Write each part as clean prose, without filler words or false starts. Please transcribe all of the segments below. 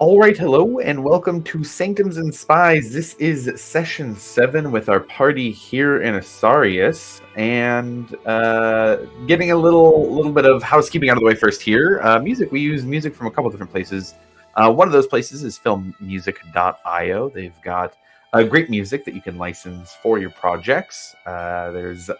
All right, hello, and welcome to Sanctums and Spies. This is session 7 with our party here in Asarius, and getting a little bit of housekeeping out of the way first here. Music, we use music from a couple different places. One of those places is filmmusic.io. They've got great music that you can license for your projects. There's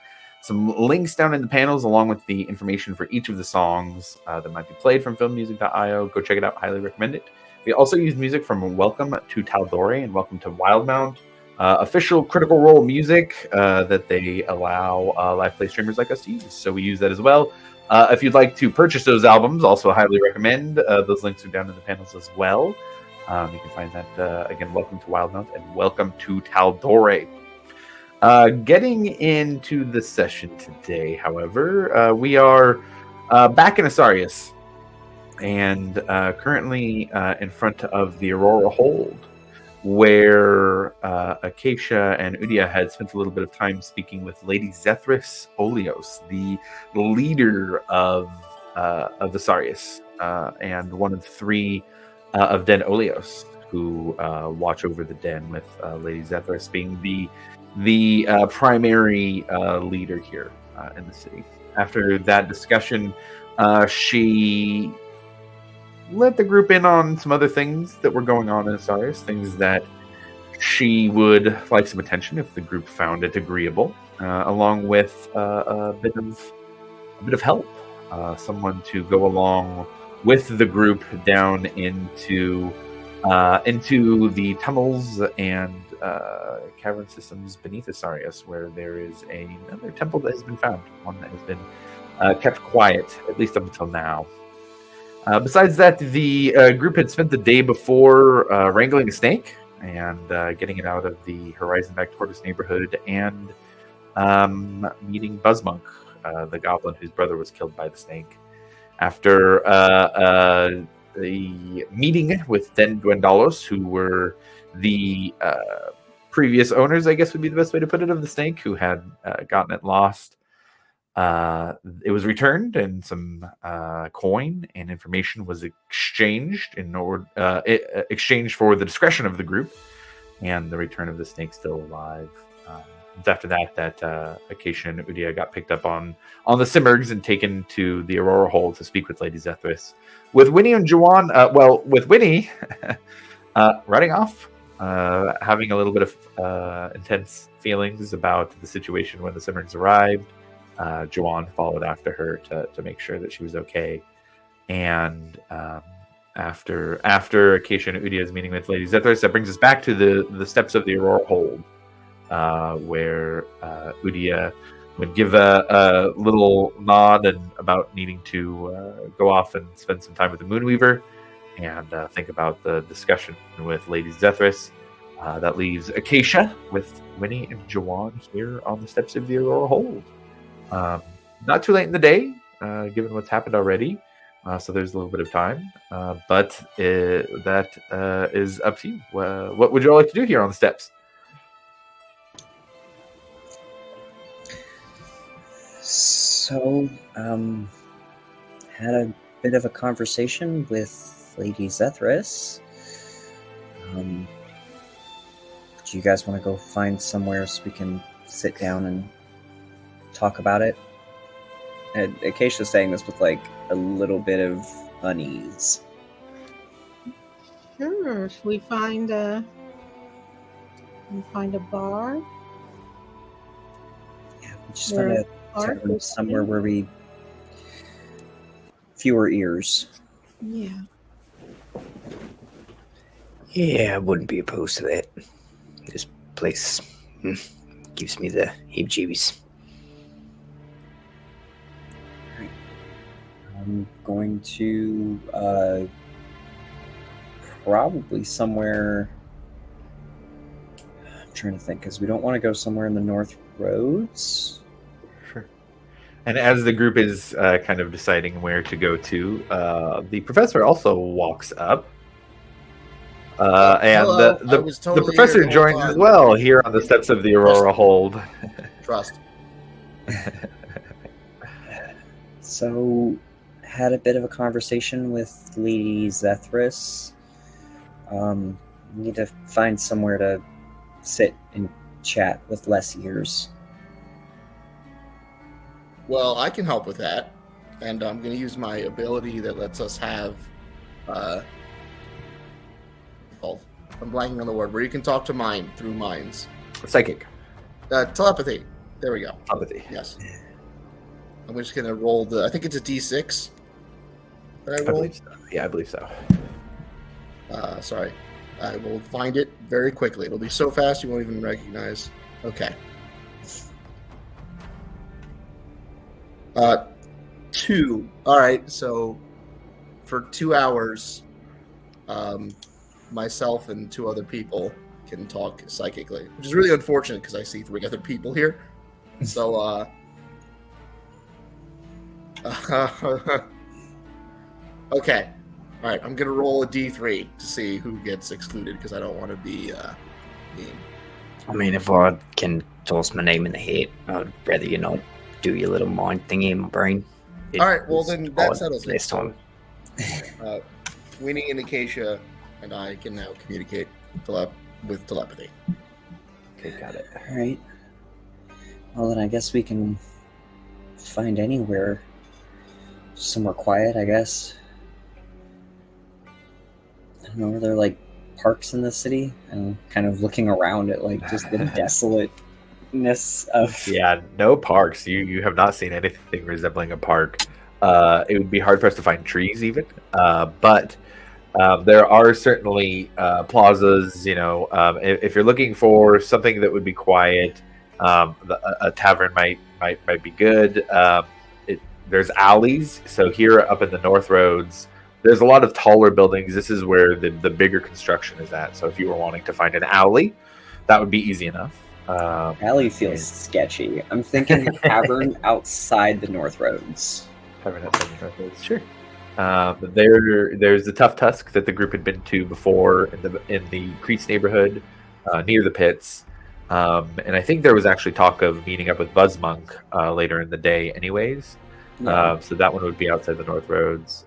some links down in the panels along with the information for each of the songs that might be played from filmmusic.io. Go check it out. Highly recommend it. We also use music from Welcome to Taldore and Welcome to Wildmount, official Critical Role music that they allow live play streamers like us to use. So we use that as well. If you'd like to purchase those albums, also highly recommend. Those links are down in the panels as well. You can find that, again, Welcome to Wildmount and Welcome to Taldore. Getting into the session today, however, we are back in Asarius and currently in front of the Aurora Hold, where Acacia and Udia had spent a little bit of time speaking with Lady Zethris Olios, the leader of the Sarius, and one of 3 of Den Olios, who watch over the den, with Lady Zethris being the primary leader here in the city. After that discussion, she let the group in on some other things that were going on in Asarius, things that she would like some attention if the group found it agreeable, along with a bit of help, someone to go along with the group down into the tunnels and cavern systems beneath Asarius, where there is another temple that has been found, one that has been kept quiet, at least up until now. Besides that, the group had spent the day before wrangling a snake and getting it out of the Horizon back Tortoise neighborhood, and meeting Buzzmonk, the goblin whose brother was killed by the snake. After the meeting with Den Duendalos, who were the previous owners, I guess would be the best way to put it, of the snake, who had gotten it lost. It was returned, and some coin and information was exchanged exchanged for the discretion of the group, and the return of the snake still alive. It's after that Acacia and Udia got picked up on the Simurgs and taken to the Aurora Hold to speak with Lady Zethris. With Winnie and Juwan, with Winnie running off, having a little bit of intense feelings about the situation when the Simurgs arrived. Juwan followed after her to make sure that she was okay. And after Acacia and Udia's meeting with Lady Zethris, that brings us back to the steps of the Aurora Hold, where Udia would give a little nod and about needing to go off and spend some time with the Moonweaver and think about the discussion with Lady Zethris. That leaves Acacia with Winnie and Juwan here on the steps of the Aurora Hold. Not too late in the day, given what's happened already, so there's a little bit of time, but that is up to you. What would you all like to do here on the steps? So, had a bit of a conversation with Lady Zethris. Do you guys want to go find somewhere so we can sit down and talk about it? And Acacia's saying this with like a little bit of unease. Sure. Should we find a bar? Yeah, we just find a tavern somewhere where we fewer ears. Yeah. Yeah, I wouldn't be opposed to that. This place gives me the heebie-jeebies. I'm going to probably somewhere. I'm trying to think, because we don't want to go somewhere in the North Roads. Sure. And as the group is kind of deciding where to go to, the professor also walks up. And the professor joins as well here on the steps of the Aurora Hold. Trust. So, had a bit of a conversation with Lady Zethris. We need to find somewhere to sit and chat with less ears. Well, I can help with that, and I'm going to use my ability that lets us have. I'm blanking on the word where you can talk to mind through minds. Psychic. Telepathy. There we go. Telepathy. Yes. I'm just going to roll I think it's a D6 that I I roll. believe so. Yeah, I believe so. Sorry. I will find it very quickly. It'll be so fast you won't even recognize. Okay. 2. All right. So for 2 hours, myself and 2 other people can talk psychically, which is really unfortunate because I see 3 other people here. So, okay. All right. I'm going to roll a D3 to see who gets excluded because I don't want to be mean. I mean, if I can toss my name in the hat, I'd rather you not do your little mind thingy in my brain. All right. Well, then that settles it. This time. Winnie and Acacia and I can now communicate with telepathy. Okay, got it. All right. Well, then I guess we can find anywhere somewhere quiet, I guess. I don't know, are there like parks in the city? And kind of looking around at like just the desolateness of... Yeah, no parks. You have not seen anything resembling a park. It would be hard for us to find trees even, but there are certainly plazas. If you're looking for something that would be quiet, a tavern might be good. There's alleys. So here up in the North Roads, there's a lot of taller buildings. This is where the bigger construction is at. So if you were wanting to find an alley, that would be easy enough. Alley feels sketchy. I'm thinking tavern outside the North Roads. Tavern outside the North Roads, sure. There's the Tough Tusk that the group had been to before in the Crease neighborhood, near the pits. And I think there was actually talk of meeting up with Buzzmonk later in the day anyways. Yeah. So that one would be outside the North Roads.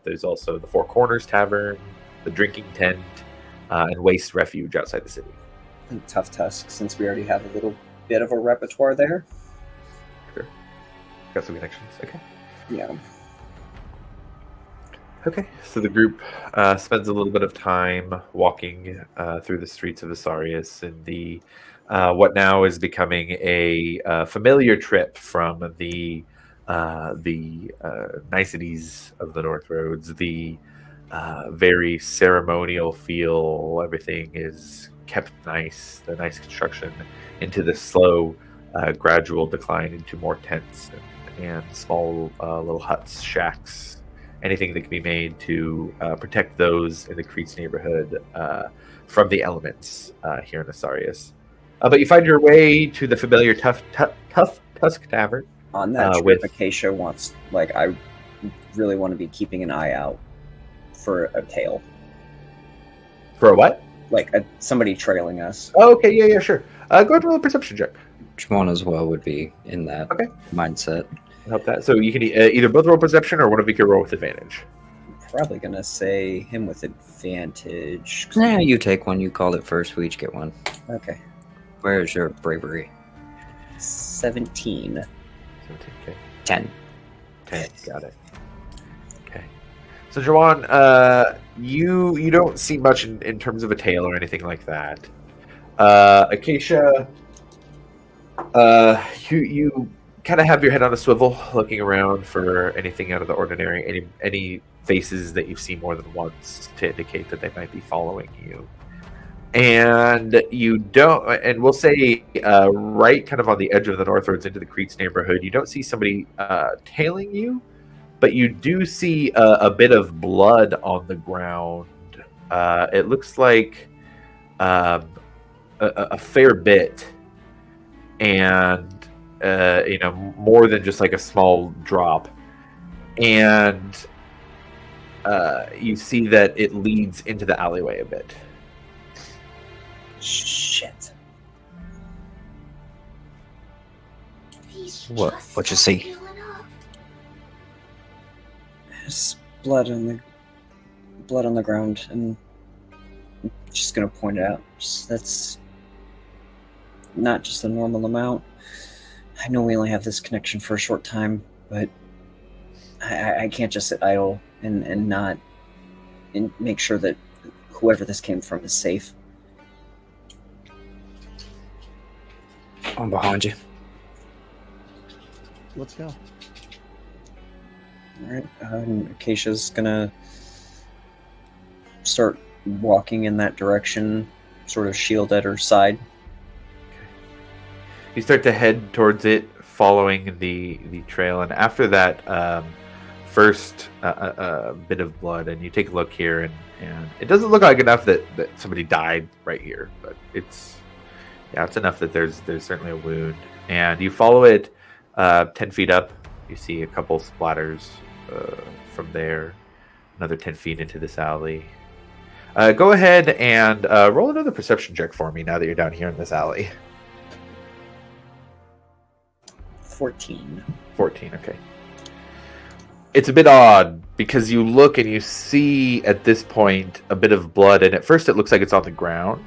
There's also the Four Corners Tavern, the Drinking Tent, and Waste Refuge outside the city. And Tough Tusk, since we already have a little bit of a repertoire there. Sure. Got some connections. Okay. Yeah. Okay, so the group spends a little bit of time walking through the streets of Asarius in the what now is becoming a familiar trip from the niceties of the North Roads, the very ceremonial feel. Everything is kept nice, the nice construction, into the slow, gradual decline into more tents and small little huts, shacks. Anything that can be made to protect those in the Crease neighborhood from the elements here in Asarius. But you find your way to the familiar Tough Tusk Tavern. On that trip, Acacia wants, I really want to be keeping an eye out for a tail. For a what? Somebody trailing us. Oh, okay, yeah, sure. Go ahead and roll a perception check. Juan as well would be in that mindset. Help that. So you can either both roll perception or one of you can roll with advantage. I'm probably going to say him with advantage. Yeah, you take one. You called it first. We each get one. Okay. Where is your bravery? 17. 17, okay. 10. 10, got it. Okay. So, Jawan, you don't see much in terms of a tail or anything like that. Acacia, you kind of have your head on a swivel, looking around for anything out of the ordinary, any faces that you've seen more than once to indicate that they might be following you. And you don't, and we'll say right kind of on the edge of the North Roads into the Crease neighborhood, you don't see somebody tailing you, but you do see a bit of blood on the ground. It looks like a fair bit, and more than just like a small drop. And you see that it leads into the alleyway a bit. Shit. What you see? There's blood on the ground, and just going to point it out. That's not just a normal amount. I know we only have this connection for a short time, but I can't just sit idle and not and make sure that whoever this came from is safe. I'm behind you. Let's go. All right, Acacia's gonna start walking in that direction, sort of shield at her side. You start to head towards it, following the trail, and after that first bit of blood, and you take a look here, and it doesn't look like enough that somebody died right here, but it's enough that there's certainly a wound, and you follow it 10 feet up. You see a couple splatters from there, another 10 feet into this alley. Go ahead and roll another perception check for me now that you're down here in this alley. 14. 14, okay. It's a bit odd because you look and you see at this point a bit of blood, and at first it looks like it's on the ground.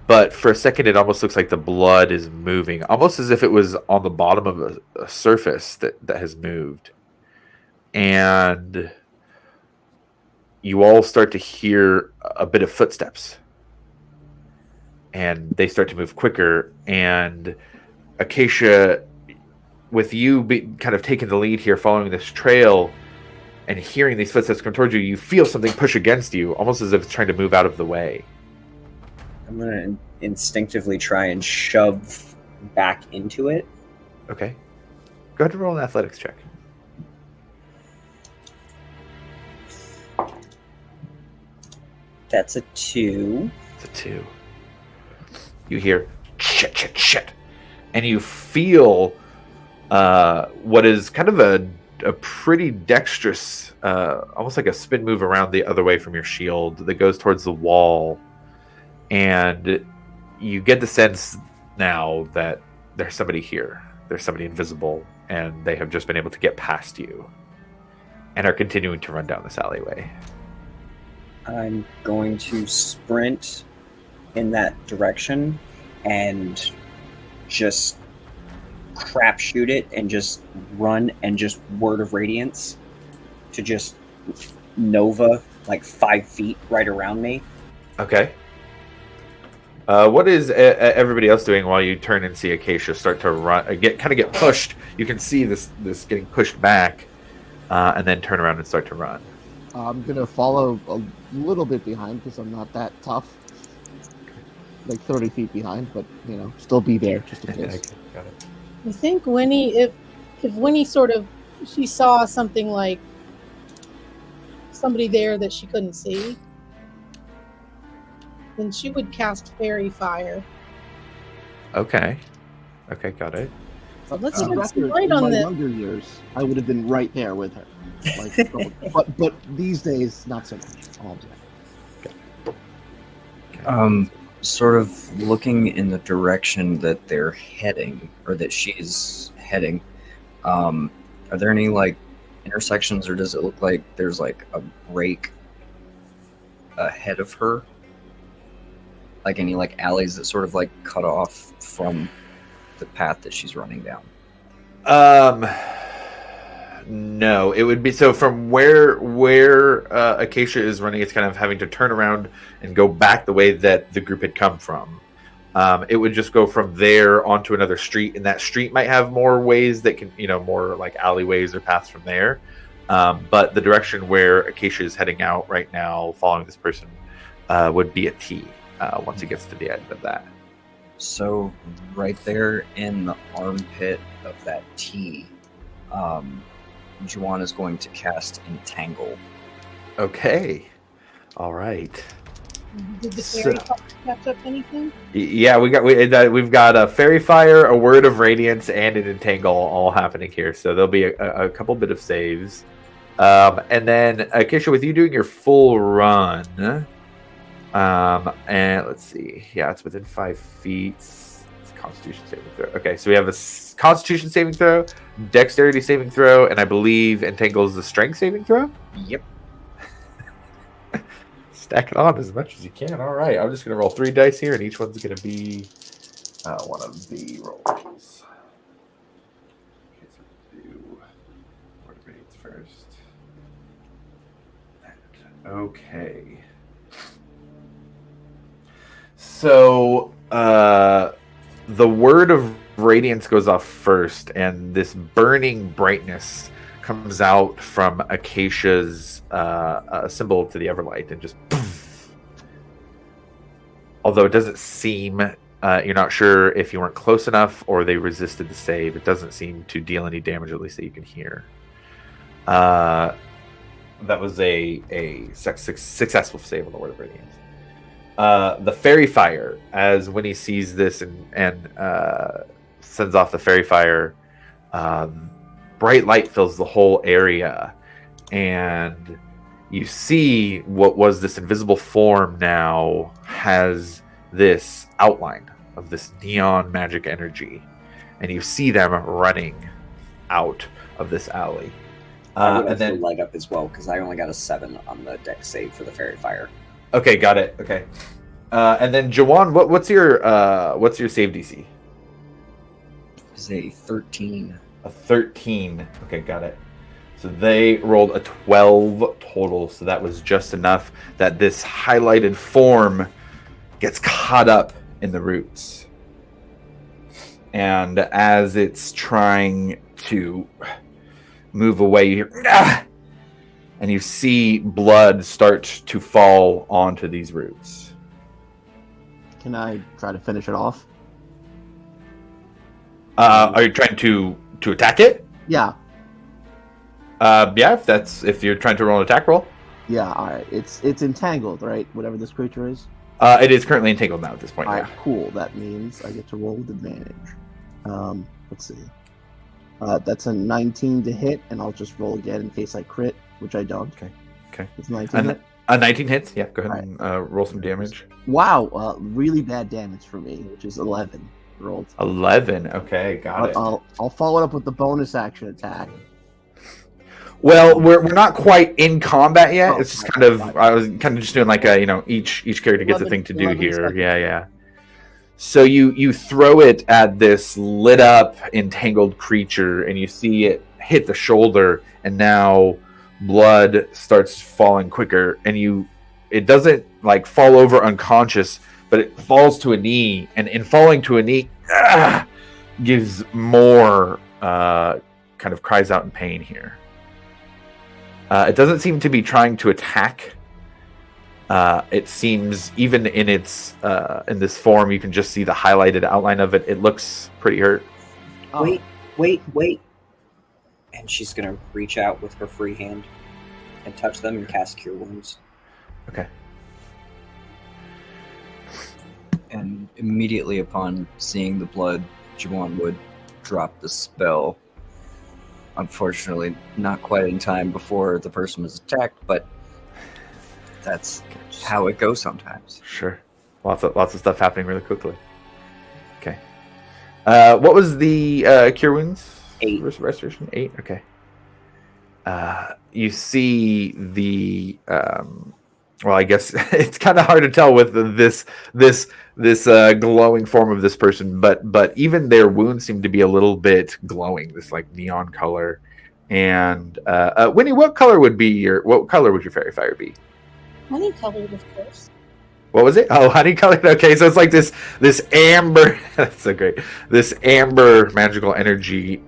But for a second it almost looks like the blood is moving, almost as if it was on the bottom of a surface that has moved. And you all start to hear a bit of footsteps. And they start to move quicker, and Acacia, with you kind of taking the lead here, following this trail, and hearing these footsteps come towards you, you feel something push against you, almost as if it's trying to move out of the way. I'm going to instinctively try and shove back into it. Okay. Go ahead and roll an athletics check. That's a 2. It's a 2. You hear shit, and you feel what is kind of a pretty dexterous, almost like a spin move around the other way from your shield that goes towards the wall, and you get the sense now that there's somebody here. There's somebody invisible, and they have just been able to get past you and are continuing to run down this alleyway. I'm going to sprint in that direction and just crapshoot it and just run and just Word of Radiance to just Nova like 5 feet right around me. Okay. What is everybody else doing while you turn and see Acacia start to run, get pushed? You can see this getting pushed back, and then turn around and start to run. I'm gonna follow a little bit behind because I'm not that tough. Like 30 feet behind, but still be there just in case. Okay, got it. I think Winnie, if Winnie she saw something like somebody there that she couldn't see, then she would cast Fairy Fire. Okay, got it. So let's For the shed some record, light in on my this. younger years, I would have been right there with her. Like, but these days, not so much. All I'm saying. Sort of looking in the direction that they're heading, or that she's heading. Are there any like intersections, or does it look like there's like a break ahead of her? Like any like alleys that sort of like cut off from the path that she's running down? No, it would be so from where Acacia is running, it's kind of having to turn around and go back the way that the group had come from. It would just go from there onto another street, and that street might have more ways that can, more like alleyways or paths from there. But the direction where Acacia is heading out right now, following this person, would be a T once it gets to the end of that. So right there in the armpit of that T, Juwan is going to cast Entangle. Okay. All right. Did the fairy fire catch up anything? Yeah, we've got a Fairy Fire, a Word of Radiance, and an Entangle all happening here. So there'll be a couple bit of saves. And then, Acacia, with you doing your full run, and let's see. Yeah, it's within 5 feet. It's a Constitution saving throw. Okay, so we have a Constitution saving throw, Dexterity saving throw, and I believe Entangle is the Strength saving throw? Yep. Stack it on as much as you can. All right, I'm just going to roll 3 dice here, and each one's going to be one of the rolls. Okay, so we'll do motivates first. Okay. So, the word of radiance goes off first, and this burning brightness comes out from Acacia's symbol to the Everlight, and just poof. Although it doesn't seem, you're not sure if you weren't close enough or they resisted the save. It doesn't seem to deal any damage, at least that you can hear. That was a successful save on the word of radiance. The fairy fire, as Winnie sees this and sends off the fairy fire, bright light fills the whole area, and you see what was this invisible form now has this outline of this neon magic energy, and you see them running out of this alley. I would And then light up as well because I only got a 7 on the deck save for the fairy fire. okay, got it. Okay, and then Jawan, what's your save DC? Is a 13. A 13. Okay, got it. So they rolled a 12 total, so that was just enough that this highlighted form gets caught up in the roots. And as it's trying to move away, you hear, and you see blood start to fall onto these roots. Can I try to finish it off? Are you trying to attack it? Yeah. Yeah, if you're trying to roll an attack roll. Yeah, alright. It's entangled, right? Whatever this creature is. It is currently entangled now at this point. Alright, cool. That means I get to roll with advantage. Let's see. That's a 19 to hit, and I'll just roll again in case I crit, which I don't. Okay. It's 19 hit. 19 hits. Yeah, go ahead and roll some damage. Wow, really bad damage for me, which is 11 rolled. 11. Okay, got it. I'll follow it up with the bonus action attack. Well, we're not quite in combat yet. Oh, it's just kind of I was kind of just doing like a each character gets a 11 thing to do 11 here. seconds. Yeah. So you throw it at this lit up entangled creature, and you see it hit the shoulder, and now blood starts falling quicker, and it doesn't like fall over unconscious, but it falls to a knee, and in falling to a knee, gives more kind of cries out in pain here. It doesn't seem to be trying to attack. It seems even in its in this form, you can just see the highlighted outline of it. It looks pretty hurt. Oh, Wait. And she's going to reach out with her free hand and touch them and cast Cure Wounds. Okay. And immediately upon seeing the blood, Juwan would drop the spell. Unfortunately, not quite in time before the person was attacked, but that's how it goes sometimes. Sure. Lots of stuff happening really quickly. Okay. What was the cure wounds? 8. Restoration? 8? Okay. You see the well, I guess it's kind of hard to tell with this glowing form of this person, but even their wounds seem to be a little bit glowing, this like neon color. And Winnie, what color would your fairy fire be? Honey colored, of course. What was it? Oh, honey colored. Okay, so it's like this amber. That's so great. This amber magical energy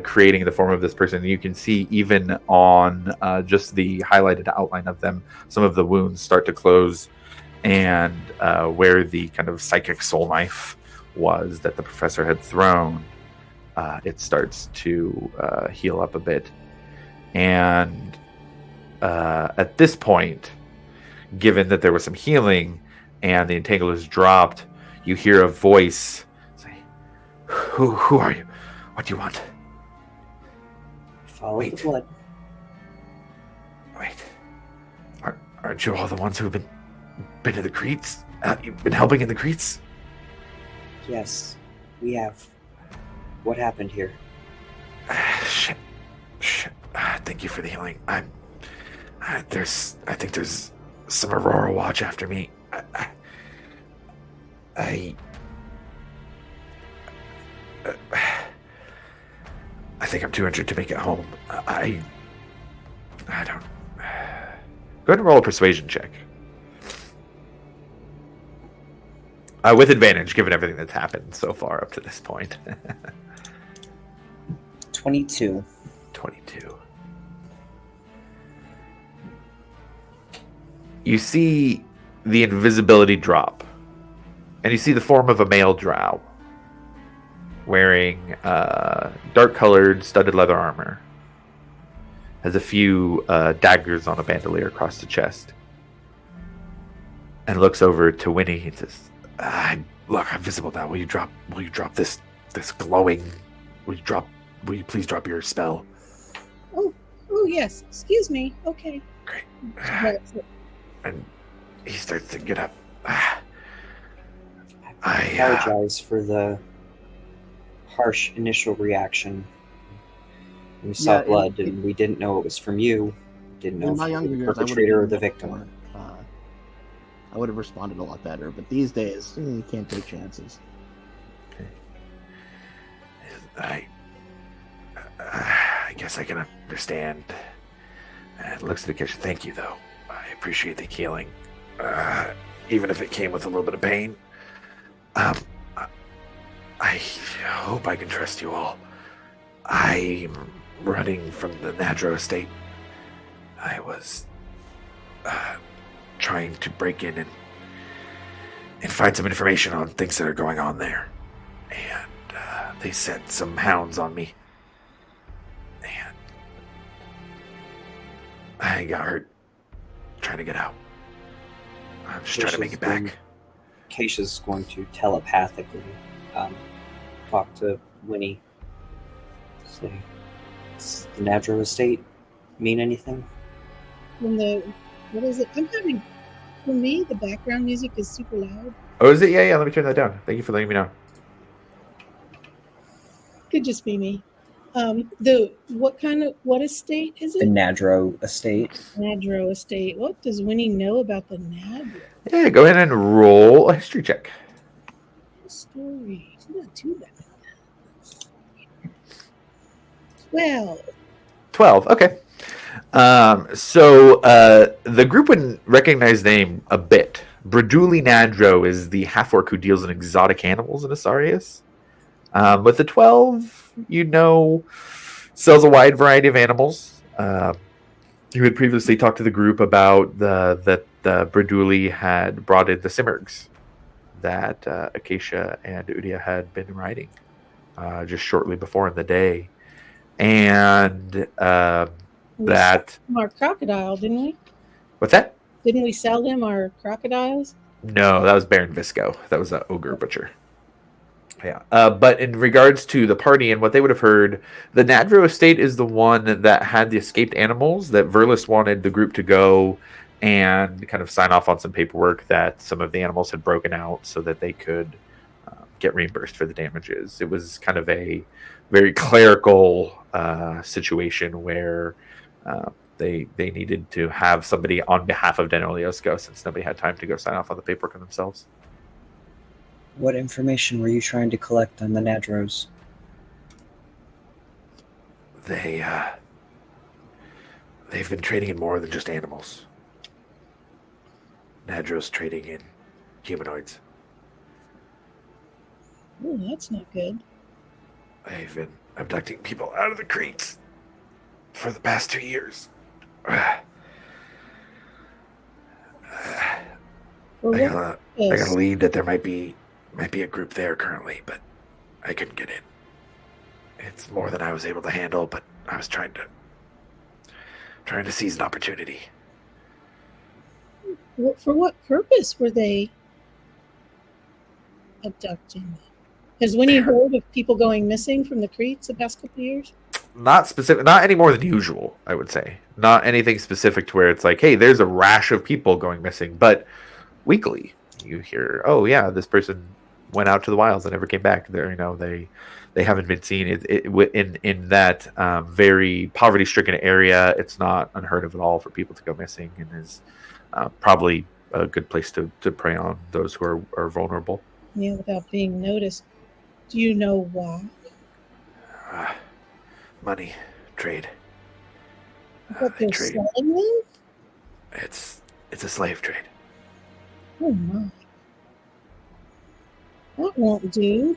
creating the form of this person. You can see even on just the highlighted outline of them, some of the wounds start to close, and where the kind of psychic soul knife was that the professor had thrown, it starts to heal up a bit. And at this point, given that there was some healing and the entangler is dropped, you hear a voice say, Who are you? What do you want? Follow Wait. the blood. Wait. Aren't you all the ones who've been to the Cretes? You've been helping in the Cretes? Yes, we have. What happened here? Shit. Thank you for the healing. I think there's some Aurora watch after me. I think I'm too injured to make it home. I don't. Go ahead and roll a persuasion check. With advantage, given everything that's happened so far up to this point. 22. 22. You see the invisibility drop, and you see the form of a male drow wearing dark-colored studded leather armor. Has a few daggers on a bandolier across the chest, and looks over to Winnie and says, "Look, I'm visible now. Will you drop this glowing? Will you please drop your spell?" Oh yes. Excuse me. Okay. Great. That's it. And he starts to get up. I apologize for the harsh initial reaction. We saw blood, and we didn't know it was from you. Didn't know In if my you younger were the years, perpetrator or the victim. I would have responded a lot better, but these days, you can't take chances. I guess I can understand. And looks at the kitchen. Thank you, though. I appreciate the healing, even if it came with a little bit of pain. I hope I can trust you all. I'm running from the Nadro estate. I was trying to break in and find some information on things that are going on there. And they set some hounds on me. And I got hurt trying to get out. I'm just trying to make it back. Keisha's going to telepathically talk to Winnie. Say, does the Nadro estate mean anything? What is it? For me, the background music is super loud. Oh, is it? Yeah, let me turn that down. Thank you for letting me know. Could just be me. What estate is The it? Nadro estate. Nadro estate. What does Winnie know about the Nadro Yeah, go ahead and roll a history check. story? She's not too bad. 12. 12, okay. So the group would recognize the name a bit. Braduli Nadro is the half-orc who deals in exotic animals in Asarius. With the 12, sells a wide variety of animals. You had previously talked to the group about that Braduli had brought in the Simurgs that Acacia and Udia had been riding just shortly before in the day. And that... Our crocodile, didn't we? What's that? Didn't we sell them our crocodiles? No, that was Baron Visco. That was an ogre butcher. Yeah. But in regards to the party and what they would have heard, the Nadro estate is the one that had the escaped animals that Verlis wanted the group to go and kind of sign off on some paperwork that some of the animals had broken out so that they could get reimbursed for the damages. It was kind of a very clerical situation where they needed to have somebody on behalf of Denolios go, since nobody had time to go sign off on the paperwork themselves. What information were you trying to collect on the Nadros? They've been trading in more than just animals. Nadro's trading in humanoids. Oh, that's not good. They've been abducting people out of the creeks for the past 2 years. I got a lead that there might be a group there currently, but I couldn't get in. It's more than I was able to handle, but I was trying to seize an opportunity. For what purpose were they abducting them? Has Winnie heard of people going missing from the Creeks the past couple of years? Not specific, not any more than usual, I would say. Not anything specific to where it's like, hey, there's a rash of people going missing. But weekly, you hear, oh yeah, this person went out to the wilds and never came back. They haven't been seen. In that very poverty-stricken area, it's not unheard of at all for people to go missing. And as Probably a good place to prey on those who are vulnerable. Yeah, without being noticed. Do you know why? Money, trade. But They they're trade. selling them? It's a slave trade. Oh my. That won't do.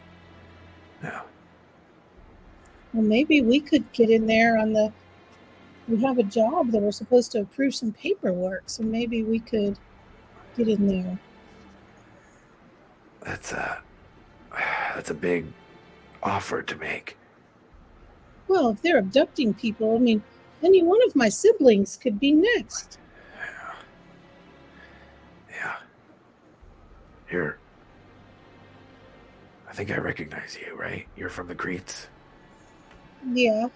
No. Well, maybe we could get in there on the. We have a job that we're supposed to approve some paperwork, so maybe we could get in there. That's a big offer to make. Well, if they're abducting people, I mean, any one of my siblings could be next. Yeah. Here. I think I recognize you, right? You're from the Cretes? Yeah.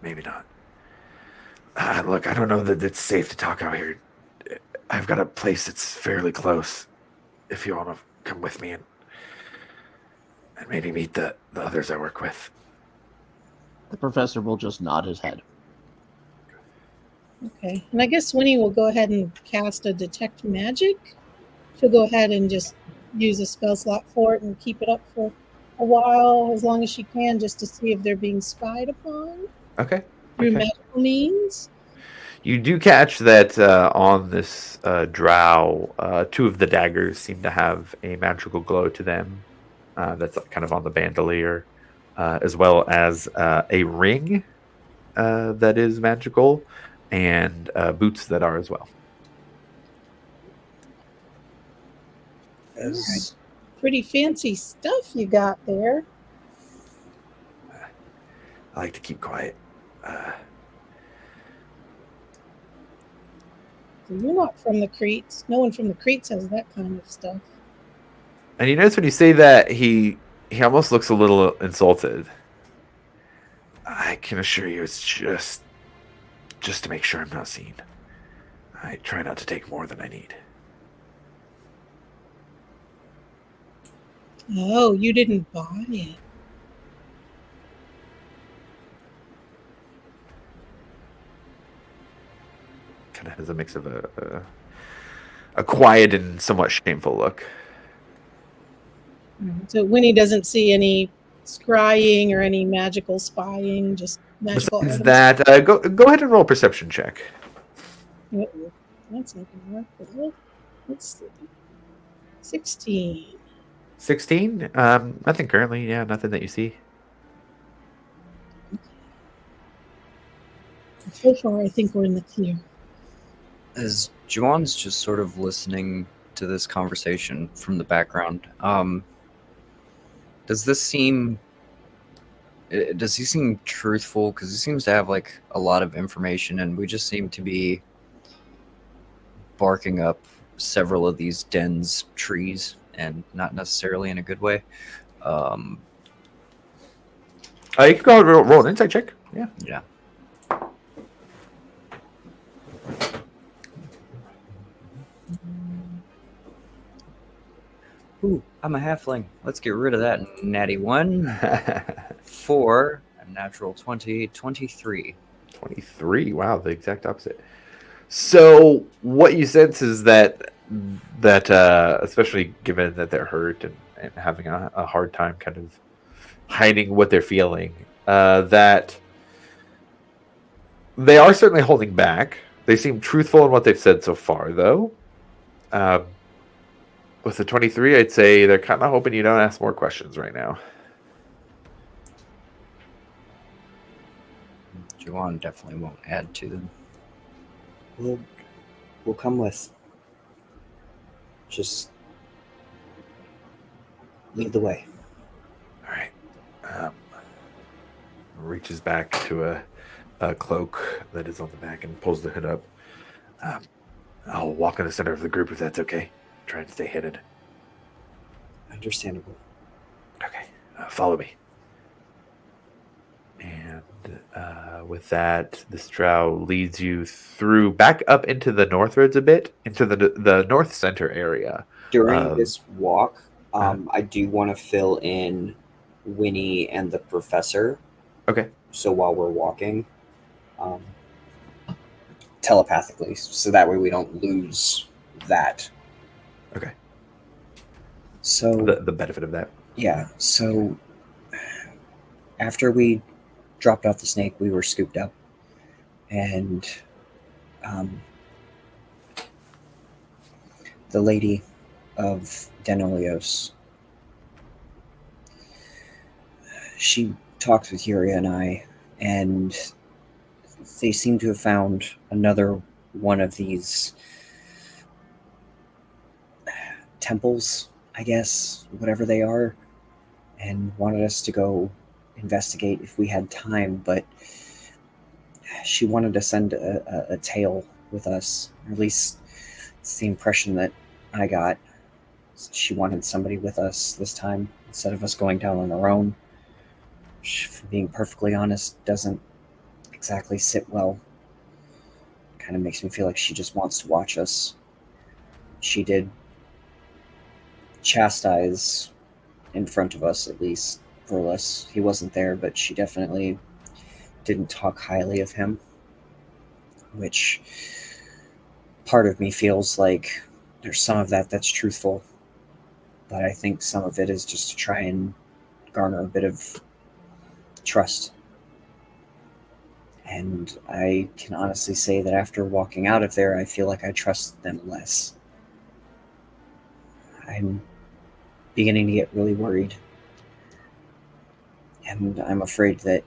Maybe not. Look, I don't know that it's safe to talk out here. I've got a place that's fairly close. If you want to come with me and maybe meet the others I work with. The professor will just nod his head. Okay. And I guess Winnie will go ahead and cast a detect magic. She'll go ahead and just use a spell slot for it and keep it up for a while, as long as she can, just to see if they're being spied upon Okay. through Okay. magical means. You do catch that on this drow, two of the daggers seem to have a magical glow to them. That's kind of on the bandolier, as well as a ring that is magical, and boots that are as well. As Pretty fancy stuff you got there. I like to keep quiet. So you're not from the Cretes. No one from the Cretes has that kind of stuff. And you notice when you say that, he almost looks a little insulted. I can assure you it's just to make sure I'm not seen. I try not to take more than I need. Oh, you didn't buy it. Kind of has a mix of a quiet and somewhat shameful look. So Winnie doesn't see any scrying or any magical spying, just magical Besides items. that, go ahead and roll a perception check. Uh-oh. That's not going to work. But let's see. 16. 16? Nothing currently. Yeah, nothing that you see. So far, I think we're in the clear. As Juwan's just sort of listening to this conversation from the background, does he seem truthful? Because he seems to have like a lot of information, and we just seem to be barking up several of these dense trees, and not necessarily in a good way. You can go ahead and roll an insight check. Yeah. Yeah. Ooh, I'm a halfling. Let's get rid of that natty 1. 4, a natural 20, 23. 23. Wow, the exact opposite. So what you sense is that especially given that they're hurt and having a hard time kind of hiding what they're feeling, that they are certainly holding back. They seem truthful in what they've said so far, though. With the 23, I'd say they're kind of hoping you don't ask more questions right now. Juwan definitely won't add to them. we'll come with. Just lead the way. All right. Reaches back to a cloak that is on the back and pulls the hood up. I'll walk in the center of the group if that's okay. Try and stay hidden. Understandable. Okay. Follow me. And with that, this drow leads you through back up into the north roads a bit, into the north center area. During this walk, I do want to fill in Winnie and the professor. Okay. So while we're walking, telepathically, so that way we don't lose that. Okay. So The benefit of that. yeah, so after we dropped off the snake, we were scooped up, and the lady of Denolios, she talked with Yuria and I, and they seem to have found another one of these temples, I guess, whatever they are, and wanted us to go investigate if we had time, but she wanted to send a tail with us, or at least it's the impression that I got. She wanted somebody with us this time instead of us going down on our own, which, for being perfectly honest, doesn't exactly sit well. Kind of makes me feel like she just wants to watch us. She did chastise in front of us, at least, Verlis. He wasn't there, but she definitely didn't talk highly of him, which part of me feels like there's some of that that's truthful, but I think some of it is just to try and garner a bit of trust. And I can honestly say that after walking out of there, I feel like I trust them less. I'm beginning to get really worried. And I'm afraid that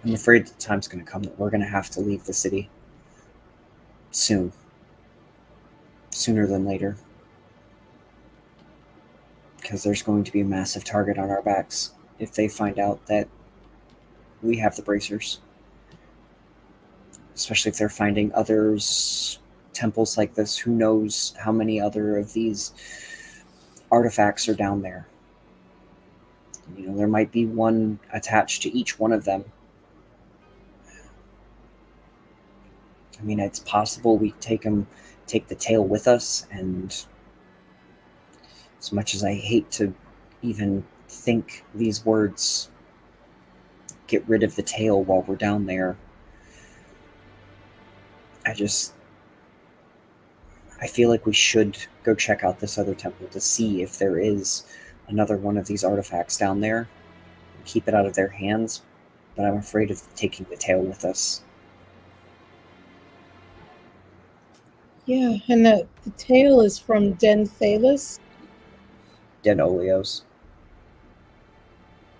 the time's going to come that we're going to have to leave the city soon. Sooner than later. Because there's going to be a massive target on our backs if they find out that we have the bracers. Especially if they're finding others, temples like this. Who knows how many other of these artifacts are down there. You know, there might be one attached to each one of them. I mean, it's possible we take the tail with us, and as much as I hate to even think these words, get rid of the tail while we're down there, I feel like we should go check out this other temple to see if there is another one of these artifacts down there. Keep it out of their hands, but I'm afraid of taking the tail with us. Yeah, and the tail is from Den Thalis, Denolios.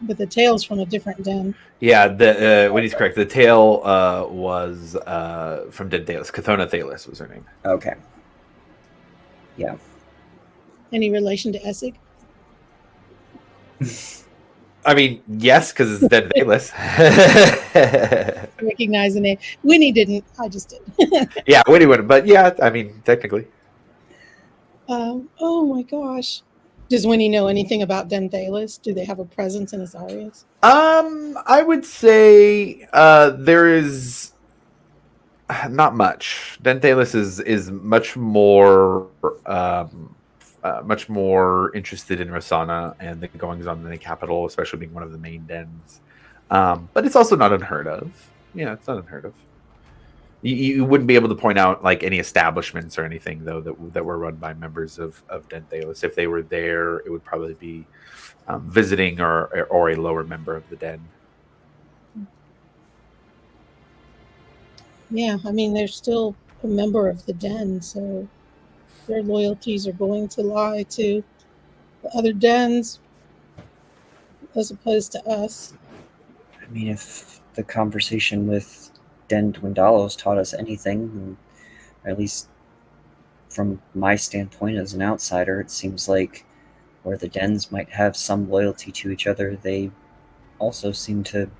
but the tail's from a different den. Yeah, when he's correct, the tail was from Dead Thalis. Cathona Thalis was her name. Okay. Yeah. Any relation to Essig? I mean, yes, because it's Dead Thalis. Recognize the name. Winnie didn't. I just did. Yeah, Winnie wouldn't, but yeah, I mean, technically. Oh my gosh. Does Winnie know anything about Den Thalis? Do they have a presence in Asarius? I would say there is not much. Dentalis is much more interested in Rosanna and the goings on in the capital, especially being one of the main dens. But it's also not unheard of. Yeah, it's not unheard of. You wouldn't be able to point out like any establishments or anything though that were run by members of Dentalis. If they were there, it would probably be visiting or a lower member of the den. Yeah, I mean, they're still a member of the den, so their loyalties are going to lie to the other dens as opposed to us. I mean, if the conversation with Den Dwindalos taught us anything, or at least from my standpoint as an outsider, it seems like where the dens might have some loyalty to each other, they also seem to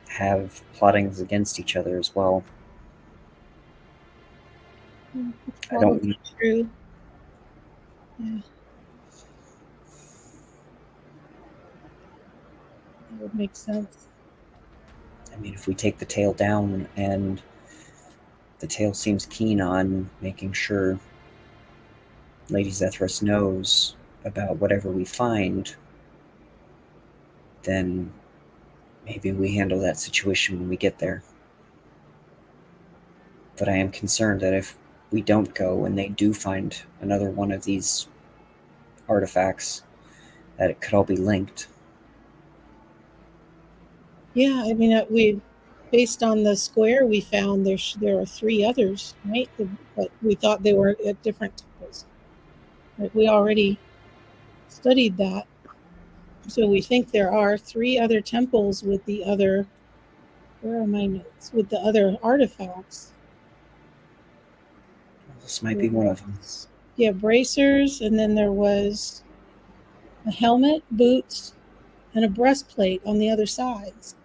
have plottings against each other as well. I don't Probably true. Yeah. That would make sense. I mean, if we take the tail down and the tail seems keen on making sure Lady Zethras knows about whatever we find, then maybe we handle that situation when we get there. But I am concerned that if we don't go and they do find another one of these artifacts, that it could all be linked. Yeah, I mean, based on the square we found, there are 3 others, right? But we thought they were at different temples. Like we already studied that, so we think there are 3 other temples with the other. Where are my notes? With the other artifacts. This might be one of them. Yeah, bracers, and then there was a helmet, boots, and a breastplate on the other sides.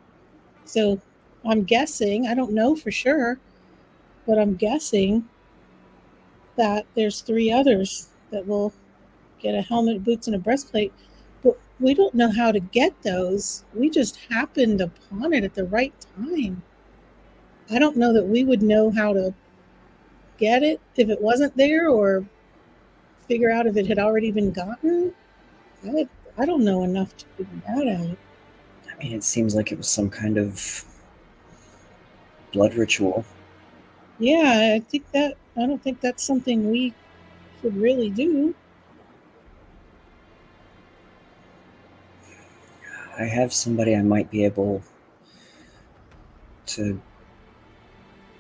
So I'm guessing, I don't know for sure, but I'm guessing that there's 3 others that will get a helmet, boots, and a breastplate. But we don't know how to get those. We just happened upon it at the right time. I don't know that we would know how to get it if it wasn't there, or figure out if it had already been gotten. I don't know enough to figure that out. I mean, it seems like it was some kind of blood ritual. Yeah, I don't think that's something we should really do. I have somebody I might be able to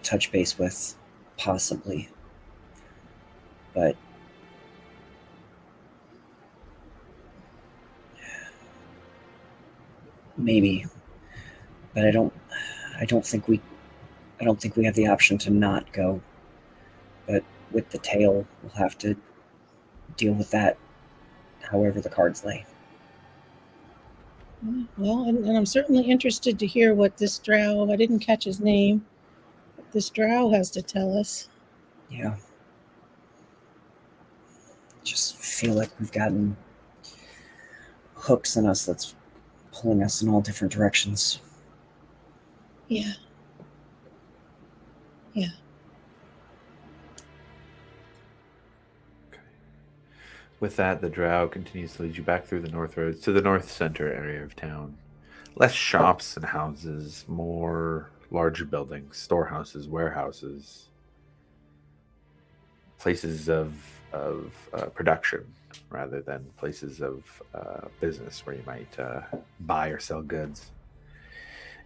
touch base with, possibly. But maybe. But I don't think we have the option to not go. But with the tail, we'll have to deal with that however the cards lay. Well, and I'm certainly interested to hear what this drow, I didn't catch his name, what this drow has to tell us. Yeah. Just feel like we've gotten hooks in us that's pulling us in all different directions. Yeah. Yeah. With that, the drow continues to lead you back through the north roads to the north center area of town. Less shops and houses, more larger buildings, storehouses, warehouses, places of production rather than places of business where you might buy or sell goods.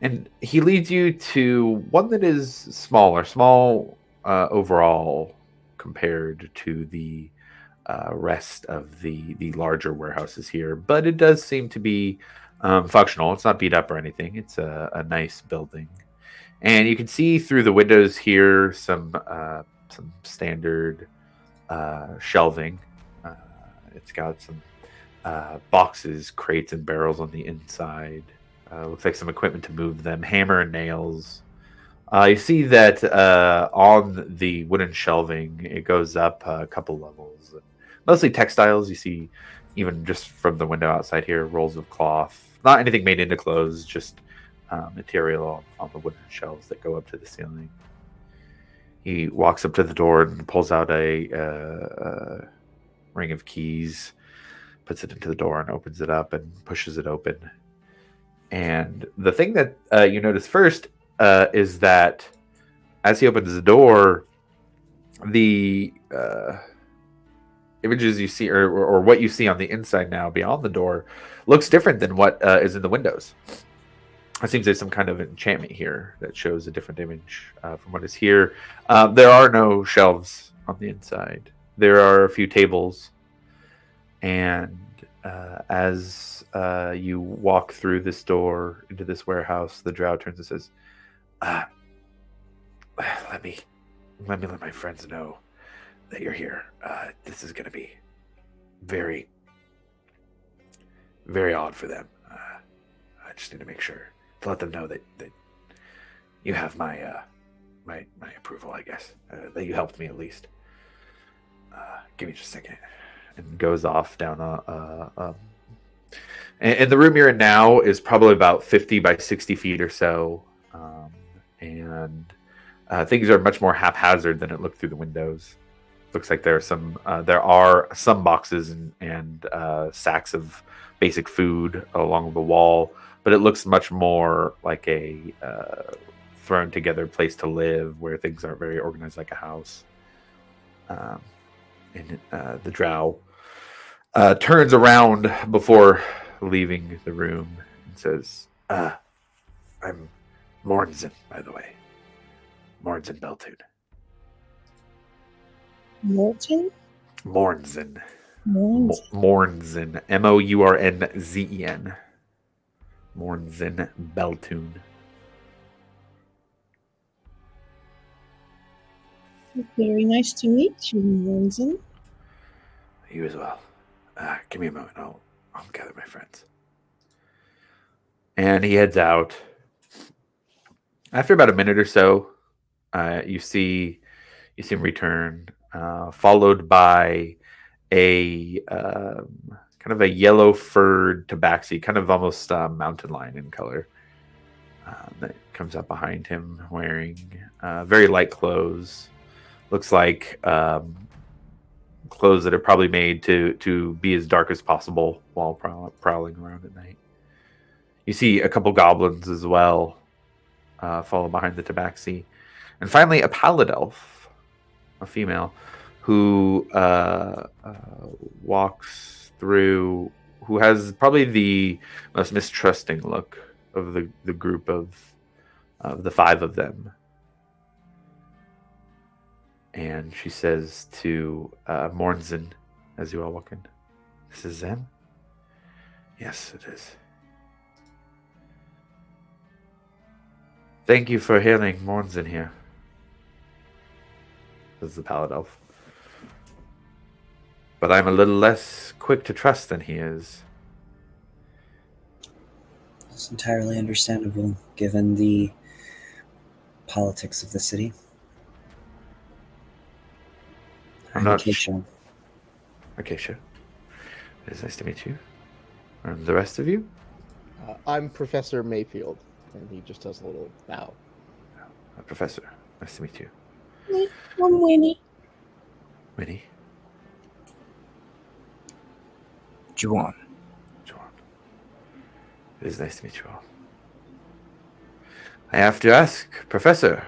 And he leads you to one that is small overall compared to the rest of the larger warehouses here, but it does seem to be functional. It's not beat up or anything. It's a nice building, and you can see through the windows here some standard shelving. It's got some boxes, crates, and barrels on the inside. Looks like some equipment to move them, hammer and nails. You see that on the wooden shelving, it goes up a couple levels. Mostly textiles. You see, even just from the window outside here, rolls of cloth. Not anything made into clothes, just material on the wooden shelves that go up to the ceiling. He walks up to the door and pulls out a ring of keys, puts it into the door and opens it up and pushes it open. And the thing that you notice first is that as he opens the door, the images you see or what you see on the inside now beyond the door looks different than what is in the windows. It seems there's some kind of enchantment here that shows a different image from what is here. There are no shelves on the inside. There are a few tables. And as you walk through this door into this warehouse, the drow turns and says, let me let my friends know that you're here. This is going to be very, very odd for them. I just need to make sure to let them know that you have my my approval, I guess. That you helped me at least. Give me just a second. And goes off down and the room you're in now is probably about 50 by 60 feet or so. And things are much more haphazard than it looked through the windows. Looks like there are some boxes and sacks of basic food along the wall, but it looks much more like a thrown together place to live where things aren't very organized like a house. And the drow turns around before leaving the room and says, I'm Mornzen, by the way. Mornzen Beltune. Morton? Mornzen. Morns. Mornzen. Mournzen. Mornzen Beltune. Very nice to meet you, Mornzen. You as well. Give me a moment. I'll gather my friends. And he heads out. After about a minute or so, you see him return, followed by a kind of a yellow furred tabaxi, kind of almost mountain lion in color. That comes up behind him wearing very light clothes. Looks like clothes that are probably made to be as dark as possible while prowling around at night. You see a couple goblins as well follow behind the tabaxi. And finally, a pallid elf, a female, who walks through, who has probably the most mistrusting look of the group of the five of them. And she says to Mornzen, as you all walk in, "This is them?" Yes, it is. "Thank you for hailing Mornzen here," says the pallid elf. "But I'm a little less quick to trust than he is." It's entirely understandable, given the politics of the city. I'm not Acacia. Acacia. It is nice to meet you. And the rest of you? I'm Professor Mayfield, and he just does a little bow. Professor, nice to meet you. I'm Winnie. Winnie? Juwan. John. It is nice to meet you all. I have to ask, Professor,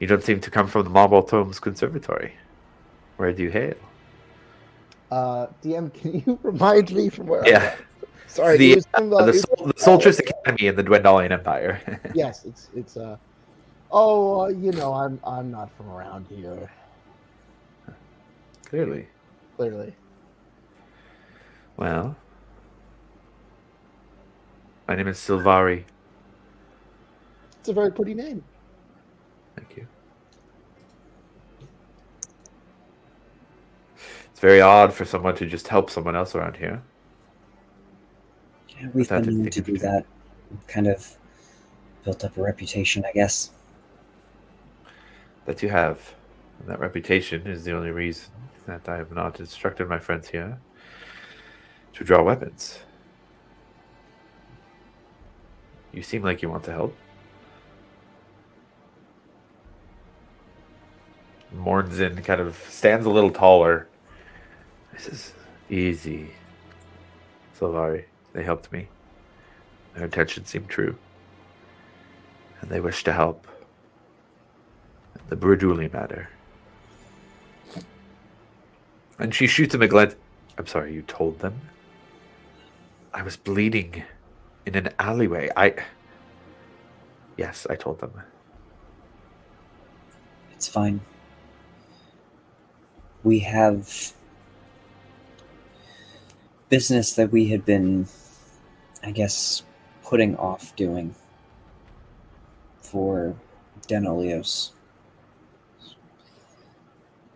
you don't seem to come from the Marble Tomes Conservatory. Where do you hail? DM, can you remind me from where? Yeah. Sorry, The it was from the Solstice Academy in the Dwendalian Empire. Yes, it's I'm not from around here. Clearly. Clearly. Well, my name is Silvari. It's a very pretty name. Thank you. It's very odd for someone to just help someone else around here. Yeah, we've Without been known anything to in do that. Kind of built up a reputation, I guess. That you have. And that reputation is the only reason that I have not instructed my friends here to draw weapons. You seem like you want to help. Mornzen kind of stands a little taller. This is easy. Silvari, they helped me. Their intentions seem true. And they wish to help. The Braduli matter. And she shoots him a glance. I'm sorry, you told them? I was bleeding in an alleyway. Yes, I told them. It's fine. We have business that we had been, I guess, putting off doing for Denolios,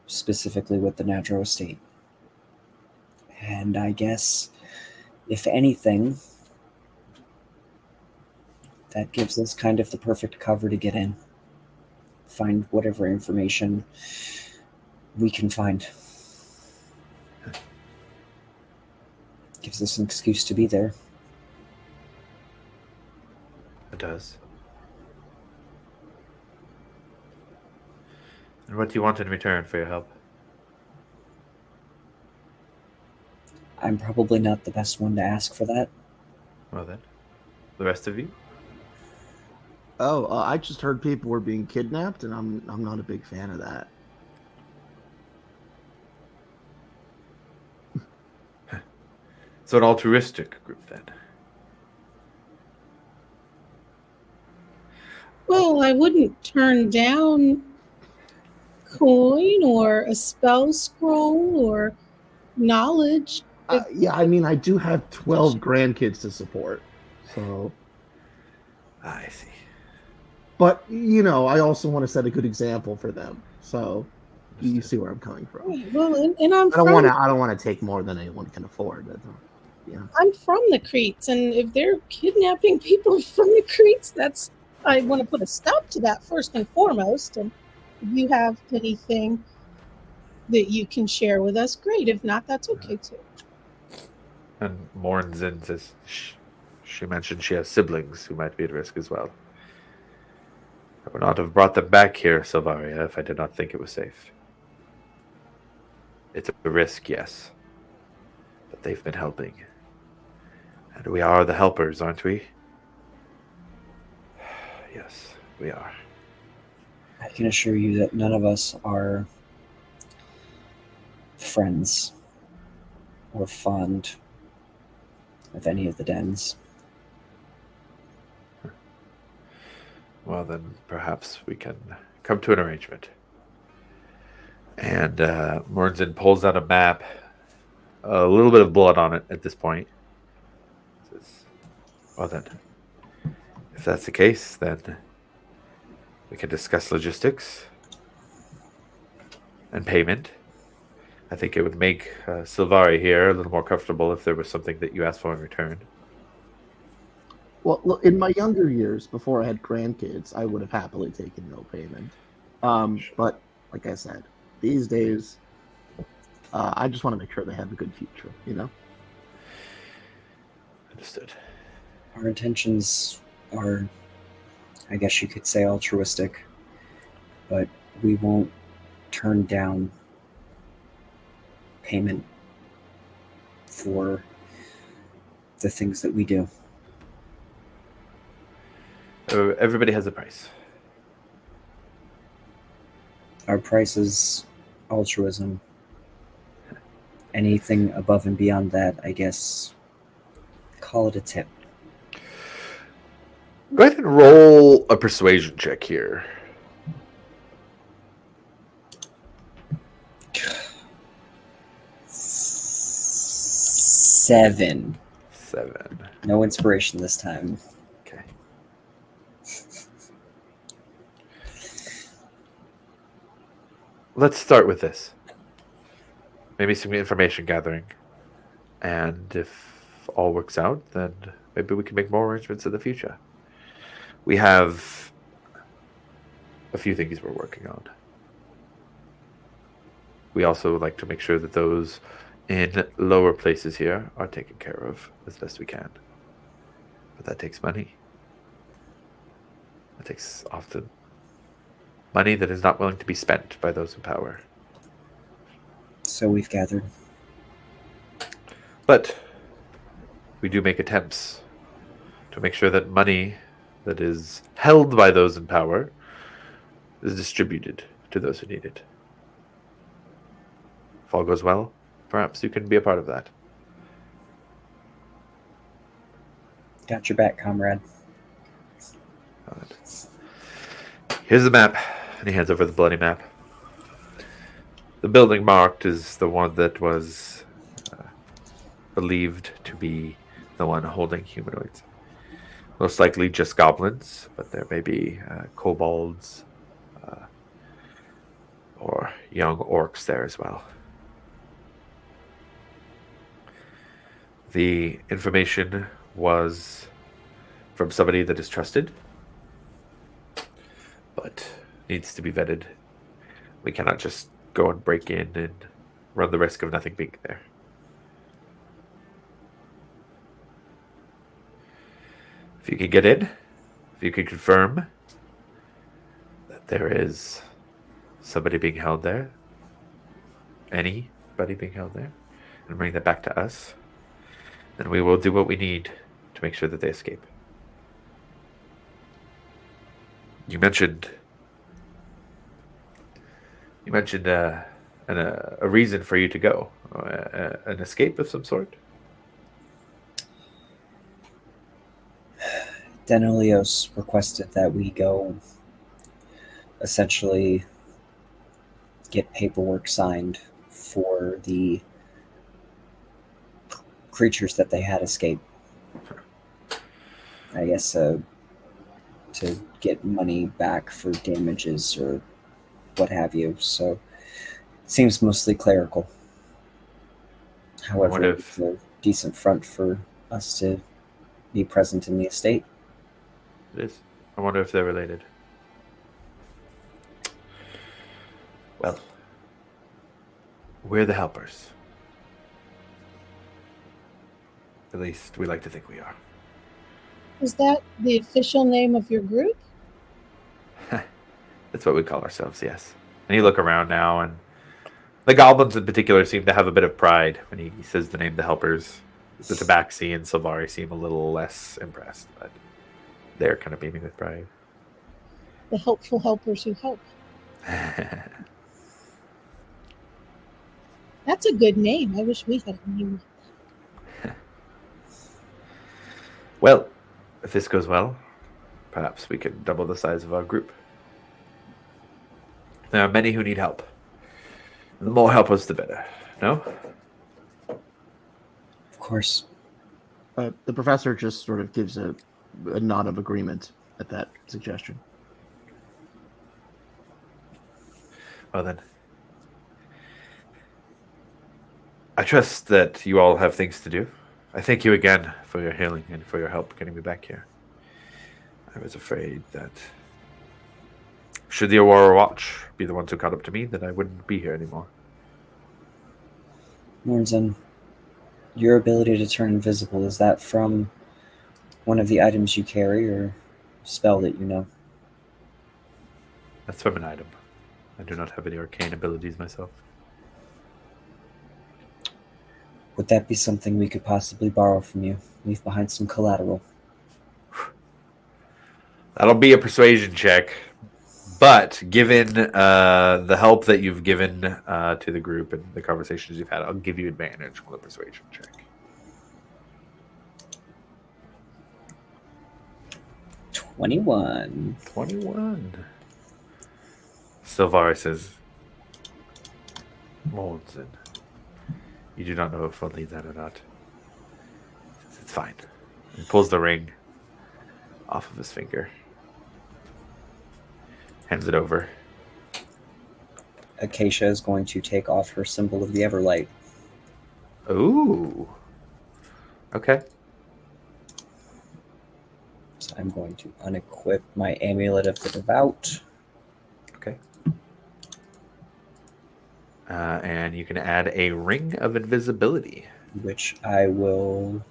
specifically with the Nadro estate. And I guess, if anything, that gives us kind of the perfect cover to get in. Find whatever information we can find. Gives us an excuse to be there. It does. And what do you want in return for your help? I'm probably not the best one to ask for that. Well then, the rest of you? Oh, I just heard people were being kidnapped, and I'm not a big fan of that. So an altruistic group then. Well, I wouldn't turn down coin or a spell scroll or knowledge. Yeah, I mean, I do have 12 grandkids to support, so. I see. But I also want to set a good example for them. So you Understood. see where I'm coming from. Right, well, and I'm I don't from want to. I don't want to take more than anyone can afford. I'm from the Creeks, and if they're kidnapping people from the Creeks, I want to put a stop to that first and foremost. And if you have anything that you can share with us, great. If not, that's okay too. And Mornzin says she mentioned she has siblings who might be at risk as well. I would not have brought them back here, Silvaria, if I did not think it was safe. It's a risk, yes. But they've been helping. And we are the helpers, aren't we? Yes, we are. I can assure you that none of us are friends or fond of any of the dens. Well, then perhaps we can come to an arrangement. And Mornzin pulls out a map, a little bit of blood on it at this point. Says, well then, if that's the case, then we can discuss logistics and payment. I think it would make Silvari here a little more comfortable if there was something that you asked for in return. Well, look, in my younger years, before I had grandkids, I would have happily taken no payment. But like I said, these days, I just want to make sure they have a good future. Understood. Our intentions are, I guess you could say, altruistic, but we won't turn down payment for the things that we do. Everybody has a price. Our price is altruism. Anything above and beyond that, I guess, call it a tip. Go ahead and roll a persuasion check here. Seven. No inspiration this time. Okay. Let's start with this. Maybe some information gathering. And if all works out, then maybe we can make more arrangements in the future. We have a few things we're working on. We also would like to make sure that those in lower places here are taken care of as best we can. But that takes money. That takes often money that is not willing to be spent by those in power. So we've gathered. But we do make attempts to make sure that money that is held by those in power is distributed to those who need it. If all goes well, perhaps you can be a part of that. Got your back, comrade. Here's the map. And he hands over the bloody map. The building marked is the one that was believed to be the one holding humanoids. Most likely just goblins, but there may be kobolds or young orcs there as well. The information was from somebody that is trusted, but needs to be vetted. We cannot just go and break in and run the risk of nothing being there. If you can get in, if you can confirm that there is somebody being held there, anybody being held there, and bring that back to us, then we will do what we need to make sure that they escape. You mentioned a reason for you to go, an escape of some sort. Denolios requested that we go essentially get paperwork signed for the creatures that they had escaped. I guess to get money back for damages or what have you. So it seems mostly clerical. However, wonder it's a decent front for us to be present in the estate. It is. I wonder if they're related. Well, we're the helpers. At least we like to think we are. Is that the official name of your group? That's what we call ourselves, yes. And you look around now, and the goblins in particular seem to have a bit of pride when he says the name the helpers. The Tabaxi and Silvari seem a little less impressed, but they're kind of beaming with pride. The helpful helpers who help. That's a good name. I wish we had a name. Well, if this goes well, perhaps we can double the size of our group. There are many who need help. The more helpers, the better. No? Of course. The professor just sort of gives a nod of agreement at that suggestion. Well then. I trust that you all have things to do. I thank you again for your healing and for your help getting me back here. I was afraid that should the Aurora Watch be the ones who caught up to me, that I wouldn't be here anymore. Mornzen, your ability to turn invisible, is that from one of the items you carry or spell that you know? That's from an item. I do not have any arcane abilities myself. Would that be something we could possibly borrow from you? Leave behind some collateral. That'll be a persuasion check. But given the help that you've given to the group and the conversations you've had, I'll give you advantage on the persuasion check. 21. 21. Silvari says, Mornzen, you do not know if I'll leave that or not. It's fine. He pulls the ring off of his finger. Hands it over. Acacia is going to take off her symbol of the Everlight. Ooh. Okay. So I'm going to unequip my Amulet of the Devout. Okay. And you can add a Ring of Invisibility. Which I will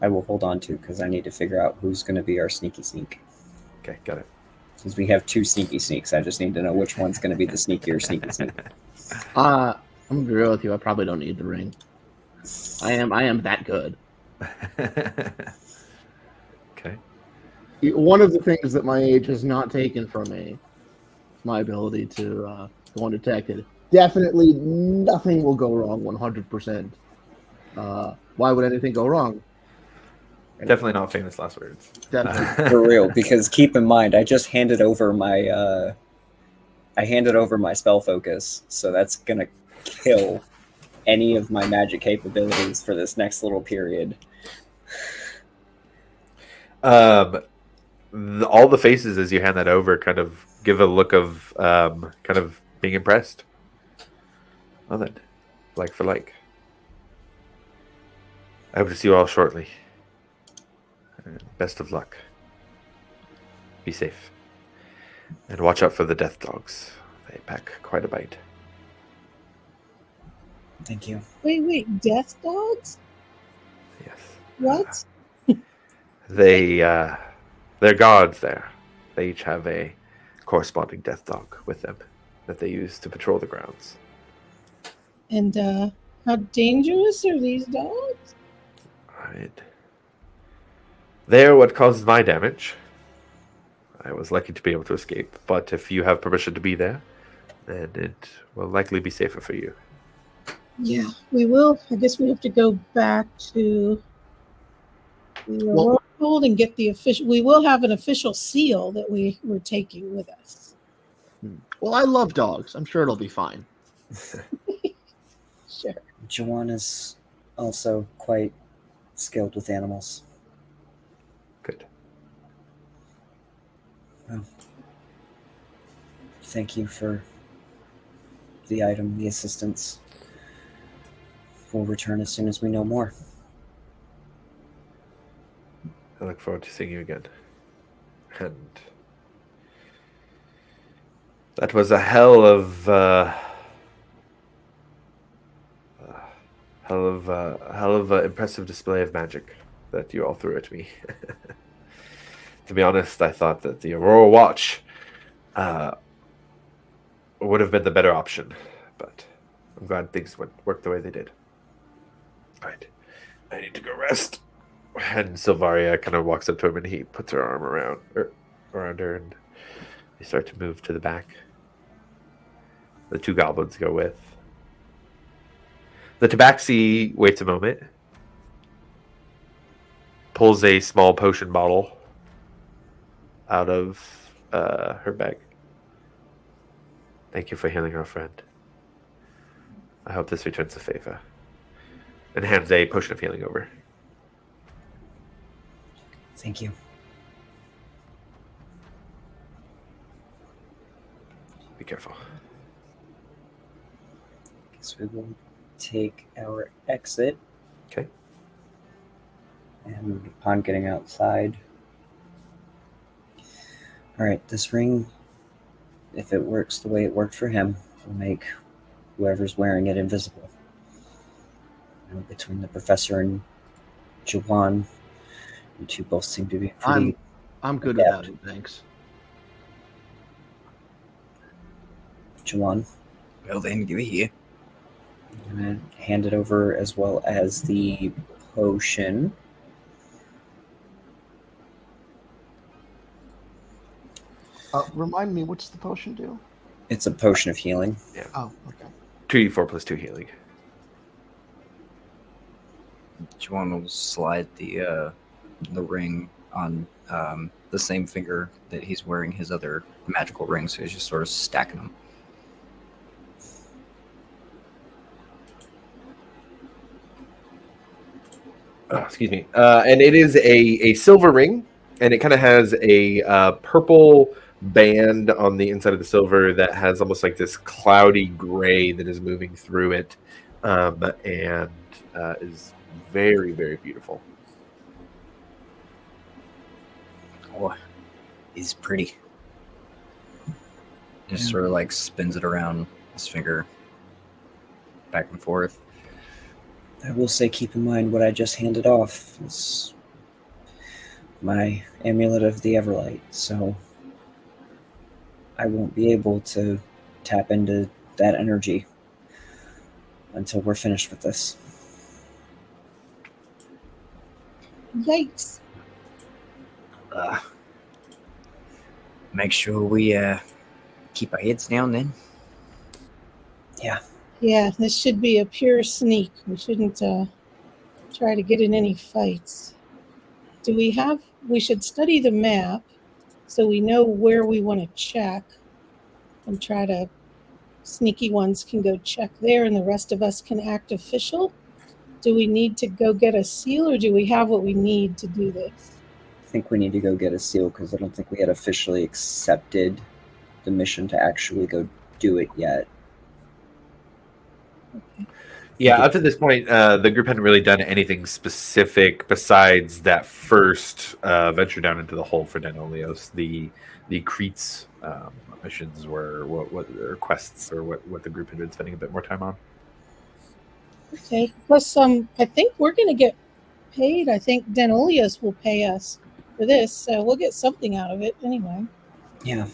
hold on to because I need to figure out who's going to be our sneaky sneak. Okay, got it. Since we have two sneaky sneaks, I just need to know which one's going to be the sneakier sneaky sneak. I'm gonna be real with you. I probably don't need the ring. I am that good. Okay. One of the things that my age has not taken from me is my ability to go undetected. Definitely nothing will go wrong 100%. Why would anything go wrong? Definitely not famous last words. Definitely. For real, because keep in mind, I just handed over my spell focus, so that's gonna kill any of my magic capabilities for this next little period. All the faces as you hand that over kind of give a look of kind of being impressed. Well then, like for like. I hope to see you all shortly. And best of luck. Be safe. And watch out for the death dogs. They pack quite a bite. Thank you. Wait, death dogs? Yes. What? They're guards there. They each have a corresponding death dog with them that they use to patrol the grounds. And how dangerous are these dogs? There, what caused my damage. I was lucky to be able to escape, but if you have permission to be there, then it will likely be safer for you. Yeah, we will. I guess we have to go back to the world and get the official. We will have an official seal that we were taking with us. Well, I love dogs. I'm sure it'll be fine. Sure. Joanna's also quite skilled with animals. Good. Well, thank you for the item, the assistance. We'll return as soon as we know more. I look forward to seeing you again. And that was a hell of impressive display of magic that you all threw at me. To be honest, I thought that the Aurora Watch would have been the better option, but I'm glad things worked the way they did. All right, I need to go rest. And Silvaria kind of walks up to him and he puts her arm around her, and they start to move to the back. The two goblins go with. The tabaxi waits a moment, pulls a small potion bottle out of her bag. Thank you for healing our friend. I hope this returns the favor. And hands a potion of healing over. Thank you. Be careful. Guess we will take our exit. Okay. And upon getting outside. Alright, this ring, if it works the way it worked for him, will make whoever's wearing it invisible. You know, between the professor and Jawan, you two both seem to be pretty. I'm good adept. without it, thanks. Jawan, Well then, give it here. I'm gonna hand it over as well as the potion. Remind me, what's the potion do? It's a potion of healing. Oh, okay. 2d4 plus 2 healing. Juan will slide the ring on the same finger that he's wearing his other magical ring, so he's just sort of stacking them. Excuse me. And it is a silver ring, and it kind of has a purple band on the inside of the silver that has almost like this cloudy gray that is moving through it, and is very, very beautiful. Oh, he's pretty. Just sort of like spins it around his finger, back and forth. I will say, keep in mind what I just handed off. It's my amulet of the Everlight, so I won't be able to tap into that energy until we're finished with this. Yikes. Make sure we keep our heads down then. Yeah. Yeah, this should be a pure sneak. We shouldn't try to get in any fights. We should study the map so we know where we want to check and try to, sneaky ones can go check there and the rest of us can act official. Do we need to go get a seal or do we have what we need to do this? I think we need to go get a seal because I don't think we had officially accepted the mission to actually go do it yet. Okay. Yeah, up to this point, the group hadn't really done anything specific besides that first venture down into the hole for Denolios. The Cretes missions were or quests or what the group had been spending a bit more time on. Okay. Plus, I think we're going to get paid. I think Denolius will pay us for this, so we'll get something out of it anyway. Yeah.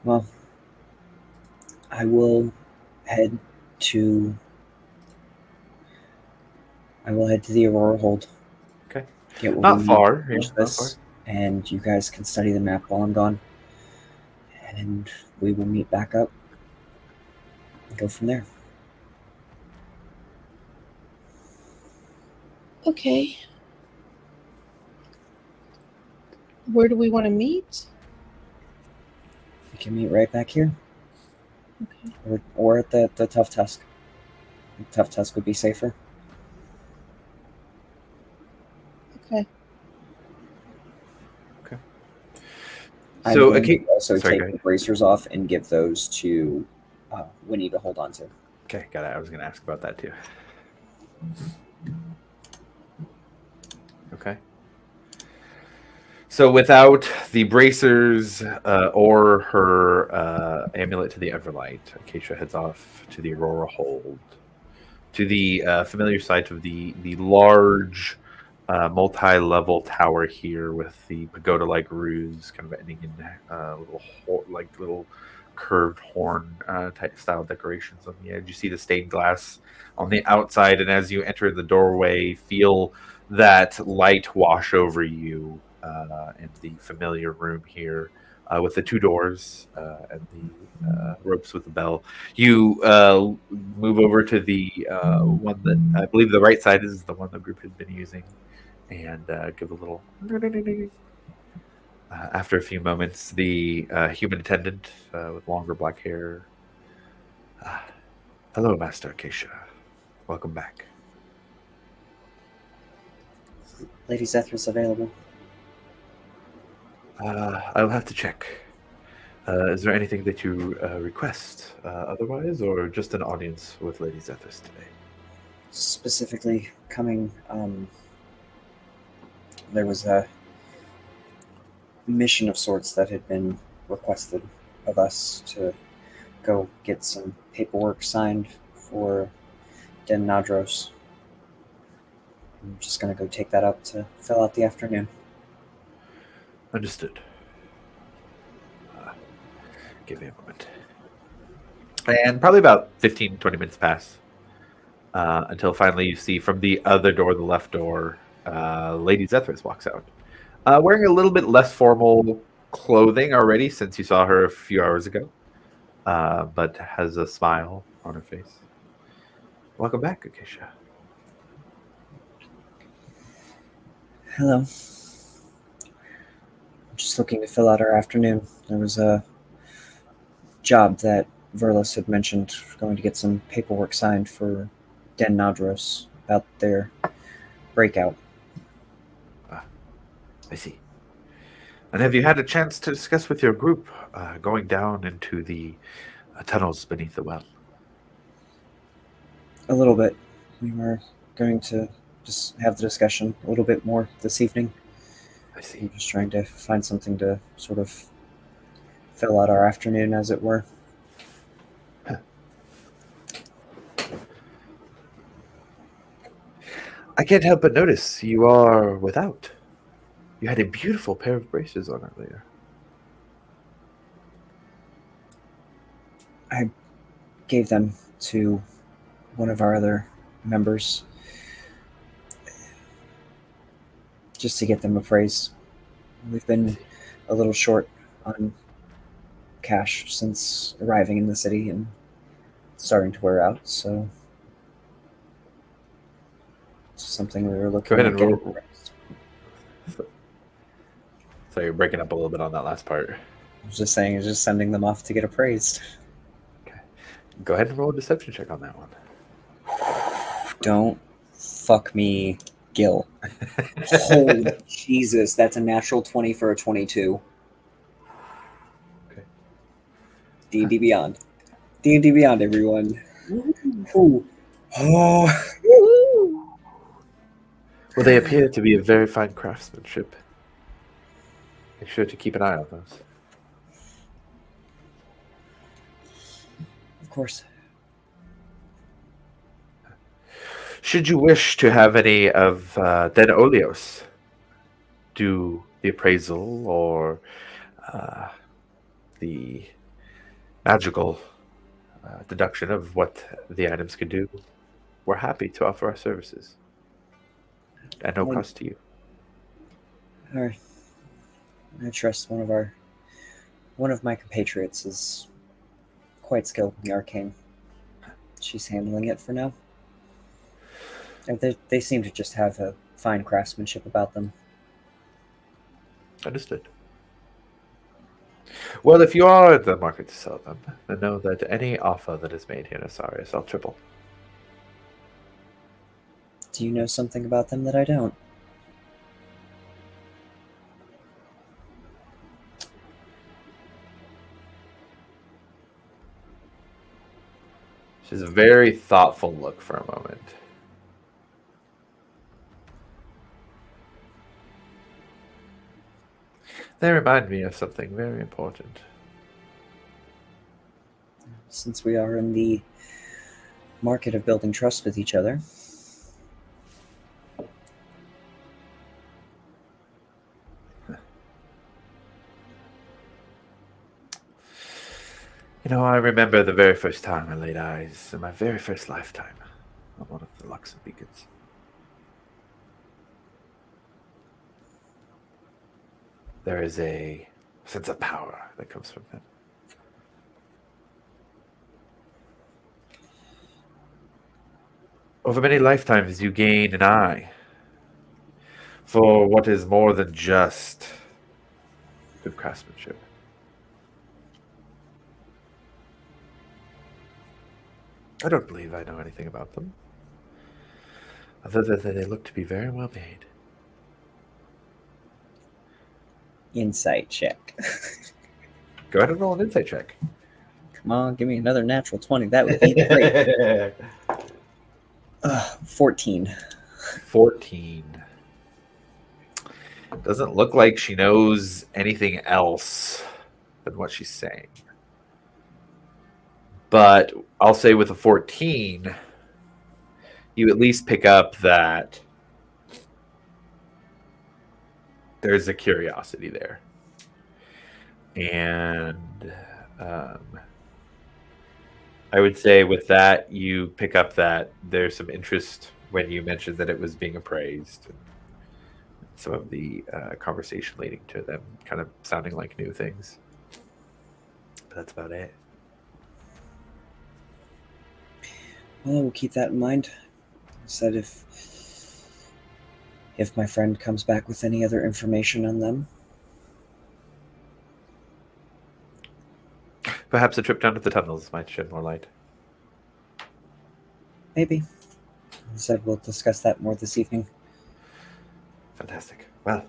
Well, I will head to the Aurora Hold. Okay. Yeah, well, Not we far. finish Not this, and you guys can study the map while I'm gone, and we will meet back up and go from there. Okay. Where do we want to meet? We can meet right back here, Okay. or at the Tough Tusk. The Tough Tusk would be safer. Okay. I'm So, going to also sorry, go take ahead. the bracers off and give those to Winnie to hold on to. Okay, got it. I was going to ask about that too. Okay. So without the bracers or her amulet to the Everlight, Acacia heads off to the Aurora Hold, to the familiar sight of the large multi-level tower here with the pagoda-like roofs kind of ending in little curved horn type style decorations on the edge. You see the stained glass on the outside, and as you enter the doorway, feel that light wash over you in the familiar room here with the two doors and the ropes with the bell. You move over to the one that I believe the right side is the one the group had been using, and give a little. After a few moments, the human attendant with longer black hair. Hello, Master Acacia. Welcome back. Lady Zethra's available. I'll have to check. Is there anything that you request otherwise, or just an audience with Lady Zethris today? Specifically, coming, there was a mission of sorts that had been requested of us to go get some paperwork signed for Den Nadros. I'm just going to go take that up to fill out the afternoon. Understood. Give me a moment. And probably about 15, 20 minutes pass until finally you see from the other door, the left door, Lady Zethris walks out. Wearing a little bit less formal clothing already since you saw her a few hours ago, but has a smile on her face. Welcome back, Acacia. Hello. I'm just looking to fill out our afternoon. There was a job that Verlis had mentioned, going to get some paperwork signed for Den Nadros about their breakout. I see. And have you had a chance to discuss with your group going down into the tunnels beneath the well? A little bit. We were going to just have the discussion a little bit more this evening. I see. I'm just trying to find something to sort of fill out our afternoon, as it were. I can't help but notice you are without. You had a beautiful pair of braces on earlier. I gave them to one of our other members just to get them appraised. We've been a little short on cash since arriving in the city and starting to wear out, so it's something we were looking Go ahead at and getting roll. appraised. So you're breaking up a little bit on that last part. I was just saying, just sending them off to get appraised. Okay. Go ahead and roll a deception check on that one. Don't fuck me, Gil. Holy Jesus, that's a natural 20 for a 22. Okay. D&D Beyond. D&D Beyond, everyone. Ooh. Oh. Well, they appear to be of very fine craftsmanship. Make sure to keep an eye on those. Of course. Should you wish to have any of Den Olios do the appraisal or the magical deduction of what the items could do, we're happy to offer our services at no cost to you. Alright. I trust one of my compatriots is quite skilled in the arcane. She's handling it for now. And they seem to just have a fine craftsmanship about them. Understood. Well, if you are in the market to sell them, then know that any offer that is made here in Asarius, I'll triple. Do you know something about them that I don't? She's a very thoughtful look for a moment. They remind me of something very important. Since we are in the market of building trust with each other, You know, I remember the very first time I laid eyes in my very first lifetime on one of the Luxon beacons. There is a sense of power that comes from them. Over many lifetimes, you gain an eye for what is more than just good craftsmanship. I don't believe I know anything about them, other than that they look to be very well made. insight check. Go ahead and roll an insight check. Come on, give me another natural 20. That would be great. 14. 14. Doesn't look like she knows anything else than what she's saying. But I'll say with a 14, you at least pick up that there's a curiosity there. And I would say with that, you pick up that there's some interest when you mentioned that it was being appraised. And some of the conversation leading to them kind of sounding like new things. But that's about it. Well, we'll keep that in mind. I said if my friend comes back with any other information on them. Perhaps a trip down to the tunnels might shed more light. Maybe. I said we'll discuss that more this evening. Fantastic. Well,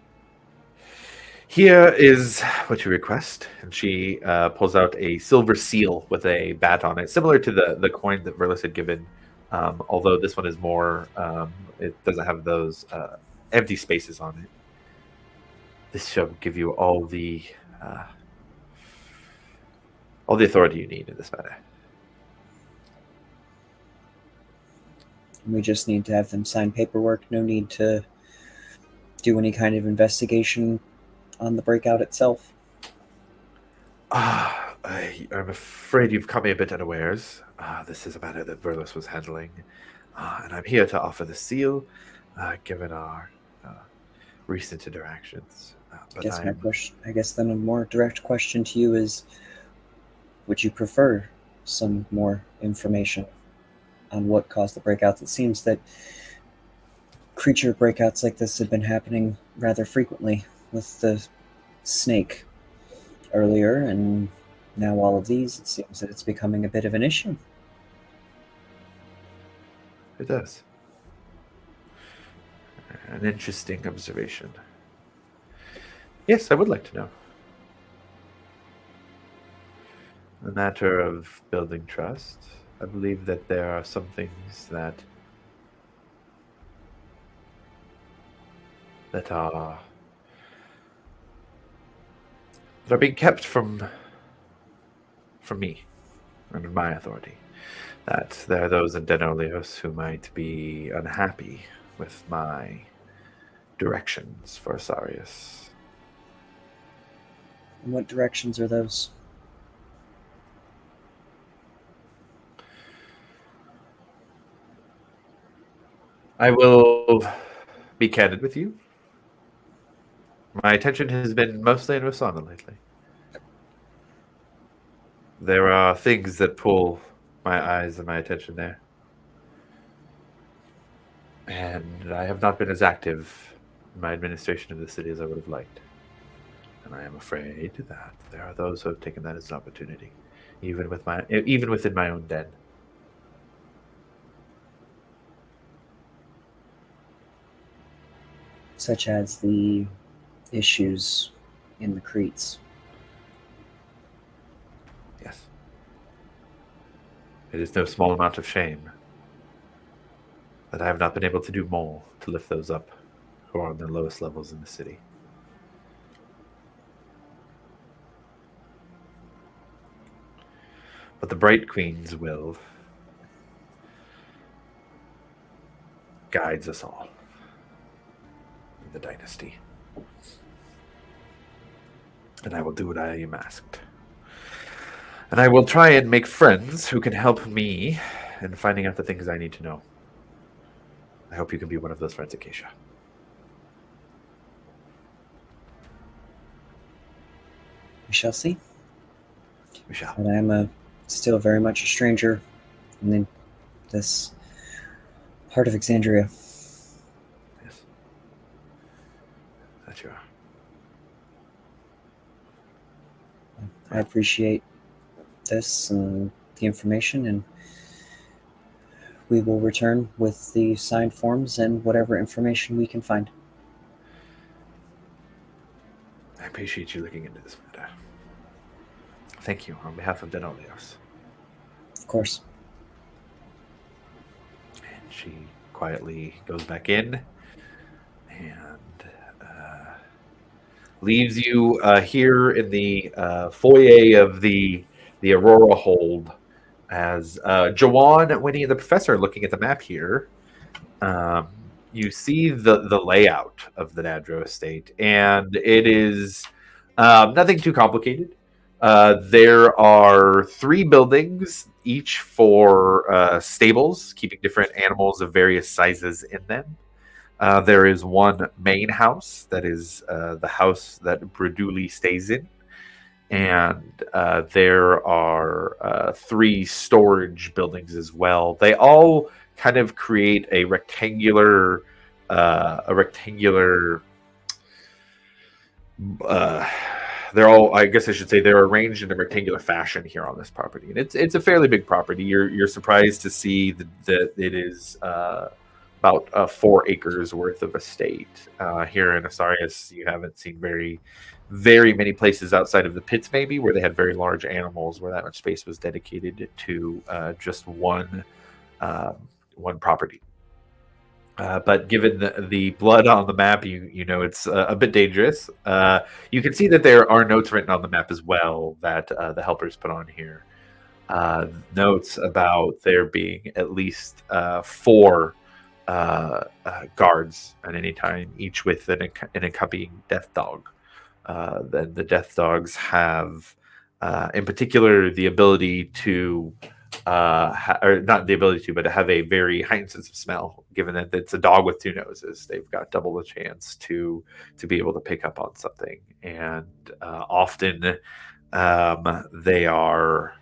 here is what you request. And she pulls out a silver seal with a bat on it, similar to the coin that Verlis had given. Although this one is more, it doesn't have those empty spaces on it. This shall give you all the authority you need in this matter. We just need to have them sign paperwork. No need to do any kind of investigation on the breakout itself. I'm afraid you've caught me a bit unawares. This is a matter that Verlis was handling. And I'm here to offer the seal, given our recent interactions. I guess then a more direct question to you is, would you prefer some more information on what caused the breakouts? It seems that creature breakouts like this have been happening rather frequently, with the snake earlier, and now all of these. It seems that it's becoming a bit of an issue. It does. An interesting observation. Yes, I would like to know. The matter of building trust. I believe that there are some things that are being kept from me under my authority. That there are those in Denolios who might be unhappy with my directions for Asarius. And what directions are those? I will be candid with you. My attention has been mostly in Wasana lately. There are things that pull my eyes and my attention there. And I have not been as active in my administration of the city as I would have liked. And I am afraid that there are those who have taken that as an opportunity, even within my own den. Such as the issues in the Cretes. Yes. It is no small amount of shame that I have not been able to do more to lift those up who are on the lowest levels in the city. But the Bright Queen's will guides us all in the dynasty. And I will do what I am asked. And I will try and make friends who can help me in finding out the things I need to know. I hope you can be one of those friends, Acacia. We shall see. We shall. And I'm still very much a stranger in this part of Exandria. Yes. That you are. I appreciate this and the information, and we will return with the signed forms and whatever information we can find. I appreciate you looking into this matter. Thank you on behalf of Denolios. Of course. And she quietly goes back in and leaves you here in the foyer of the Aurora Hold as Jawan, Winnie, and the professor looking at the map here. You see the layout of the Nadro estate, and it is nothing too complicated. There are 3 buildings, each for stables, keeping different animals of various sizes in them. There is one main house that is the house that Braduli stays in. And there are 3 storage buildings as well. They all kind of create a rectangular. They're all, I guess I should say, they're arranged in a rectangular fashion here on this property, and it's a fairly big property. You're surprised to see that it is about 4 acres worth of estate. Here in Asarius, you haven't seen very many places outside of the pits, maybe, where they had very large animals, where that much space was dedicated to just one property. But given the blood on the map, you know it's a bit dangerous. You can see that there are notes written on the map as well that the helpers put on here. Notes about there being at least 4 guards at any time, each with an accompanying death dog. Then the death dogs have, in particular, the ability to, or not the ability to, but to have a very heightened sense of smell. Given that it's a dog with 2 noses, they've got double the chance to be able to pick up on something, and often they are.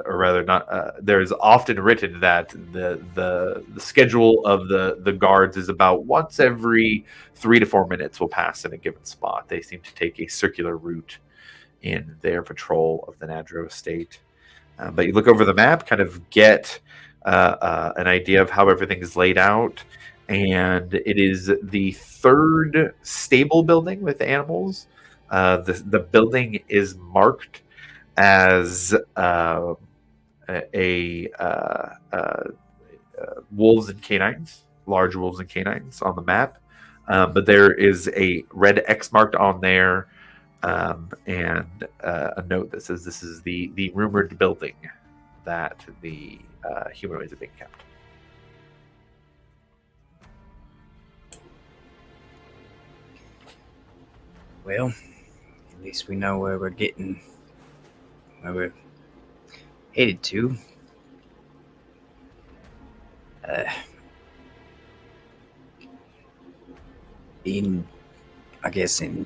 Or rather, not. There's often written that the schedule of the guards is about once every 3 to 4 minutes will pass in a given spot. They seem to take a circular route in their patrol of the Nadro estate. But you look over the map, kind of get an idea of how everything is laid out, and it is the 3rd stable building with animals. The building is marked as wolves and canines, large wolves and canines on the map. But there is a red X marked on there, and a note that says this is the rumored building that the humanoids are being kept. Well, at least we know where we're headed to. I guess in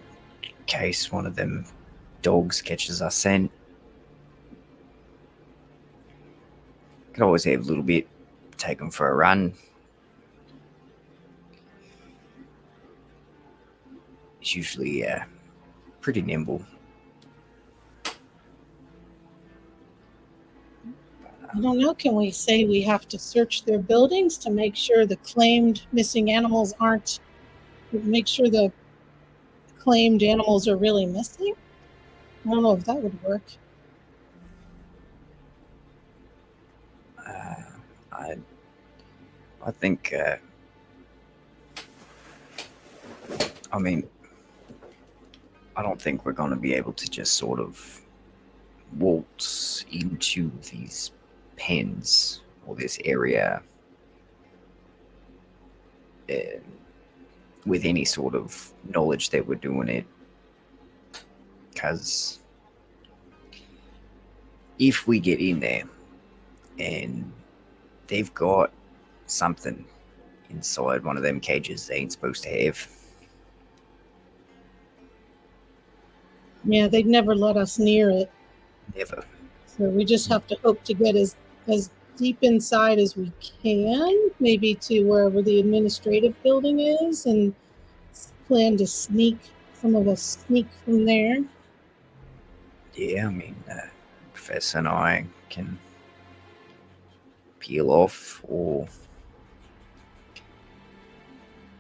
case one of them dogs catches our scent, could always have a little bit, take them for a run. It's usually pretty nimble. I don't know. Can we say we have to search their buildings to make sure the claimed missing animals aren't, make sure the claimed animals are really missing? I don't know if that would work. I think, I mean, I don't think we're going to be able to just sort of waltz into these pens or this area with any sort of knowledge that we're doing it. Because if we get in there and they've got something inside one of them cages they ain't supposed to have. Yeah, they'd never let us near it. Never. So we just have to hope to get as deep inside as we can, maybe to wherever the administrative building is, and plan to sneak, some of us sneak from there. Yeah, I mean, Professor and I can peel off, or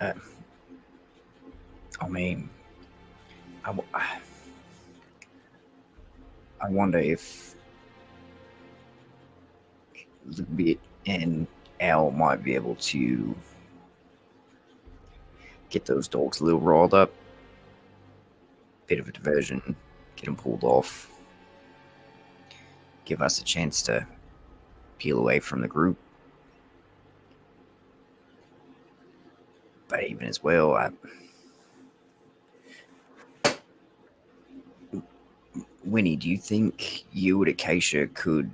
I mean, I wonder if Bit and Al might be able to get those dogs a little riled up. Bit of a diversion, get them pulled off, give us a chance to peel away from the group. But even as well, Winnie, do you think you and Acacia could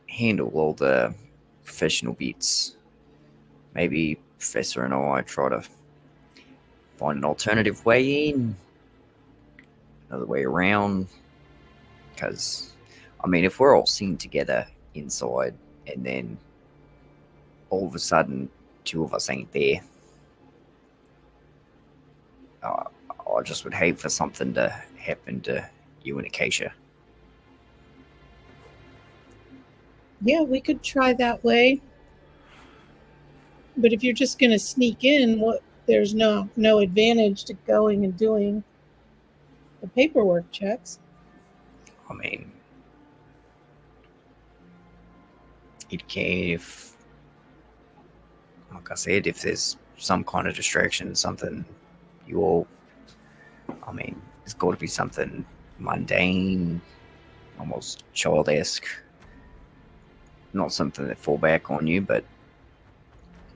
handle all the professional bits? Maybe Professor and I try to find an alternative way in, another way around. Because, I mean, if we're all seen together inside and then all of a sudden 2 of us ain't there, I just would hate for something to happen to you and Acacia. Yeah, we could try that way. But if you're just going to sneak in, there's no advantage to going and doing the paperwork checks. I mean, it can, if, like I said, if there's some kind of distraction, something you all, I mean, it's got to be something mundane, almost child-esque. Not something that fall back on you, but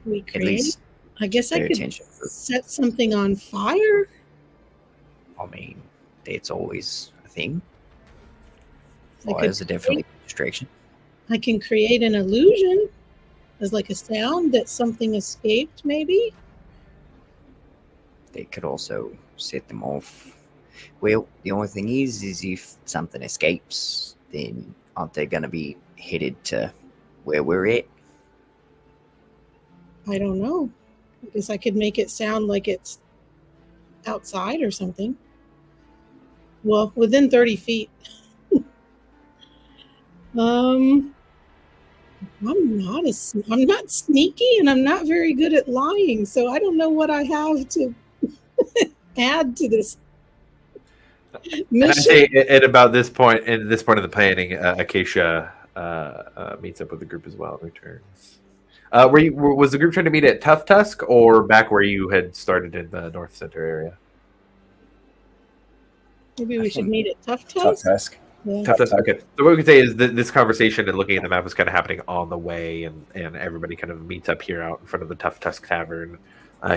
We at least I guess I pay could attention. set something on fire. I mean, that's always a thing. I could Fires are definitely a distraction. I can create an illusion as like a sound that something escaped, maybe. That could also set them off. Well, the only thing is if something escapes, then aren't they going to be headed to where we're at? I don't know. I guess I could make it sound like it's outside or something. Well, within 30 feet. I'm not sneaky, and I'm not very good at lying, so I don't know what I have to add to this And I mission. say at about this point, of the planning, Acacia meets up with the group as well and returns. Was the group trying to meet at Tough Tusk or back where you had started in the North Center area? Maybe we should meet at Tough Tough Tusk. task. Yeah. Tough Tusk. Okay. So what we could say is that this conversation and looking at the map was kind of happening on the way, and everybody kind of meets up here out in front of the Tough Tusk Tavern,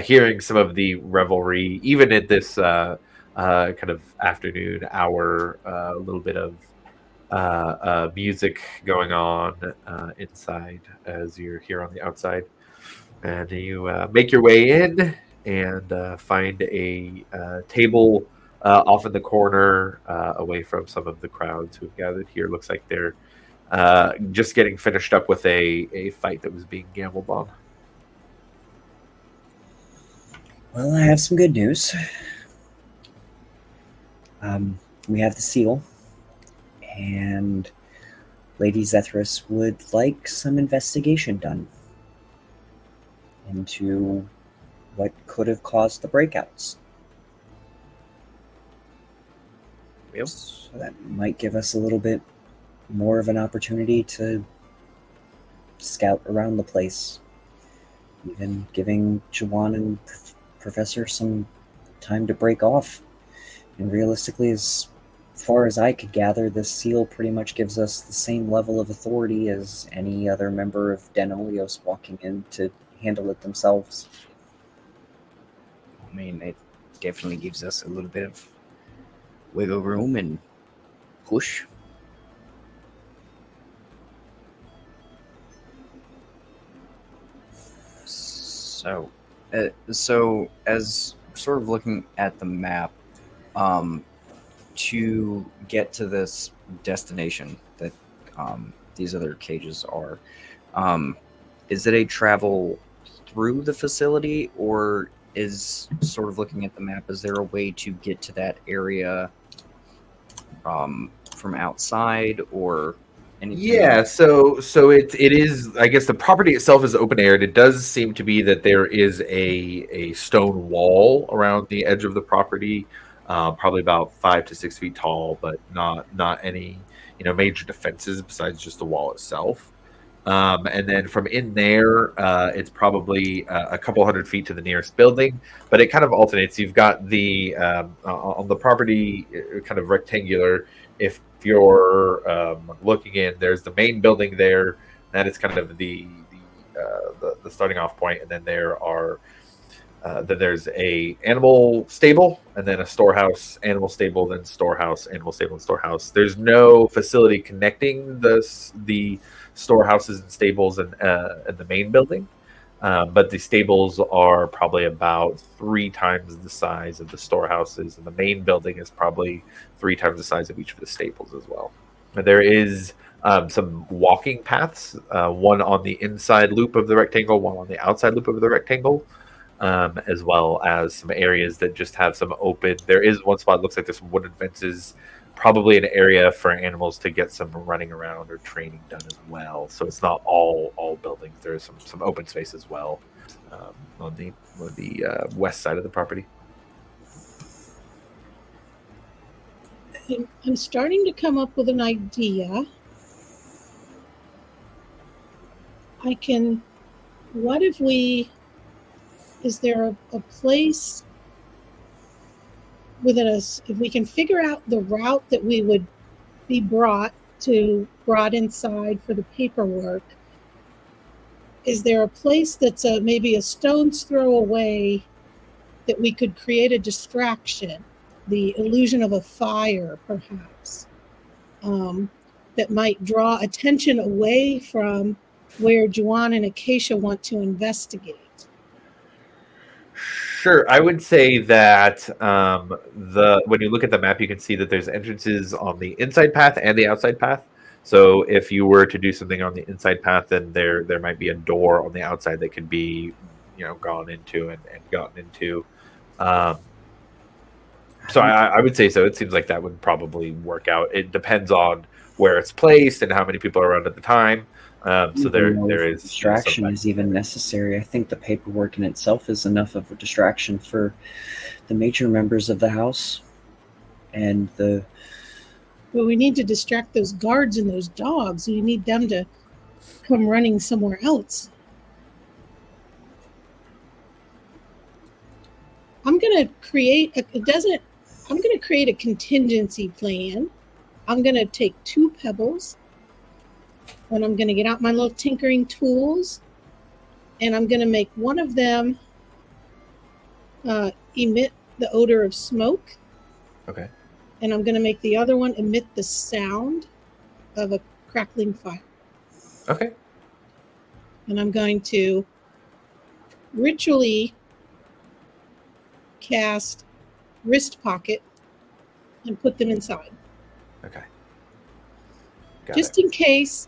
hearing some of the revelry, even at this kind of afternoon hour, a little bit of music going on inside as you're here on the outside. And you make your way in and find a table off in the corner, away from some of the crowds who've gathered here. Looks like they're just getting finished up with a fight that was being gambled on. Well, I have some good news. We have the seal, and Lady Zethris would like some investigation done into what could have caused the breakouts. Yep. So that might give us a little bit more of an opportunity to scout around the place, even giving Jawan and Professor some time to break off. And realistically, as far as I could gather, this seal pretty much gives us the same level of authority as any other member of Denolios walking in to handle it themselves. I mean, it definitely gives us a little bit of wiggle room and push. So as sort of looking at the map, to get to this destination that these other cages are, is it a travel through the facility, or is sort of looking at the map, is there a way to get to that area from outside or anything? Yeah, so it is. I guess the property itself is open aired. It does seem to be that there is a stone wall around the edge of the property, probably about 5 to 6 feet tall, but not any major defenses besides just the wall itself. And then from in there, it's probably a couple hundred feet to the nearest building, but it kind of alternates. You've got the on the property, kind of rectangular. If you're looking in, there's the main building there. That is kind of the starting off point, and then there's a animal stable, and then a storehouse, animal stable, then storehouse, animal stable, and storehouse. There's no facility connecting the storehouses and stables and the main building, but the stables are probably about 3 times the size of the storehouses, and the main building is probably 3 times the size of each of the stables as well. And there is some walking paths, one on the inside loop of the rectangle, one on the outside loop of the rectangle, as well as some areas that just have some open. There is one spot, looks like there's some wooden fences, probably an area for animals to get some running around or training done as well. So it's not all buildings. There is some open space as well, on the west side of the property. I'm starting to come up with an idea. What if is there a place within us, if we can figure out the route that we would be brought inside for the paperwork, is there a place that's maybe a stone's throw away that we could create a distraction, the illusion of a fire perhaps, that might draw attention away from where Juan and Acacia want to investigate? Sure, I would say that when you look at the map, you can see that there's entrances on the inside path and the outside path. So if you were to do something on the inside path, then there might be a door on the outside that could be, gone into and gotten into. So I would say so. It seems like that would probably work out. It depends on where it's placed and how many people are around at the time. So there is distraction is even necessary. I think the paperwork in itself is enough of a distraction for the major members of the house, and Well, we need to distract those guards and those dogs. We need them to come running somewhere else. I'm going to create a contingency plan. I'm going to take 2 pebbles, and I'm going to get out my little tinkering tools, and I'm going to make one of them emit the odor of smoke. Okay. And I'm going to make the other one emit the sound of a crackling fire. Okay. And I'm going to ritually cast wrist pocket and put them inside. Okay. Got Just in case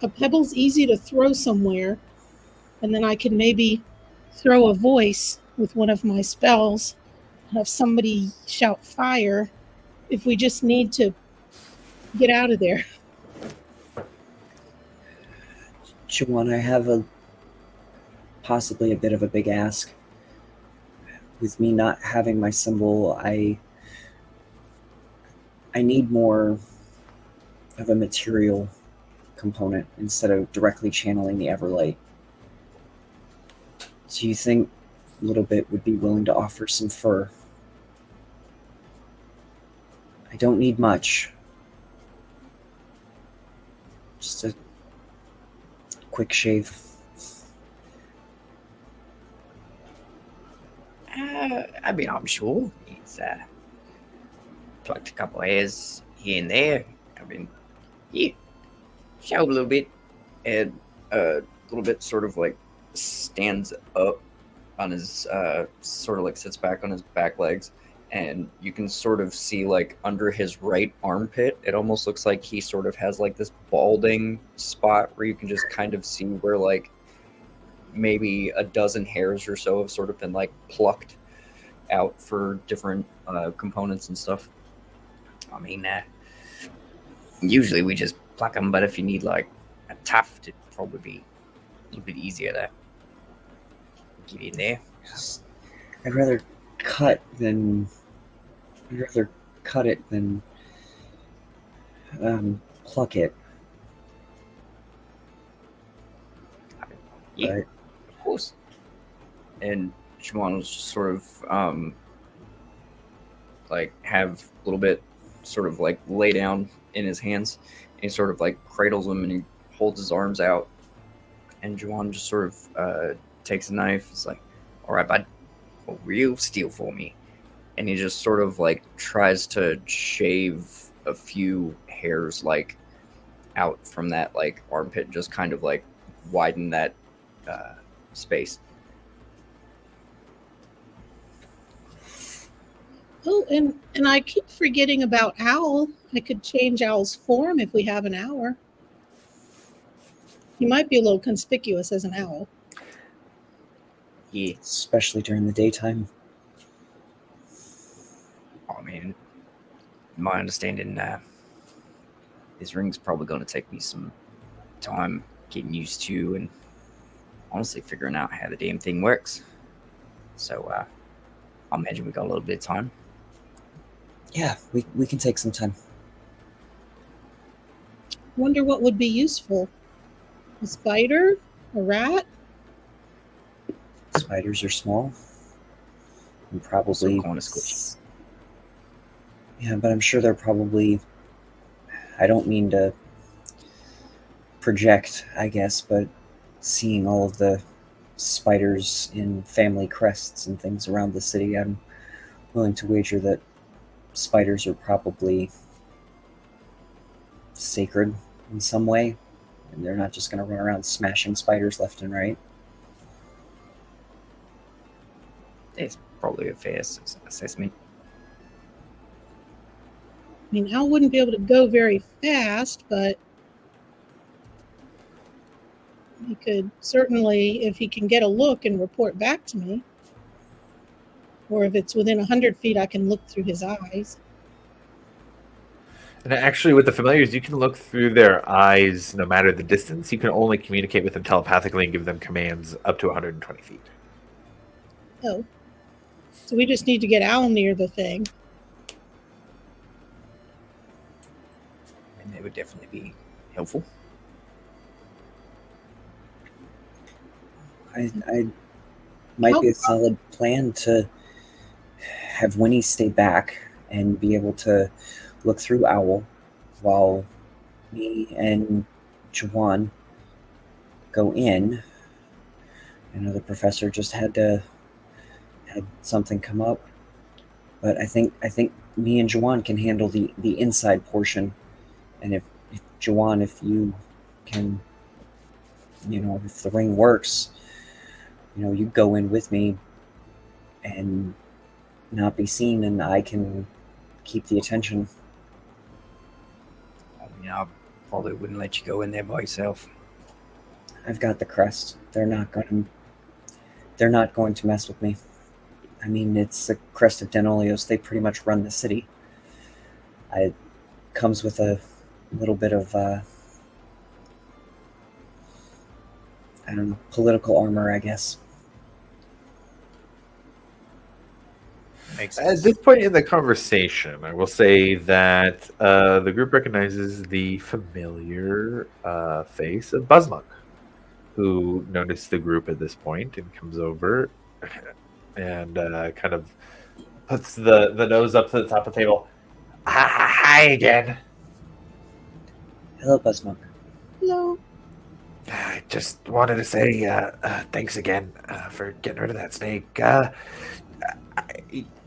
a pebble's easy to throw somewhere, and then I can maybe throw a voice with one of my spells, have somebody shout fire if we just need to get out of there. Juwan, I have possibly a bit of a big ask. With me not having my symbol, I need more of a material component instead of directly channeling the Everlight. Do you think Little Bit would be willing to offer some fur? I don't need much. Just a quick shave. I mean, I'm sure he's plucked a couple hairs here and there. I mean, yeah, show a little bit, and a little bit sort of like stands up on his sort of like sits back on his back legs, and you can sort of see like under his right armpit, it almost looks like he sort of has like this balding spot where you can just kind of see where like maybe a dozen hairs or so have sort of been like plucked out for different components and stuff. I mean, usually we just pluck them, but if you need like a tuft, it'd probably be a little bit easier to get in there. I'd rather cut it than pluck it. Yeah, But of course. And Shimon was just sort of like have a little bit sort of like lay down in his hands, and he sort of like cradles him and he holds his arms out, and Juwan just sort of takes a knife. It's like, all right, bud, a real steal for me. And he just sort of like tries to shave a few hairs like out from that like armpit, just kind of like widen that space. Oh, and I keep forgetting about Owl. I could change Owl's form if we have an hour. He might be a little conspicuous as an owl. Yeah, especially during the daytime. I mean, my understanding, this ring's probably going to take me some time getting used to and honestly figuring out how the damn thing works. So, I imagine we got a little bit of time. Yeah, we can take some time. Wonder what would be useful. A spider? A rat? Spiders are small. And probably Kind of squishy. Yeah, but I'm sure they're probably, I don't mean to project, I guess, but seeing all of the spiders in family crests and things around the city, I'm willing to wager that spiders are probably sacred in some way, and they're not just going to run around smashing spiders left and right. It's probably a fair assessment. I mean, Owl wouldn't be able to go very fast, but he could certainly, if he can get a look and report back to me. Or if it's within 100 feet, I can look through his eyes. And actually, with the familiars, you can look through their eyes no matter the distance. You can only communicate with them telepathically and give them commands up to 120 feet. Oh. So we just need to get Owl near the thing. And they would definitely be helpful. I might be a solid plan to have Winnie stay back and be able to look through Owl while me and Juwan go in. I know the professor just had something come up, but I think me and Juwan can handle the inside portion. And if Juwan, if you can, if the ring works, you go in with me and not be seen, and I can keep the attention. I mean, I probably wouldn't let you go in there by yourself. I've got the crest. They're not going to mess with me. I mean, it's the crest of Denolios. They pretty much run the city. It comes with a little bit of, I don't know, political armor, I guess. Makes At sense. this point in the conversation, I will say that the group recognizes the familiar face of Buzzmonk, who noticed the group at this point and comes over and kind of puts the nose up to the top of the table. Hi again. Hello, Buzzmonk. Hello. I just wanted to say thanks again for getting rid of that snake.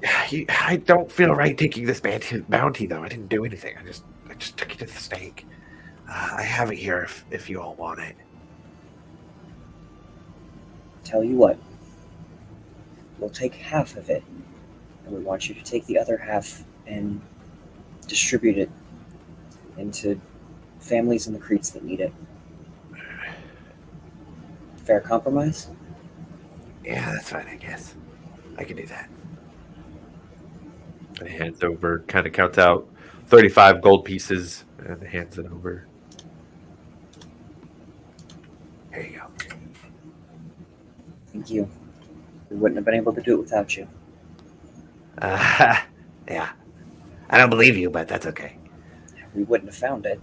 I don't feel right taking this bounty, though. I didn't do anything. I just took it to the snake. I have it here if you all want it. Tell you what, we'll take half of it, and we want you to take the other half and distribute it into families in the creeks that need it. Fair compromise? Yeah, that's fine, I guess. I can do that. And he hands over, kind of counts out 35 gold pieces, and hands it over. Here you go. Thank you. We wouldn't have been able to do it without you. Yeah. I don't believe you, but that's okay. We wouldn't have found it.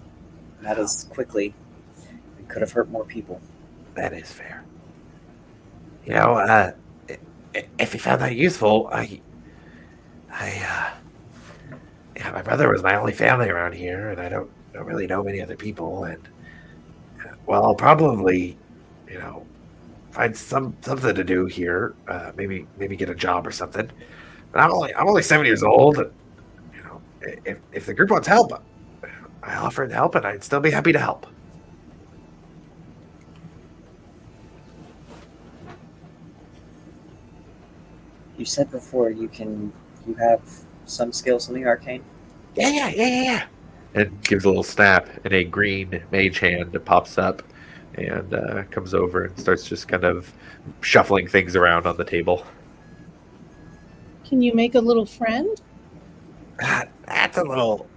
Not as quickly. It could have hurt more people. That is fair. You know, if you found that useful, yeah, my brother was my only family around here, and I don't really know many other people, and well, I'll probably, find something to do here. Maybe get a job or something. But I'm only 7 years old. And, if the group wants help, I offered help, and I'd still be happy to help. You said before you have some skills in the arcane? Yeah. And gives a little snap, and a green mage hand pops up and comes over and starts just kind of shuffling things around on the table. Can you make a little friend? That's a little,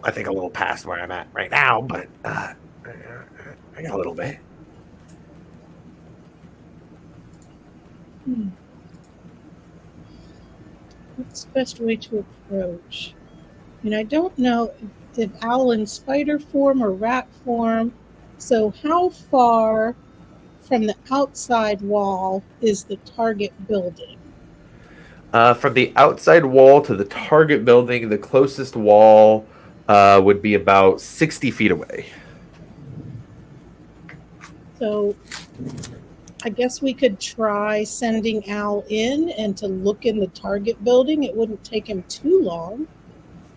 I think a little past where I'm at right now, but I got a little bit. What's the best way to approach? And I don't know if owl in spider form or rat form. So how far from the outside wall is the target building? From the outside wall to the target building, the closest wall would be about 60 feet away. So I guess we could try sending Al in and to look in the target building. It wouldn't take him too long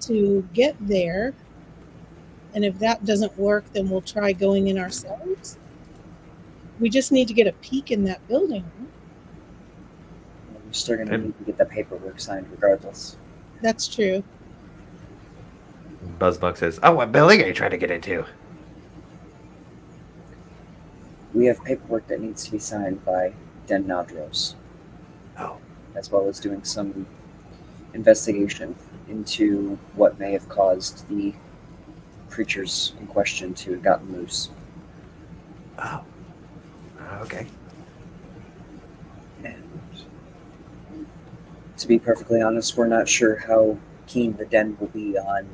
to get there. And if that doesn't work, then we'll try going in ourselves. We just need to get a peek in that building. We're still going to need to get the paperwork signed regardless. That's true. Buzzbug says, "Oh, what building are you trying to get into?" We have paperwork that needs to be signed by Den Nadros. Oh. As well as doing some investigation into what may have caused the creatures in question to have gotten loose. Oh. Okay. And to be perfectly honest, we're not sure how keen the Den will be on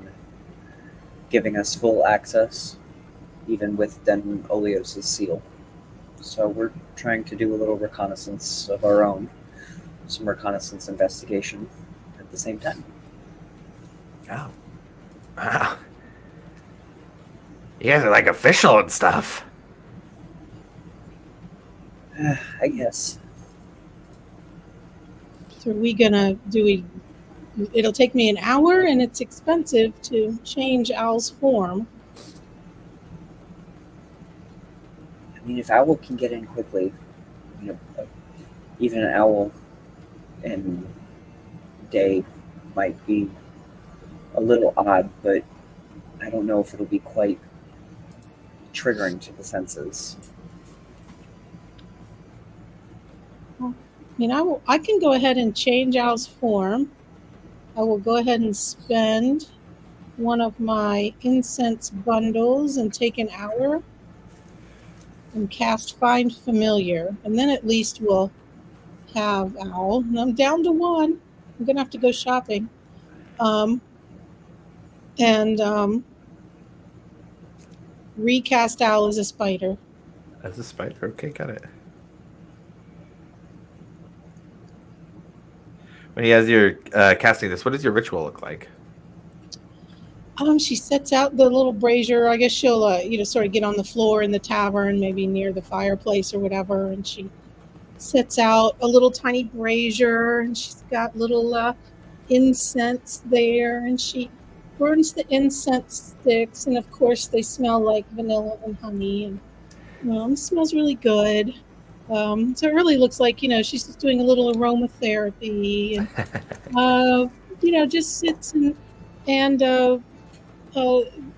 giving us full access, even with Den Oleos' seal. So we're trying to do a little reconnaissance of our own, some reconnaissance investigation at the same time. Oh. Wow. You guys are like official and stuff. I guess. So are we gonna it'll take me an hour and it's expensive to change Al's form. I mean, if Owl can get in quickly, even an Owl in day might be a little odd, but I don't know if it'll be quite triggering to the senses. I can go ahead and change Al's form. I will go ahead and spend one of my incense bundles and take an hour and cast Find Familiar. And then at least we'll have Owl. And I'm down to one. I'm going to have to go shopping. Recast Owl as a spider. As a spider. Okay, got it. When he has your casting this, what does your ritual look like? She sets out the little brazier. I guess she'll, sort of get on the floor in the tavern, maybe near the fireplace or whatever, and she sets out a little tiny brazier, and she's got little incense there, and she burns the incense sticks, and of course they smell like vanilla and honey, and it smells really good. So it really looks like she's just doing a little aromatherapy, and just sits and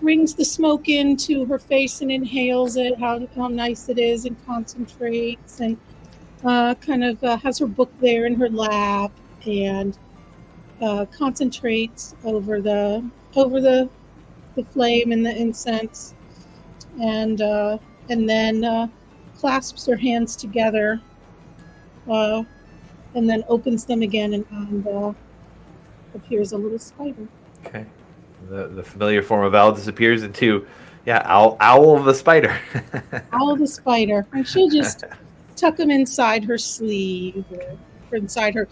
brings the smoke into her face and inhales it, how nice it is, and concentrates, and has her book there in her lap, and concentrates over the flame and the incense, and then clasps her hands together, and then opens them again, and appears a little spider. Okay. The familiar form of owl disappears into, owl the spider. Owl the spider. And she'll just tuck them inside her sleeve, or inside her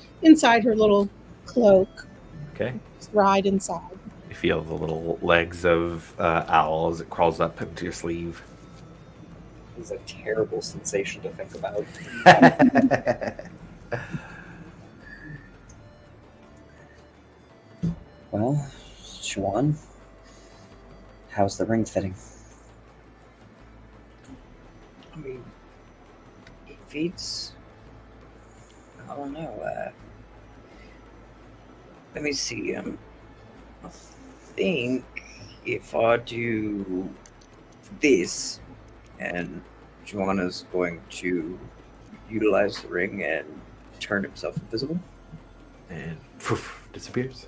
little cloak. Okay. Just ride inside. You feel the little legs of owl as it crawls up into your sleeve. It's a terrible sensation to think about. Well, Siobhan, how's the ring fitting? I mean, it fits. I don't know. Let me see. I think if I do this, and Joanna's going to utilize the ring and turn himself invisible, And disappears.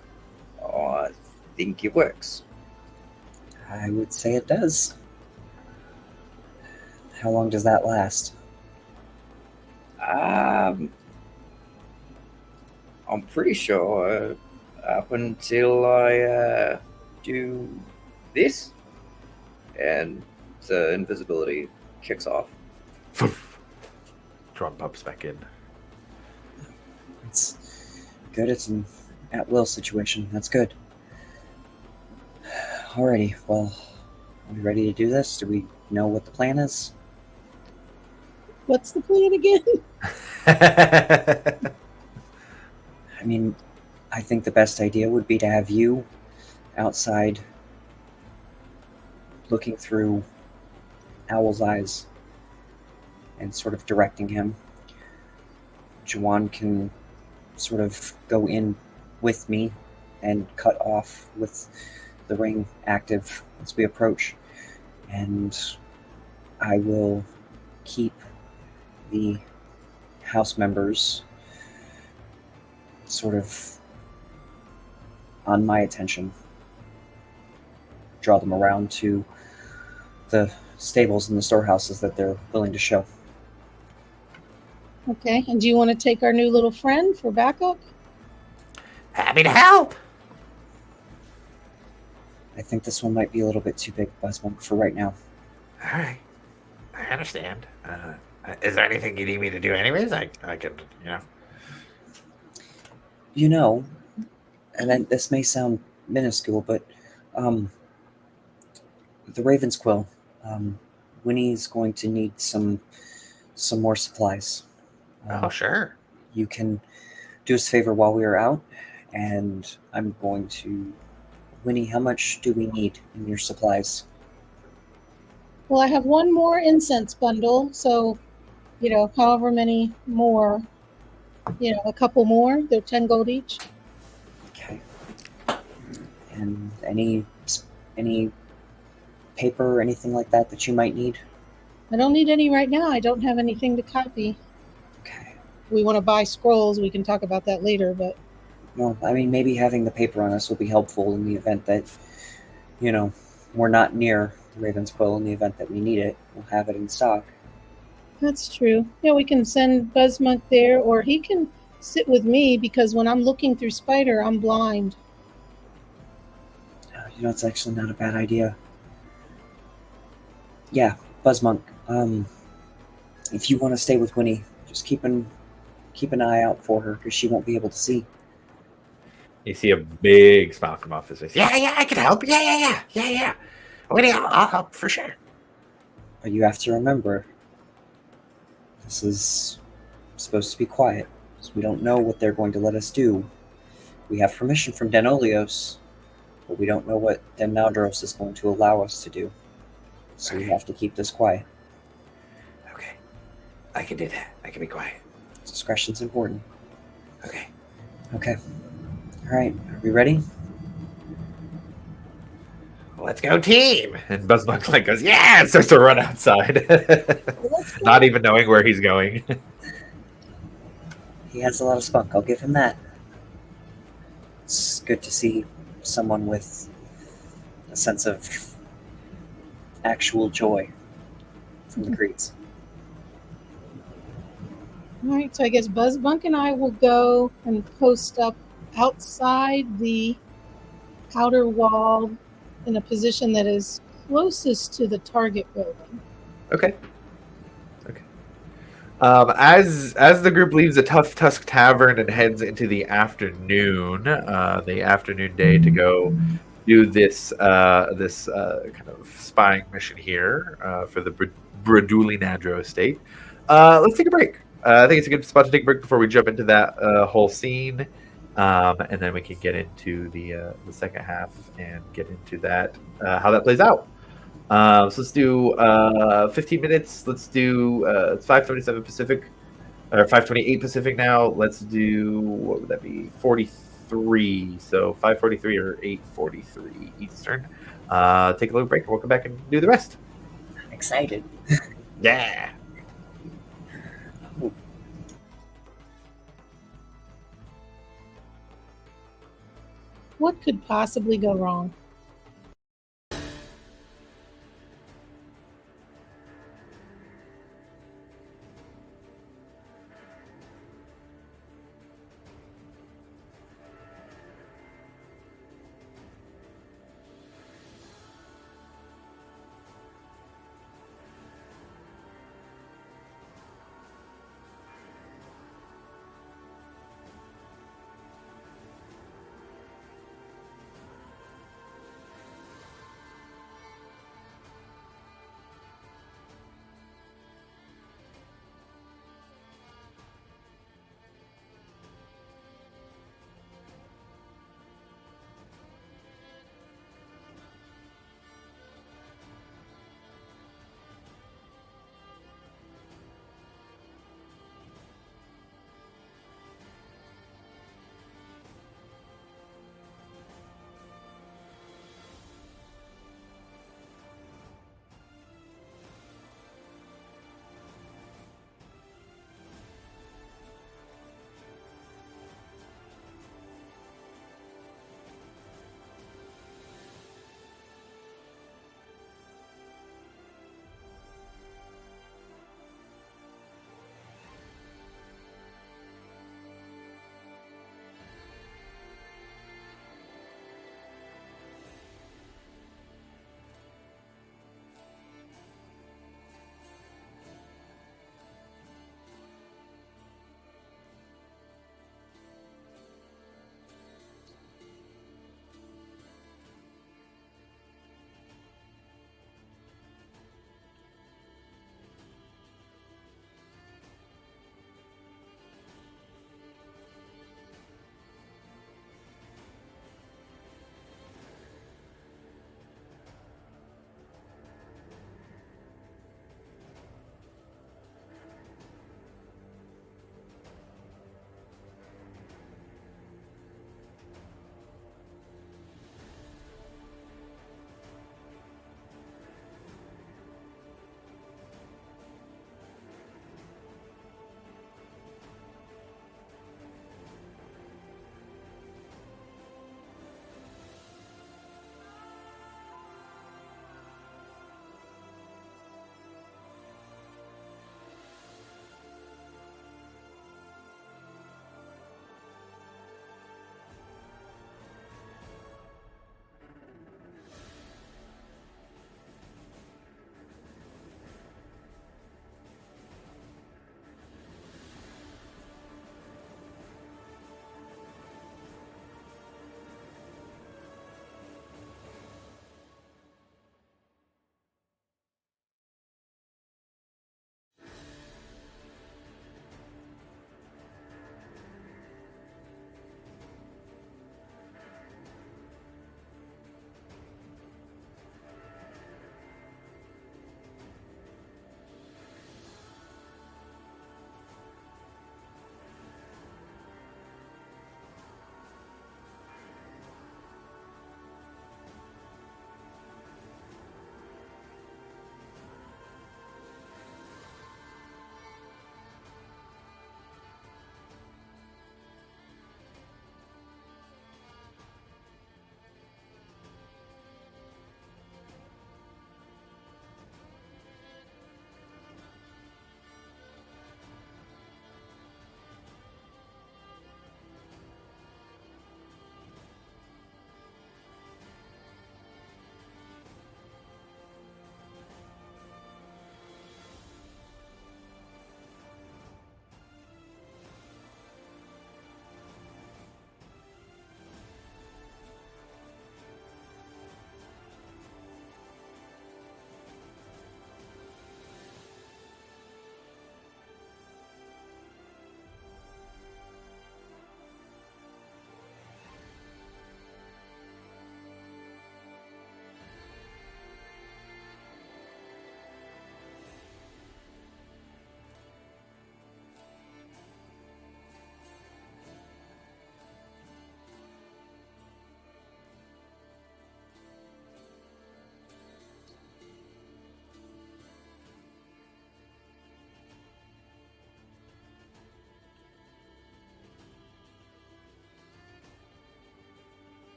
I think it works. I would say it does. How long does that last? I'm pretty sure up until I do this, and the invisibility kicks off. Drawn pops back in. It's good. It's an at-will situation. That's good. Alrighty, well, are we ready to do this? Do we know what the plan is? What's the plan again? I mean, I think the best idea would be to have you outside looking through Owl's eyes and sort of directing him. Juwan can sort of go in with me and cut off with the ring active as we approach. And I will keep the house members sort of on my attention. Draw them around to the stables and the storehouses that they're willing to show. Okay, and do you want to take our new little friend for backup? Happy to help. I think this one might be a little bit too big, Buzzwonk, for right now. All right. I understand. Is there anything you need me to do anyways? I could, You know, and then this may sound minuscule, but the Raven's Quill, Winnie's going to need some more supplies. Oh, sure. You can do us a favor while we are out, and I'm going to... Winnie, how much do we need in your supplies? Well, I have one more incense bundle, so, however many more, a couple more. They're 10 gold each. Okay. And any paper or anything like that you might need? I don't need any right now. I don't have anything to copy. Okay. We want to buy scrolls. We can talk about that later, but Well, I mean, maybe having the paper on us will be helpful in the event that, we're not near Ravensquill. In the event that we need it, we'll have it in stock. that's true. Yeah, we can send Buzzmonk there, or he can sit with me because when I'm looking through Spider, I'm blind. It's actually not a bad idea. Yeah, Buzzmonk. If you want to stay with Winnie, just keep an eye out for her because she won't be able to see. You see a big smile come off his face. Yeah, I can help. Yeah. Winnie, I'll help for sure. But you have to remember, this is supposed to be quiet, so we don't know what they're going to let us do. We have permission from Denolios, but we don't know what Den Naldros is going to allow us to do. So we have to keep this quiet. Okay. I can do that. I can be quiet. Discretion's important. Okay. Okay. All right. Are we ready? Let's go, team. And Buzzbug goes, yeah, and starts to run outside. Not even knowing where he's going. He has a lot of spunk. I'll give him that. It's good to see someone with a sense of actual joy from the creeds. All right, so I guess Buzzbunk and I will go and post up outside the outer wall in a position that is closest to the target building. Okay. As the group leaves the Tough Tusk Tavern and heads into the afternoon day to go do this kind of spying mission here for the Braduli Nadro estate. Let's take a break. I think it's a good spot to take a break before we jump into that whole scene, and then we can get into the second half and get into that how that plays out. So let's do 15 minutes. Let's do it's 5:27 Pacific, or 5:28 Pacific now. Let's do, what would that be? 43. So 5:43 or 8:43 Eastern. Take a little break and we'll come back and do the rest. I'm excited. Yeah. What could possibly go wrong?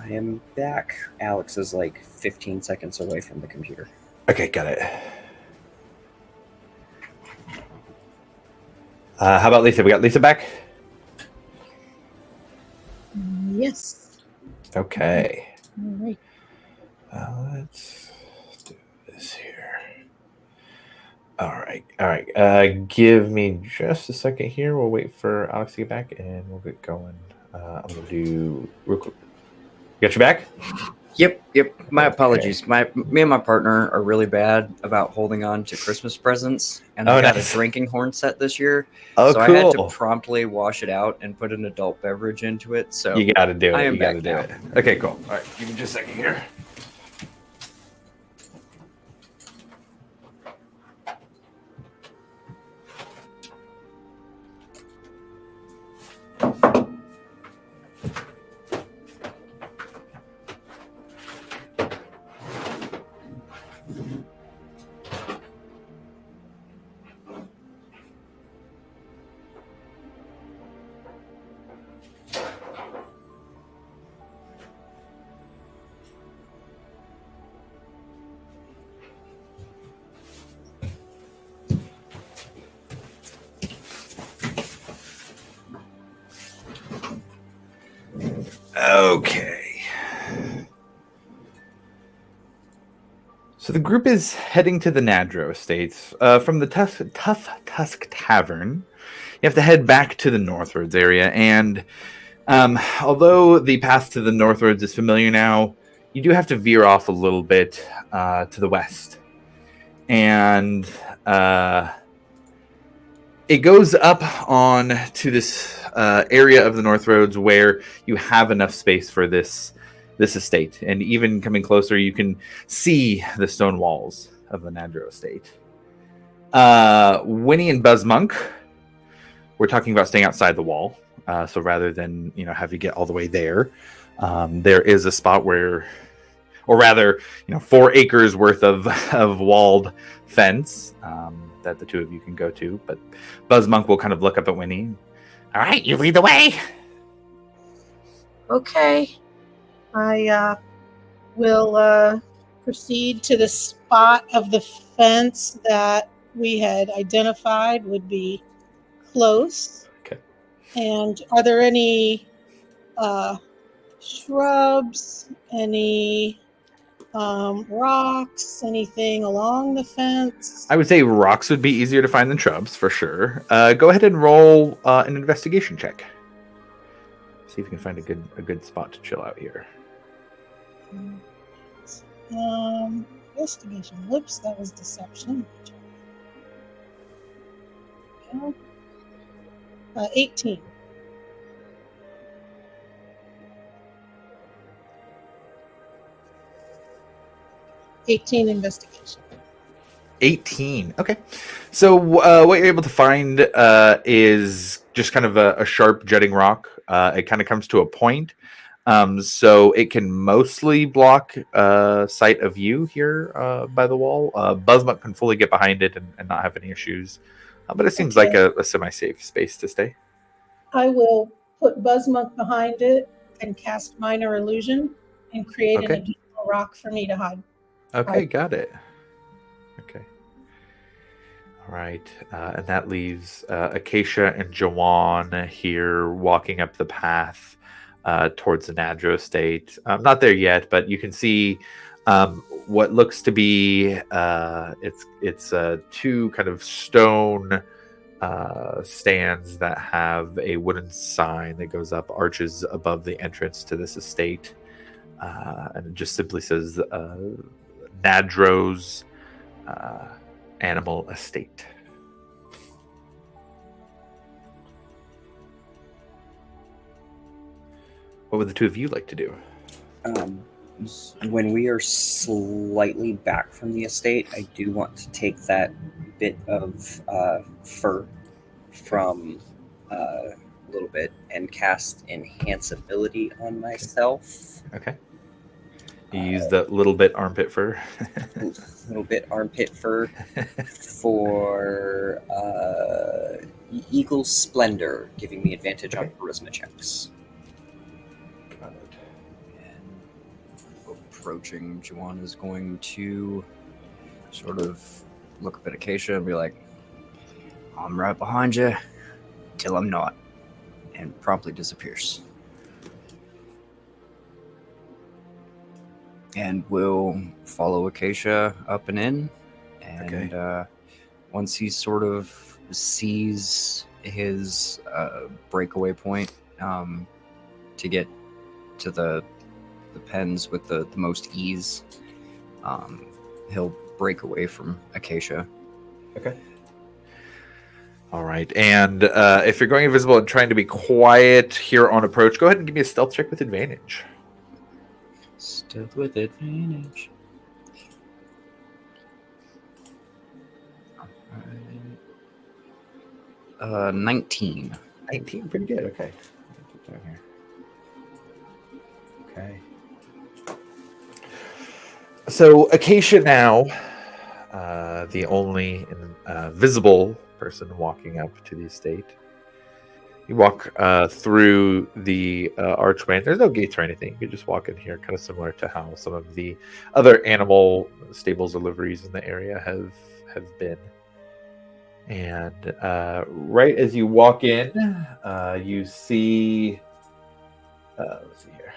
I am back. Alex is like 15 seconds away from the computer. Okay, got it. How about Lisa? We got Lisa back? Yes. Okay. All right. Let's do this here. All right. Give me just a second here. We'll wait for Alex to get back, and we'll get going. I'm gonna do real quick. Got you back? Yep. My Okay. apologies. Me and my partner are really bad about holding on to Christmas presents, and I got nice. a drinking horn set this year. Oh, so cool. I had to promptly wash it out and put an adult beverage into it. So You got to do it. I am you got to back do now. it. Okay, cool. All right, give me just a second here. Okay. So the group is heading to the Nadro Estates. From the Tough Tusk Tavern, you have to head back to the Northwards area. And although the path to the Northwards is familiar now, you do have to veer off a little bit to the west. And it goes up on to this area of the North Roads where you have enough space for this estate. And even coming closer, you can see the stone walls of the Nadro estate. Winnie and Buzzmonk, we're talking about staying outside the wall. So rather than have you get all the way there, there is a spot where, or rather, 4 acres worth of walled fence that the two of you can go to. But Buzzmonk will kind of look up at Winnie. All right, you lead the way. Okay. I will proceed to the spot of the fence that we had identified would be close. Okay. And are there any shrubs, any rocks, anything along the fence? I would say rocks would be easier to find than shrubs, for sure. Go ahead and roll an investigation check. See if you can find a good spot to chill out here. Investigation. Whoops, that was deception. 18. Investigation. 18. Okay. So what you're able to find is just kind of a sharp jutting rock. It kind of comes to a point. So it can mostly block sight of you here by the wall. Buzzmuck can fully get behind it and not have any issues. But it seems like a semi-safe space to stay. I will put Buzzmuck behind it and cast Minor Illusion and create an additional rock for me to hide. Okay, got it. Okay. All right. And that leaves Acacia and Jawan here walking up the path towards the Nadro estate. Not there yet, but you can see what looks to be it's 2 kind of stone stands that have a wooden sign that goes up arches above the entrance to this estate, and it just simply says Nadro's Animal Estate. What would the two of you like to do? When we are slightly back from the estate, I do want to take that bit of fur from a little bit and cast Enhance Ability on myself. Okay. You use the little bit armpit fur. Little bit armpit fur for Eagle Splendor, giving me advantage on charisma checks. Got it. And approaching, Juwan is going to sort of look up at Acacia and be like, I'm right behind you till I'm not, and promptly disappears. And we'll follow Acacia up and in, and once he sort of sees his breakaway point to get to the pens with the most ease, he'll break away from Acacia. Okay. All right. And if you're going invisible and trying to be quiet here on approach, go ahead and give me a stealth check with advantage. Stealth with advantage. All right. 19. 19, pretty good. Okay. Down here. Okay. So Acacia now, the only visible person walking up to the estate. You walk through the archway. There's no gates or anything. You could just walk in here, kind of similar to how some of the other animal stables or liveries in the area have been. And right as you walk in, you see. Let's see here.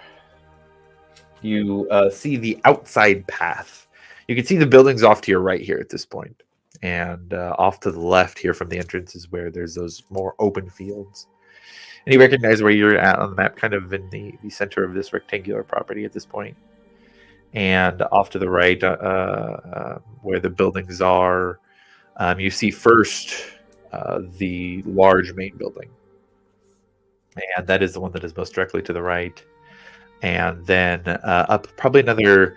You see the outside path. You can see the buildings off to your right here at this point. And off to the left here from the entrance is where there's those more open fields. And you recognize where you're at on the map, kind of in the center of this rectangular property at this point. And off to the right, where the buildings are, you see first the large main building. And that is the one that is most directly to the right. And then up probably another,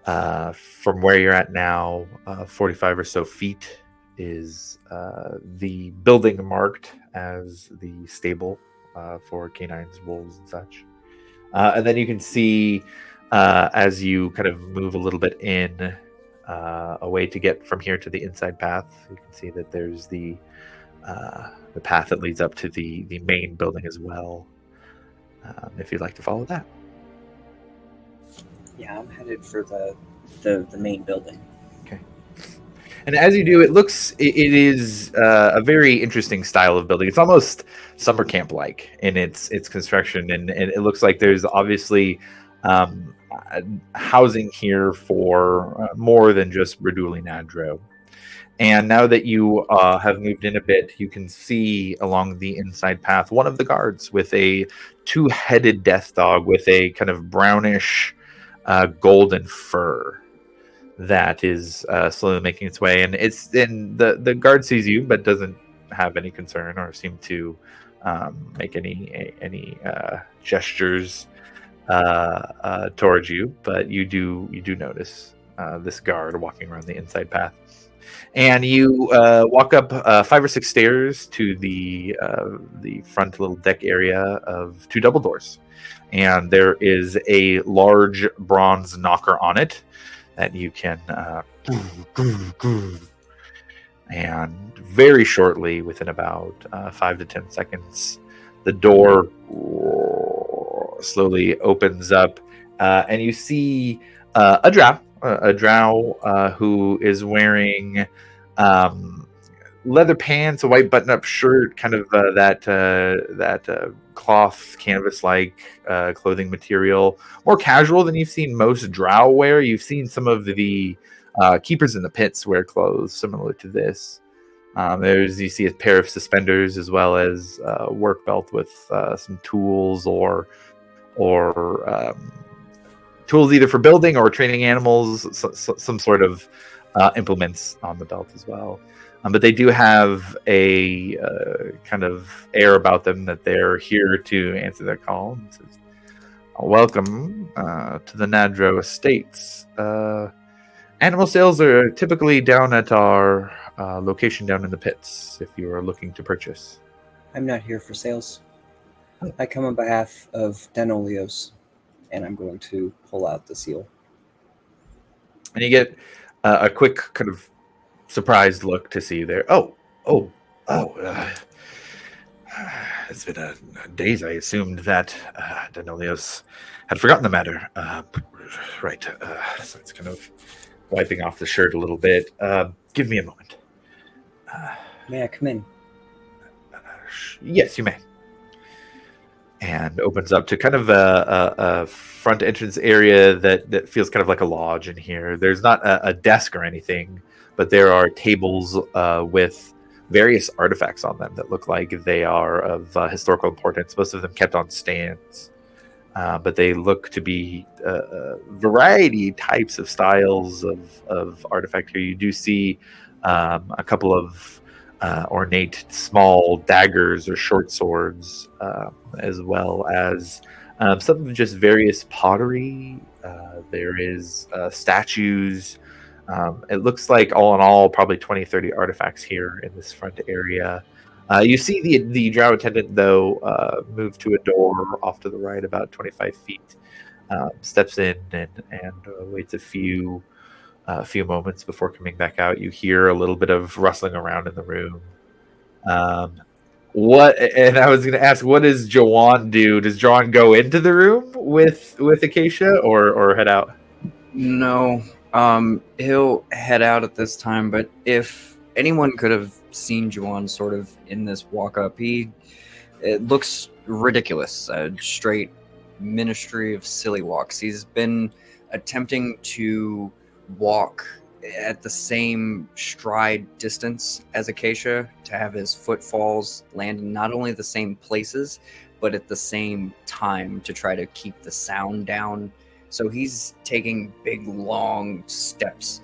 from where you're at now, 45 or so feet is the building marked as the stable for canines, wolves, and such. And then you can see as you kind of move a little bit in, a way to get from here to the inside path. You can see that there's the path that leads up to the main building as well. If you'd like to follow that. Yeah, I'm headed for the main building. Okay. And as you do, it is a very interesting style of building. It's almost summer camp like in its construction, and it looks like there's obviously housing here for more than just Braduli Nadro. And now that you have moved in a bit, you can see along the inside path one of the guards with a two-headed death dog with a kind of brownish golden fur that is slowly making its way. And the guard sees you but doesn't have any concern or seem to make any gestures towards you. But you do notice this guard walking around the inside path. And you walk up 5 or 6 stairs to the front little deck area of 2 double doors. And there is a large bronze knocker on it that you can... and very shortly, within about 5 to 10 seconds, the door slowly opens up. And you see a drow who is wearing leather pants, a white button-up shirt, kind of that cloth canvas-like clothing material, more casual than you've seen most drow wear. You've seen some of the keepers in the pits wear clothes similar to this. You see a pair of suspenders as well as a work belt with some tools or tools either for building or training animals, some sort of implements on the belt as well. But they do have a kind of air about them that they're here to answer their call. It says, welcome to the Nadro Estates. Animal sales are typically down at our location down in the pits if you are looking to purchase. I'm not here for sales. I come on behalf of Denolios, and I'm going to pull out the seal. And you get a quick kind of surprised look to see there. It's been days. I assumed that Denolios had forgotten the matter. Right. So it's kind of wiping off the shirt a little bit. Give me a moment. May I come in? Yes, you may. And opens up to kind of a front entrance area that feels kind of like a lodge in here. There's not a desk or anything, but there are tables with various artifacts on them that look like they are of historical importance. Most of them kept on stands, but they look to be variety types of styles of artifact here. You do see a couple of ornate small daggers or short swords, as well as some of just various pottery. There is statues. It looks like all in all probably 20, 30 artifacts here in this front area. You see the drow attendant, though, move to a door off to the right about 25 feet, steps in and waits a few moments before coming back out. You hear a little bit of rustling around in the room. What? And I was going to ask, what does Jawan do? Does Jawan go into the room with Acacia or head out? No, he'll head out at this time. But if anyone could have seen Juwan sort of in this walk up, it looks ridiculous. A straight Ministry of Silly Walks. He's been attempting to walk at the same stride distance as Acacia to have his footfalls land in not only the same places, but at the same time to try to keep the sound down. So he's taking big, long steps.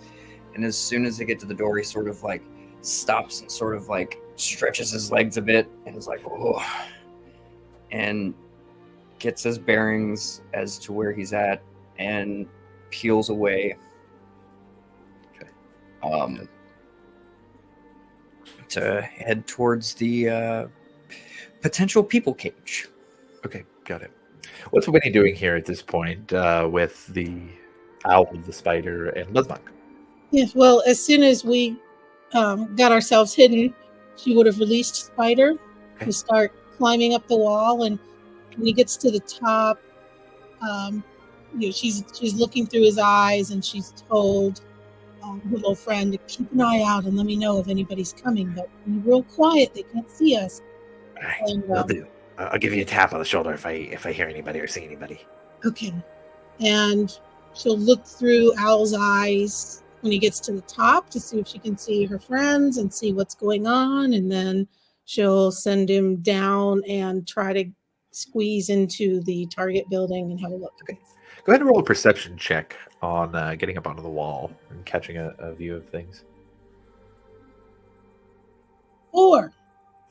And as soon as they get to the door, he sort of like stops and sort of like stretches his legs a bit and is like, oh, and gets his bearings as to where he's at and peels away. To head towards the potential people cage. Okay, got it. What's Winnie doing here at this point with the owl, the spider, and Buzzbug? Yes, well, as soon as we got ourselves hidden, she would have released Spider to start climbing up the wall. And when he gets to the top, she's looking through his eyes, and she's told her little friend to keep an eye out and let me know if anybody's coming. But be real quiet; they can't see us. And, will do. I'll give you a tap on the shoulder if I hear anybody or see anybody. Okay. And she'll look through Owl's eyes when he gets to the top to see if she can see her friends and see what's going on. And then she'll send him down and try to squeeze into the target building and have a look. Okay. Go ahead and roll a perception check on getting up onto the wall and catching a view of things. 4.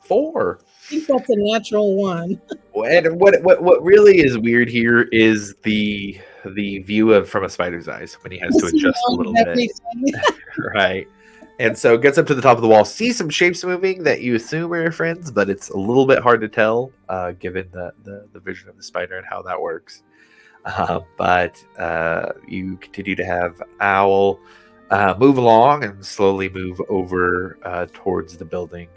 4. I think that's a natural 1. And what really is weird here is the view from a spider's eyes when he has to adjust a little bit. Right. And so gets up to the top of the wall, sees some shapes moving that you assume are your friends, but it's a little bit hard to tell given the vision of the spider and how that works. But you continue to have Owl move along and slowly move over towards the building.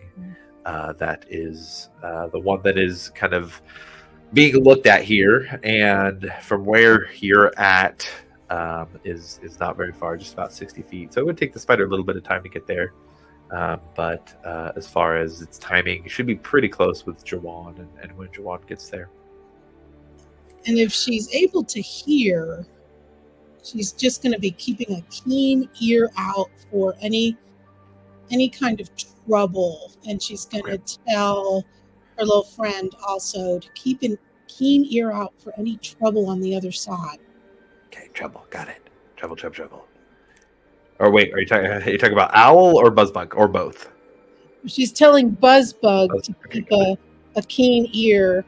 That is the one that is kind of being looked at here, and from where you're at is not very far, just about 60 feet. So it would take the spider a little bit of time to get there. But as far as its timing, it should be pretty close with Jawan and when Jawan gets there. And if she's able to hear, she's just going to be keeping a keen ear out for any kind of trouble. And she's going to tell her little friend also to keep a keen ear out for any trouble on the other side. Okay, trouble. Got it. Trouble. Or wait, are you talking about Owl or Buzzbug or both? She's telling Buzzbug to keep a keen ear.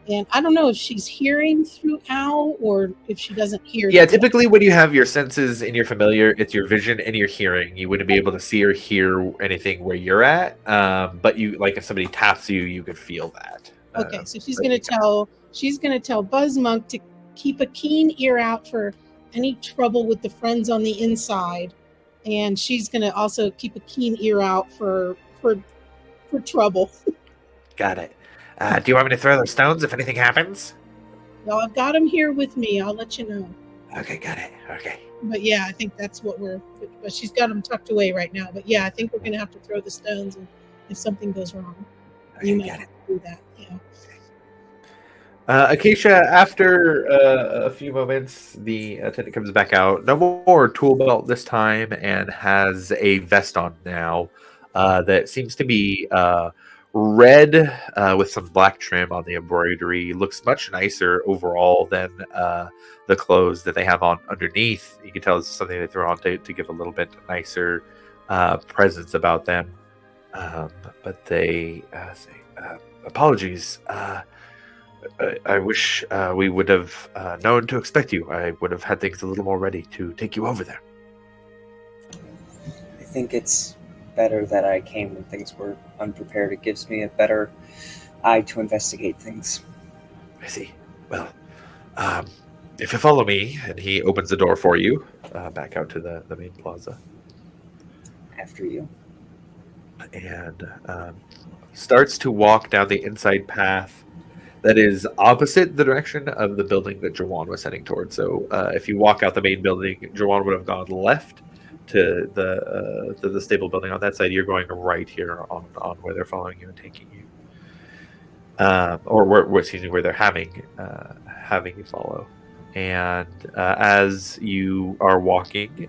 And I don't know if she's hearing through Owl or if she doesn't hear. Yeah, typically when you have your senses and you're familiar, it's your vision and your hearing. You wouldn't be able to see or hear anything where you're at. But you, like, if somebody taps you, you could feel that. Okay, so she's gonna tell Buzzmonk to keep a keen ear out for any trouble with the friends on the inside, and she's gonna also keep a keen ear out for trouble. Got it. Do you want me to throw those stones if anything happens? Well, I've got them here with me. I'll let you know. Okay, got it. Okay. But yeah, I think that's what but she's got them tucked away right now. But yeah, I think we're going to have to throw the stones, and if something goes wrong, you might have to do that. Yeah. Acacia, after a few moments, the attendant comes back out. No more tool belt this time, and has a vest on now that seems to be red with some black trim on the embroidery. Looks much nicer overall than the clothes that they have on underneath. You can tell it's something they throw on to give a little bit nicer presence about them. But they say, apologies. I wish we would have known to expect you. I would have had things a little more ready to take you over there. I think it's better that I came when things were unprepared. It gives me a better eye to investigate things. I see. Well, if you follow me, and he opens the door for you, back out to the main plaza. After you. And starts to walk down the inside path that is opposite the direction of the building that Jawan was heading towards. So if you walk out the main building, Jawan would have gone left to the stable building on that side. You're going right here on where they're following you and taking you, or where they're having you follow. And as you are walking,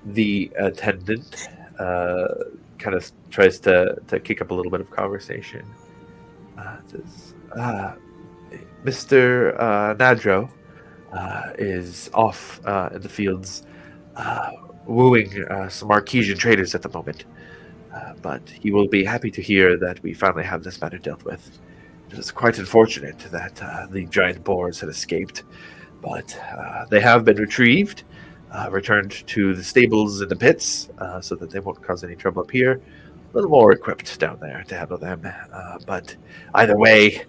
the attendant kind of tries to kick up a little bit of conversation. Says, Mr. Nadro is off in the fields wooing some Artesian traders at the moment. But he will be happy to hear that we finally have this matter dealt with. It is quite unfortunate that the giant boars had escaped, but they have been retrieved, returned to the stables in the pits so that they won't cause any trouble up here. A little more equipped down there to handle them. But either way,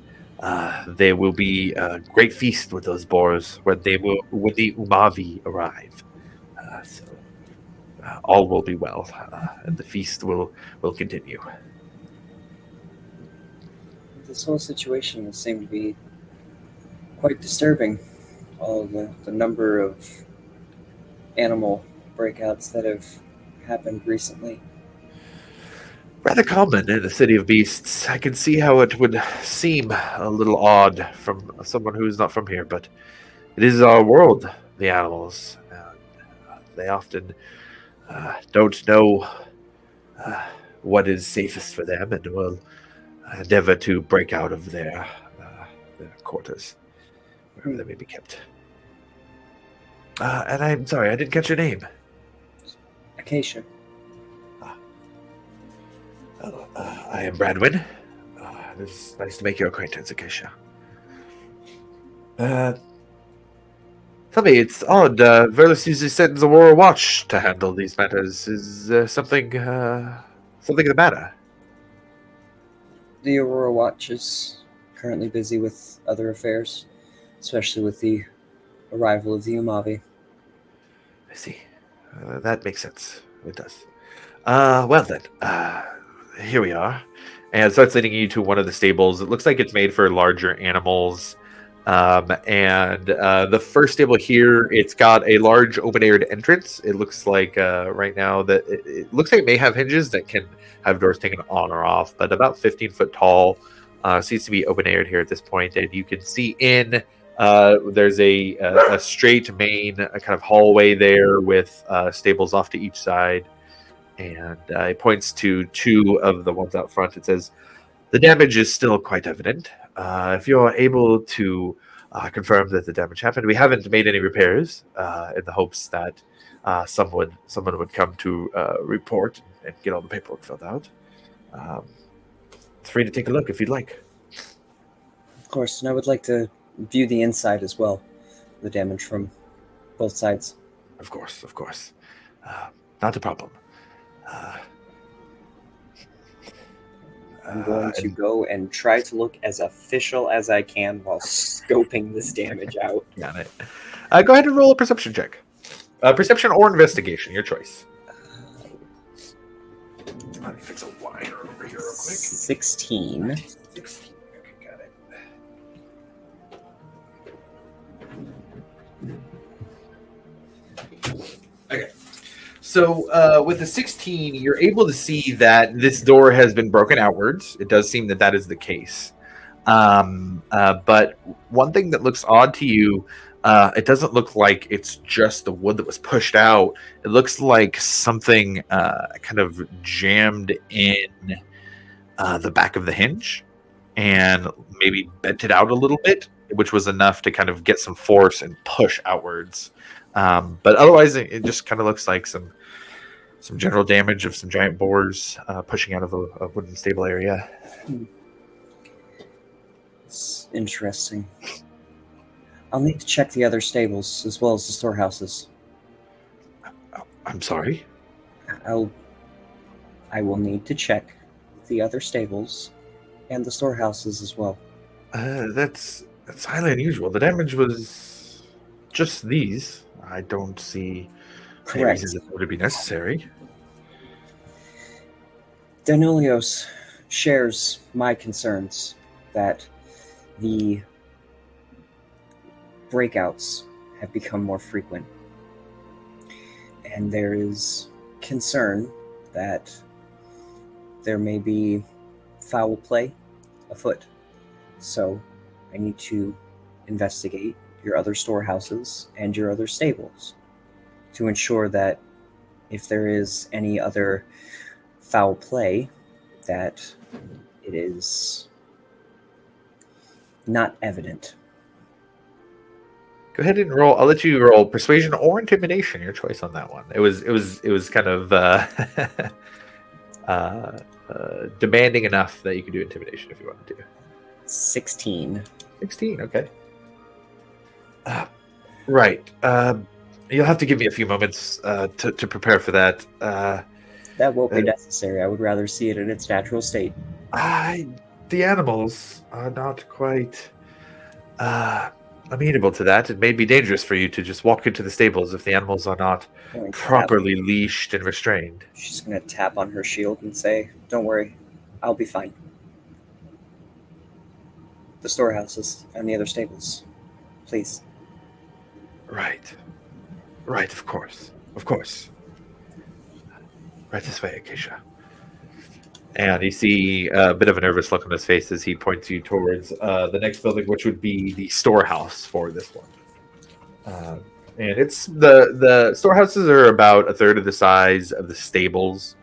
there will be a great feast with those boars when the Umavi arrive. So all will be well, and the feast will continue. This whole situation will seem to be quite disturbing. All the number of animal breakouts that have happened recently. Rather common in the City of Beasts. I can see how it would seem a little odd from someone who is not from here, but it is our world, the animals. They often don't know what is safest for them and will endeavor to break out of their quarters, wherever they may be kept. And I'm sorry, I didn't catch your name. Acacia. I am Bradwin. It is nice to make your acquaintance, Acacia. Tell me, it's odd. Verlis usually sends Aurora Watch to handle these matters. Is there something the matter? The Aurora Watch is currently busy with other affairs, especially with the arrival of the Umavi. I see. That makes sense. It does. Well then, here we are. And it starts leading you to one of the stables. It looks like it's made for larger animals. And the first stable here, it's got a large open-aired entrance. It looks like right now that it looks like it may have hinges that can have doors taken on or off, but about 15 foot tall. Seems to be open-aired here at this point, and you can see in. There's a straight main kind of hallway there with stables off to each side. And it points to two of the ones out front. It says, the damage is still quite evident. If you're able to confirm that the damage happened, we haven't made any repairs in the hopes that someone would come to report and get all the paperwork filled out. It's free to take a look if you'd like. Of course, and I would like to view the inside as well, the damage from both sides. Of course. Not a problem. I'm going to go and try to look as official as I can while scoping this damage out. Got it. Go ahead and roll a perception check. Perception or investigation, your choice. Let me fix a wire over here real quick. 16. 16. Okay, got it. So with the 16, you're able to see that this door has been broken outwards. It does seem that that is the case. But one thing that looks odd to you, it doesn't look like it's just the wood that was pushed out. It looks like something kind of jammed in the back of the hinge and maybe bent it out a little bit, which was enough to kind of get some force and push outwards. But otherwise, it just kind of looks like some general damage of some giant boars pushing out of a wooden stable area. It's interesting. I'll need to check the other stables as well as the storehouses. I'm sorry? I will need to check the other stables and the storehouses as well. That's highly unusual. The damage was just these. I don't see any Correct. reason that would be necessary. Danilios shares my concerns that the breakouts have become more frequent. And there is concern that there may be foul play afoot. So I need to investigate your other storehouses and your other stables to ensure that if there is any other foul play, that it is not evident. Go ahead and roll. I'll let you roll persuasion or intimidation. Your choice on that one. It was kind of demanding enough that you could do intimidation if you wanted to. 16. 16. Okay. Right. You'll have to give me a few moments to prepare for that. That won't be necessary. I would rather see it in its natural state. The animals are not quite amenable to that. It may be dangerous for you to just walk into the stables if the animals are not properly leashed and restrained. She's going to tap on her shield and say, "Don't worry, I'll be fine." The storehouses and the other stables, please. Right. Right, of course. Of course. Right this way, Acacia. And you see a bit of a nervous look on his face as he points you towards the next building, which would be the storehouse for this one. And it's the storehouses are about a third of the size of the stables,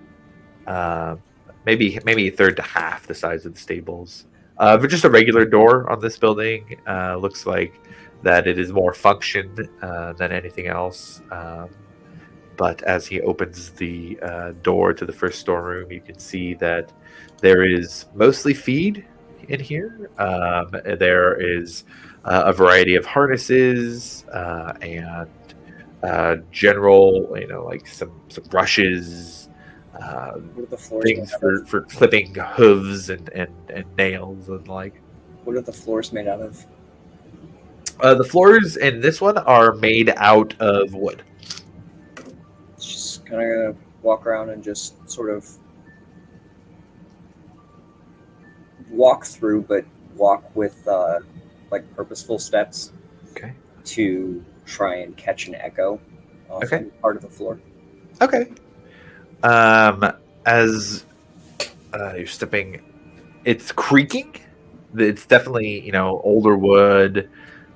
maybe a third to half the size of the stables. But just a regular door on this building looks like that it is more function than anything else. But as he opens the door to the first storeroom, you can see that there is mostly feed in here. There is a variety of harnesses and general, like some brushes, things for clipping hooves and nails and like. What are the floors made out of? The floors in this one are made out of wood. Just gonna walk around and just sort of walk through, but walk with like purposeful steps. Okay. To try and catch an echo off any part of the floor. Okay. As you're stepping, it's creaking. It's definitely older wood.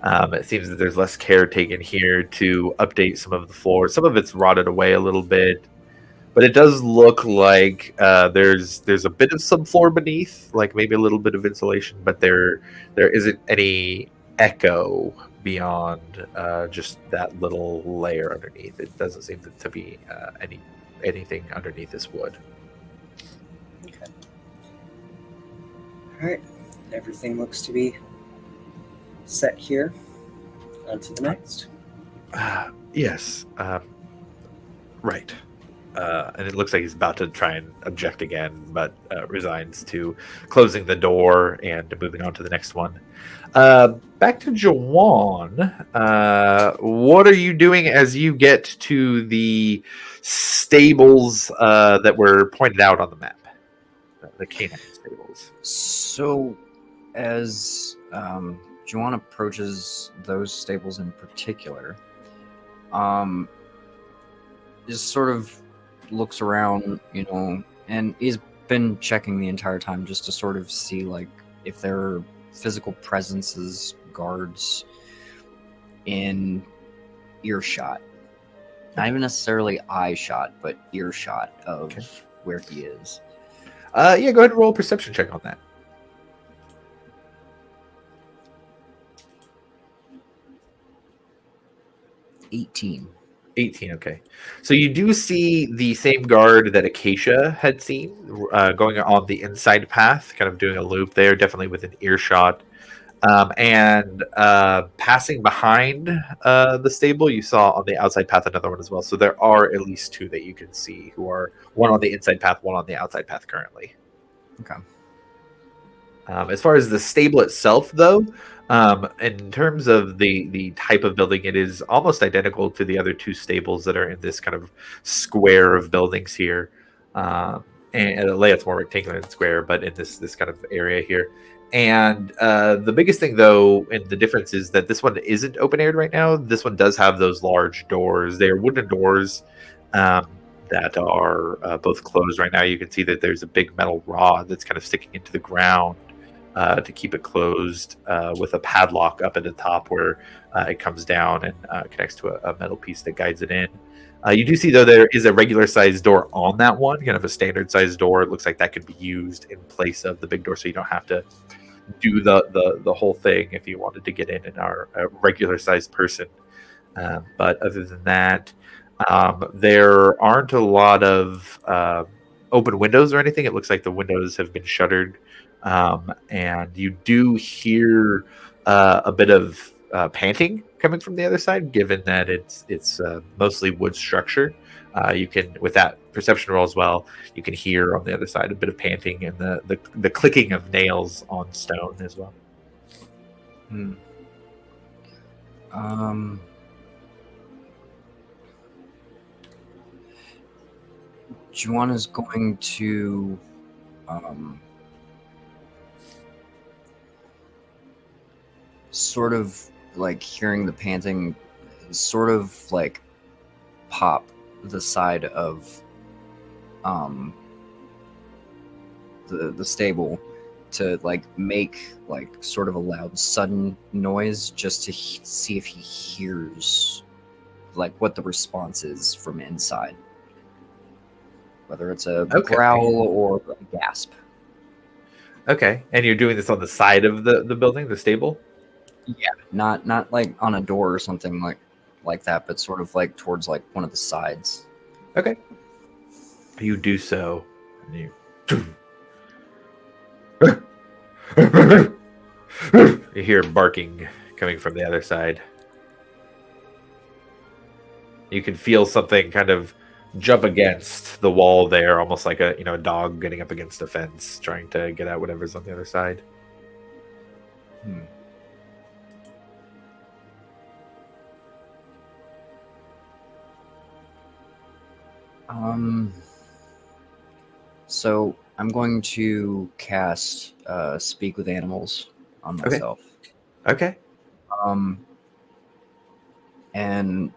It seems that there's less care taken here to update some of the floors. Some of it's rotted away a little bit, but it does look like there's a bit of subfloor beneath, like maybe a little bit of insulation, but there isn't any echo beyond just that little layer underneath. It doesn't seem to be anything underneath this wood. Okay. All right. Everything looks to be set here. On to the next. Yes. Right. And it looks like he's about to try and object again, but resigns to closing the door and moving on to the next one. Back to Jawan. What are you doing as you get to the stables that were pointed out on the map? The canine stables. So, as Jawan approaches those stables in particular, just sort of looks around, and he's been checking the entire time just to sort of see like if there are physical presences, guards in earshot. Not even necessarily eye shot, but earshot of where he is. Yeah, go ahead and roll a perception check on that. 18. 18, okay. So you do see the same guard that Acacia had seen going on the inside path, kind of doing a loop there, definitely within earshot. And passing behind the stable, you saw on the outside path another one as well. So there are at least two that you can see who are one on the inside path, one on the outside path currently. Okay. As far as the stable itself, though, in terms of the type of building, it is almost identical to the other two stables that are in this kind of square of buildings here. And the layout's more rectangular than square, but in this kind of area here. And the biggest thing, though, and the difference is that this one isn't open aired right now. This one does have those large doors. They are wooden doors that are both closed right now. You can see that there's a big metal rod that's kind of sticking into the ground to keep it closed with a padlock up at the top where it comes down and connects to a metal piece that guides it in. You do see, though, there is a regular sized door on that one, kind of a standard sized door. It looks like that could be used in place of the big door, so you don't have to do the whole thing if you wanted to get in and are a regular sized person. But other than that, there aren't a lot of open windows or anything. It looks like the windows have been shuttered. And you do hear a bit of panting coming from the other side, given that it's mostly wood structure. You can, with that perception roll as well, you can hear on the other side a bit of panting and the clicking of nails on stone as well. Juan is going to sort of like hearing the panting, sort of like pop the side of the stable to like make like sort of a loud sudden noise just to see if he hears like what the response is from inside, whether it's a growl or a gasp. Okay, and you're doing this on the side of the building, the stable? Yeah, not like on a door or something like that, but sort of like towards like one of the sides. Okay. You do so. And you hear barking coming from the other side. You can feel something kind of jump against the wall there, almost like a dog getting up against a fence, trying to get at whatever's on the other side. So I'm going to cast Speak with Animals on myself. Okay. And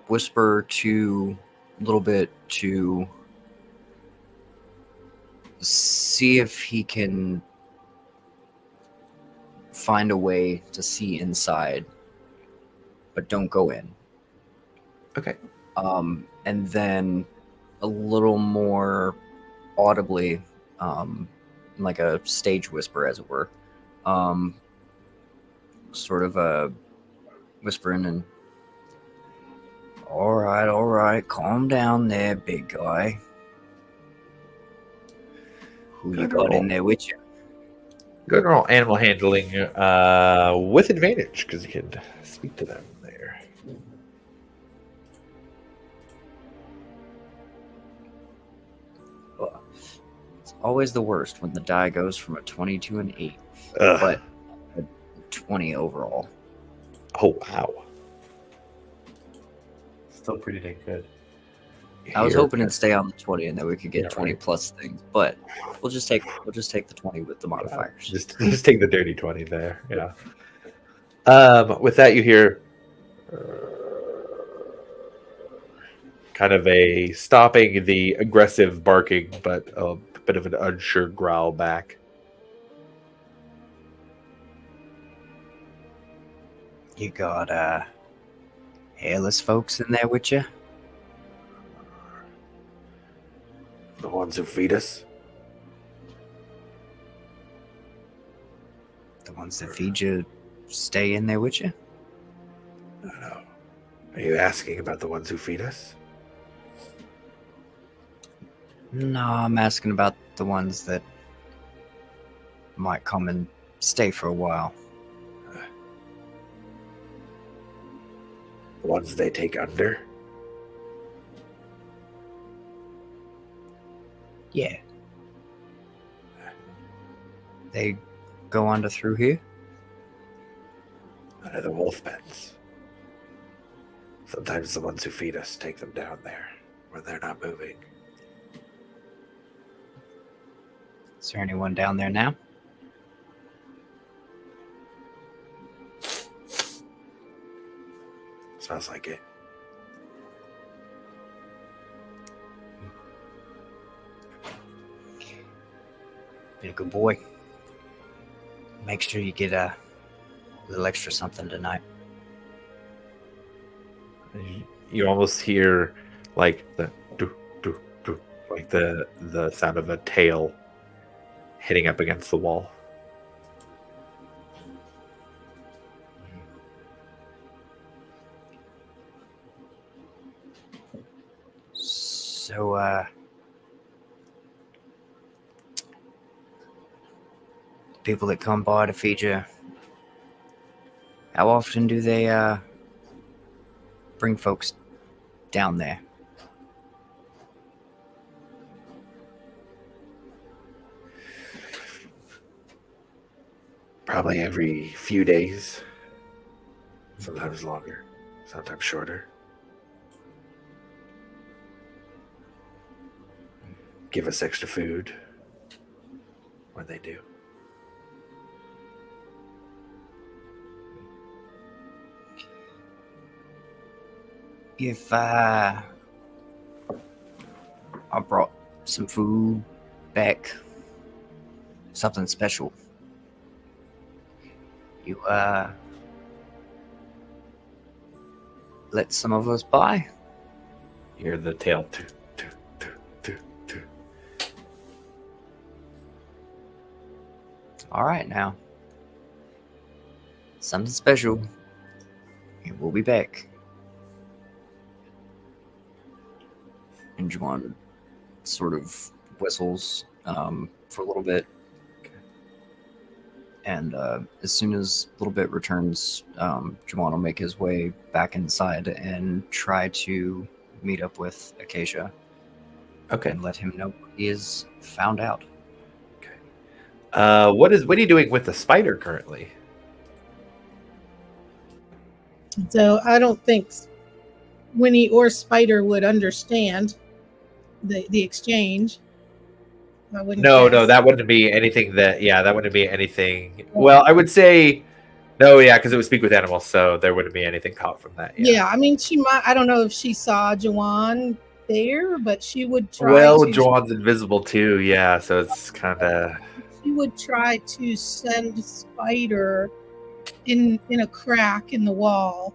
whisper a little bit to see if he can find a way to see inside, but don't go in. Okay. And then a little more audibly, like a stage whisper, as it were, sort of a whispering and, all right, calm down there, big guy. Who you got in there with you? Go and roll animal handling with advantage, because you can speak to them there. It's always the worst when the die goes from a 20 to an 8, Ugh. but a 20 overall. Oh, wow. Still pretty dang good. I was hoping it'd stay on the 20 and that we could get 20 plus things, but we'll just take the 20 with the modifiers. Just take the dirty 20 there. Yeah. With that, you hear kind of a stopping the aggressive barking, but a bit of an unsure growl back. You got hairless folks in there with you? The ones who feed us? The ones that feed you stay in there with you? I don't know. Are you asking about the ones who feed us? No, I'm asking about the ones that might come and stay for a while. The ones they take under? Yeah. They go under through here? Under the wolf pens. Sometimes the ones who feed us take them down there when they're not moving. Is there anyone down there now? Smells like it. Be a good boy. Make sure you get a little extra something tonight. You almost hear like the do do do, like the sound of a tail hitting up against the wall. So, people that come by to feed you, how often do they bring folks down there? Probably every few days. Sometimes longer, sometimes shorter. Give us extra food when they do. If I brought some food back, something special, you let some of us buy? You hear the tail toot, toot, toot, toot, toot. All right, now. Something special. And we'll be back. And Juwan sort of whistles for a little bit. And as soon as a little bit returns, Juwan will make his way back inside and try to meet up with Acacia. Okay. And let him know he is found out. What are you doing with the spider currently? So I don't think Winnie or Spider would understand the exchange. I wouldn't No, guess. that wouldn't be anything that wouldn't be anything. Well, I would say no, because it would speak with animals, so there wouldn't be anything caught from that. Yeah, I mean, she might. I don't know if she saw Jawan there, but she would try. Well, Jawan's invisible too. Yeah, so it's kind of. She would try to send Spider in a crack in the wall,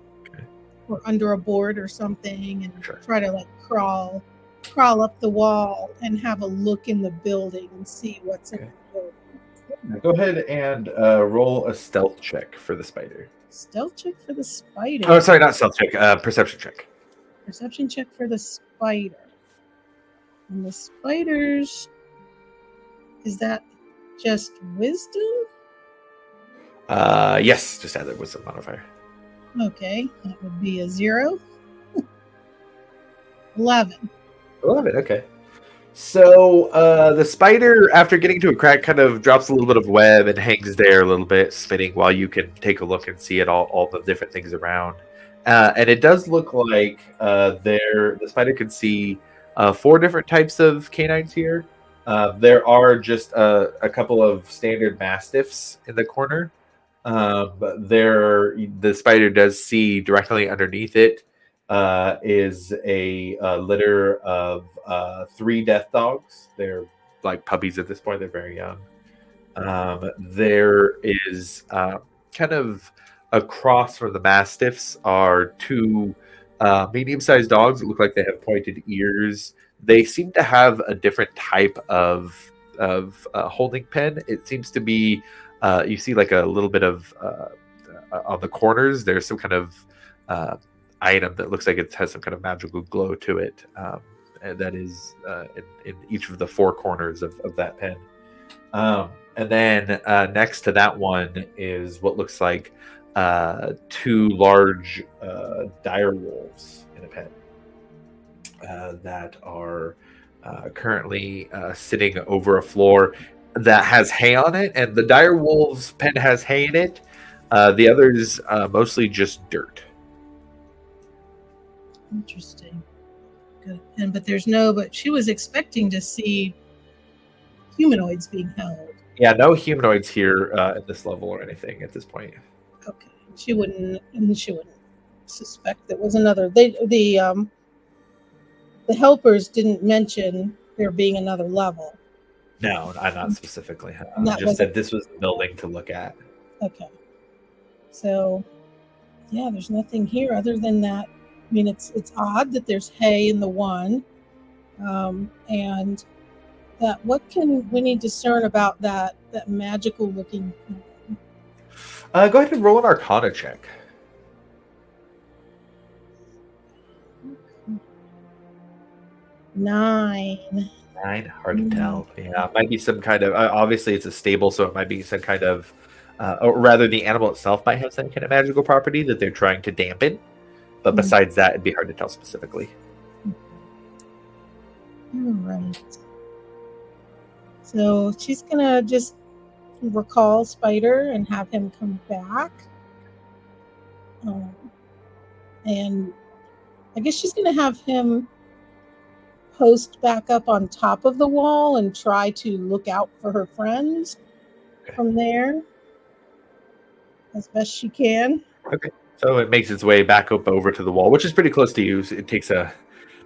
or under a board or something, and try to like crawl up the wall and have a look in the building and see what's in the building. Go ahead and roll a stealth check for the spider. Stealth check for the spider. Oh, sorry, not stealth check. Perception check. Perception check for the spider. And the spiders, is that just wisdom? Yes, just add that wisdom modifier. Okay, that would be a 0. 11. 11, okay. So the spider, after getting to a crack, kind of drops a little bit of web and hangs there a little bit, spinning while you can take a look and see all the different things around. And it does look like the spider can see 4 different types of canines here. There are just a couple of standard mastiffs in the corner. But the spider does see directly underneath it is a litter of 3 death dogs. They're like puppies at this point. They're very young. There is kind of across from the mastiffs are 2 medium-sized dogs that look like they have pointed ears. They seem to have a different type of holding pen. It seems to be you see like a little bit of on the corners. There's some kind of item that looks like it has some kind of magical glow to it, and that is in each of the 4 corners of that pen. And then next to that one is what looks like 2 large dire wolves in a pen that are currently sitting over a floor that has hay on it. And the dire wolves pen has hay in it. The others mostly just dirt. Interesting. Good. But there's no. But she was expecting to see humanoids being held. Yeah, no humanoids here at this level or anything at this point. Okay, she wouldn't suspect there was another. The helpers didn't mention there being another level. No, not specifically. That Just said this was the building to look at. Okay. So, yeah, there's nothing here other than that. I mean, it's odd that there's hay in the one, and that what can we discern about that magical looking pen? Go ahead and roll an Arcana check. 9. 9, hard to tell. Yeah, it might be some kind of. Obviously, it's a stable, so it might be some kind of. Or rather, the animal itself might have some kind of magical property that they're trying to dampen. But besides that, it'd be hard to tell specifically. All right. So she's gonna just recall Spider and have him come back. And I guess she's gonna have him post back up on top of the wall and try to look out for her friends from there as best she can. Okay. So it makes its way back up over to the wall, which is pretty close to you. So it takes a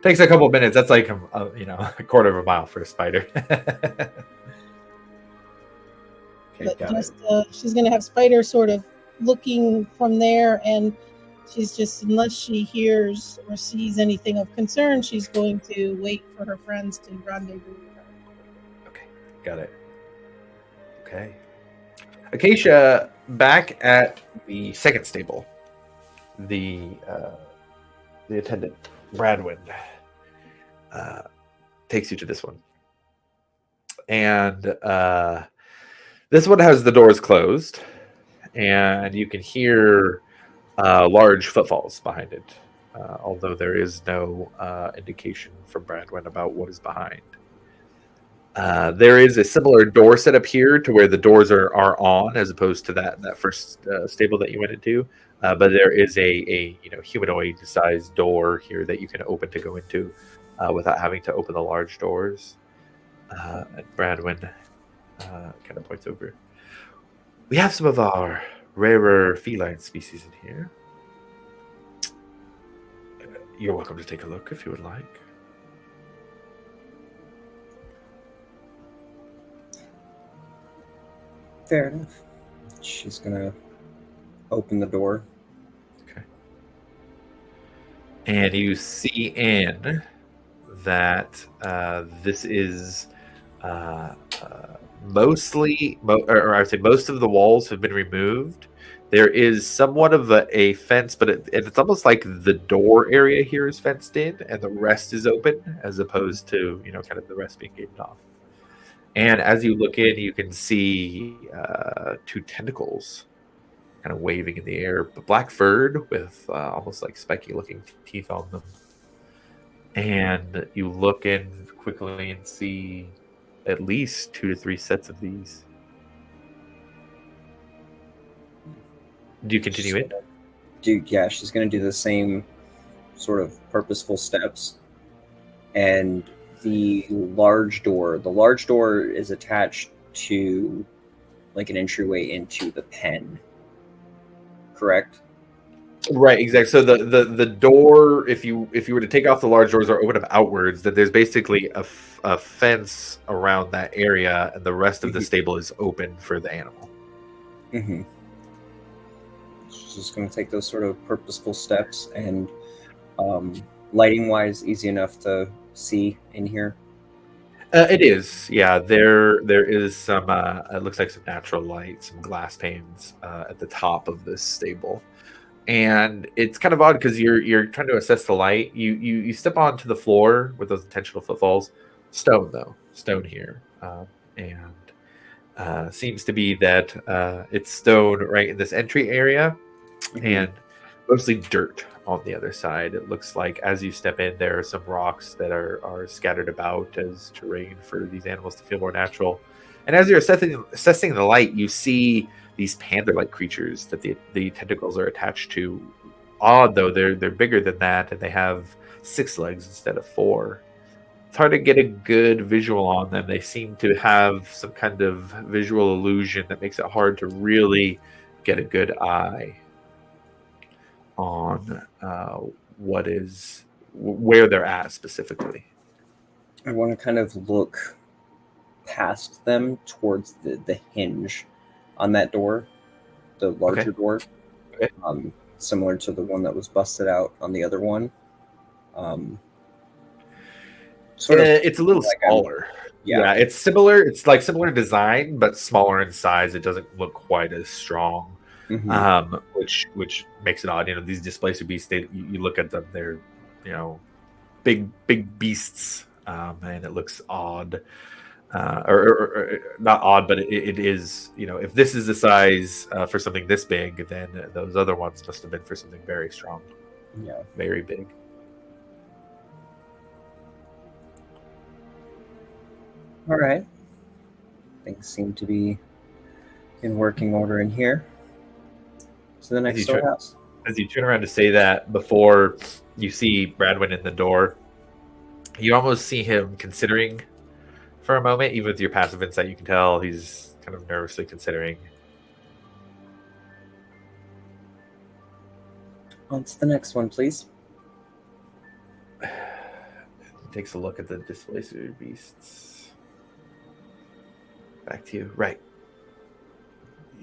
couple of minutes. That's like a quarter of a mile for a spider. Okay, But just she's going to have Spider sort of looking from there, and she's just, unless she hears or sees anything of concern, she's going to wait for her friends to rendezvous with her. Okay, got it. Okay. Acacia, back at the second stable, the attendant, Bradwin, takes you to this one. And this one has the doors closed, and you can hear large footfalls behind it, although there is no indication from Bradwin about what is behind. There is a similar door set up here to where the doors are on, as opposed to that first stable that you went into. But there is a humanoid-sized door here that you can open to go into without having to open the large doors. And Bradwin kind of points over. We have some of our rarer feline species in here. You're welcome to take a look if you would like. Fair enough. She's gonna open the door. Okay. And you see in that this is mostly, or I would say most of the walls have been removed. There is somewhat of a fence, but it's almost like the door area here is fenced in and the rest is open, as opposed to, kind of the rest being gated off. And as you look in, you can see 2 tentacles kind of waving in the air, but black furred with almost like spiky looking teeth on them. And you look in quickly and see at least 2 to 3 sets of these. Do you continue it? Yeah, she's going to do the same sort of purposeful steps. And the large door is attached to like an entryway into the pen. Correct? Right, exactly. So the door, if you were to take off the large doors or open them outwards, that there's basically a fence around that area, and the rest of the stable is open for the animal. Mm-hmm. She's just going to take those sort of purposeful steps, and lighting wise, easy enough to see in here. It is, yeah. There is some. It looks like some natural light, some glass panes at the top of this stable, and it's kind of odd because you're trying to assess the light. You step onto the floor with those intentional footfalls. Stone though, stone here, and seems to be that it's stone right in this entry area, and mostly dirt on the other side. It looks like as you step in, there are some rocks that are scattered about as terrain for these animals to feel more natural. And as you're assessing the light, you see these panther-like creatures that the tentacles are attached to. Odd though, they're bigger than that, and they have 6 legs instead of 4. It's hard to get a good visual on them. They seem to have some kind of visual illusion that makes it hard to really get a good eye on where they're at specifically. I want to kind of look past them towards the hinge on that door, the larger door, Okay. Similar to the one that was busted out on the other one. It's a little smaller. Yeah, it's similar. It's like similar design, but smaller in size. It doesn't look quite as strong. Which makes it odd. You know, these displacer beasts. You look at them; they're big beasts, and it looks odd, or not odd, but it is. You know, if this is the size for something this big, then those other ones must have been for something very strong. Yeah, very big. All right, things seem to be in working order in here. To the next storehouse. As you turn around to say that, before you see Bradwin in the door, you almost see him considering for a moment. Even with your passive insight, you can tell he's kind of nervously considering. On to the next one, please. Takes a look at the displacer beasts. Back to you. Right.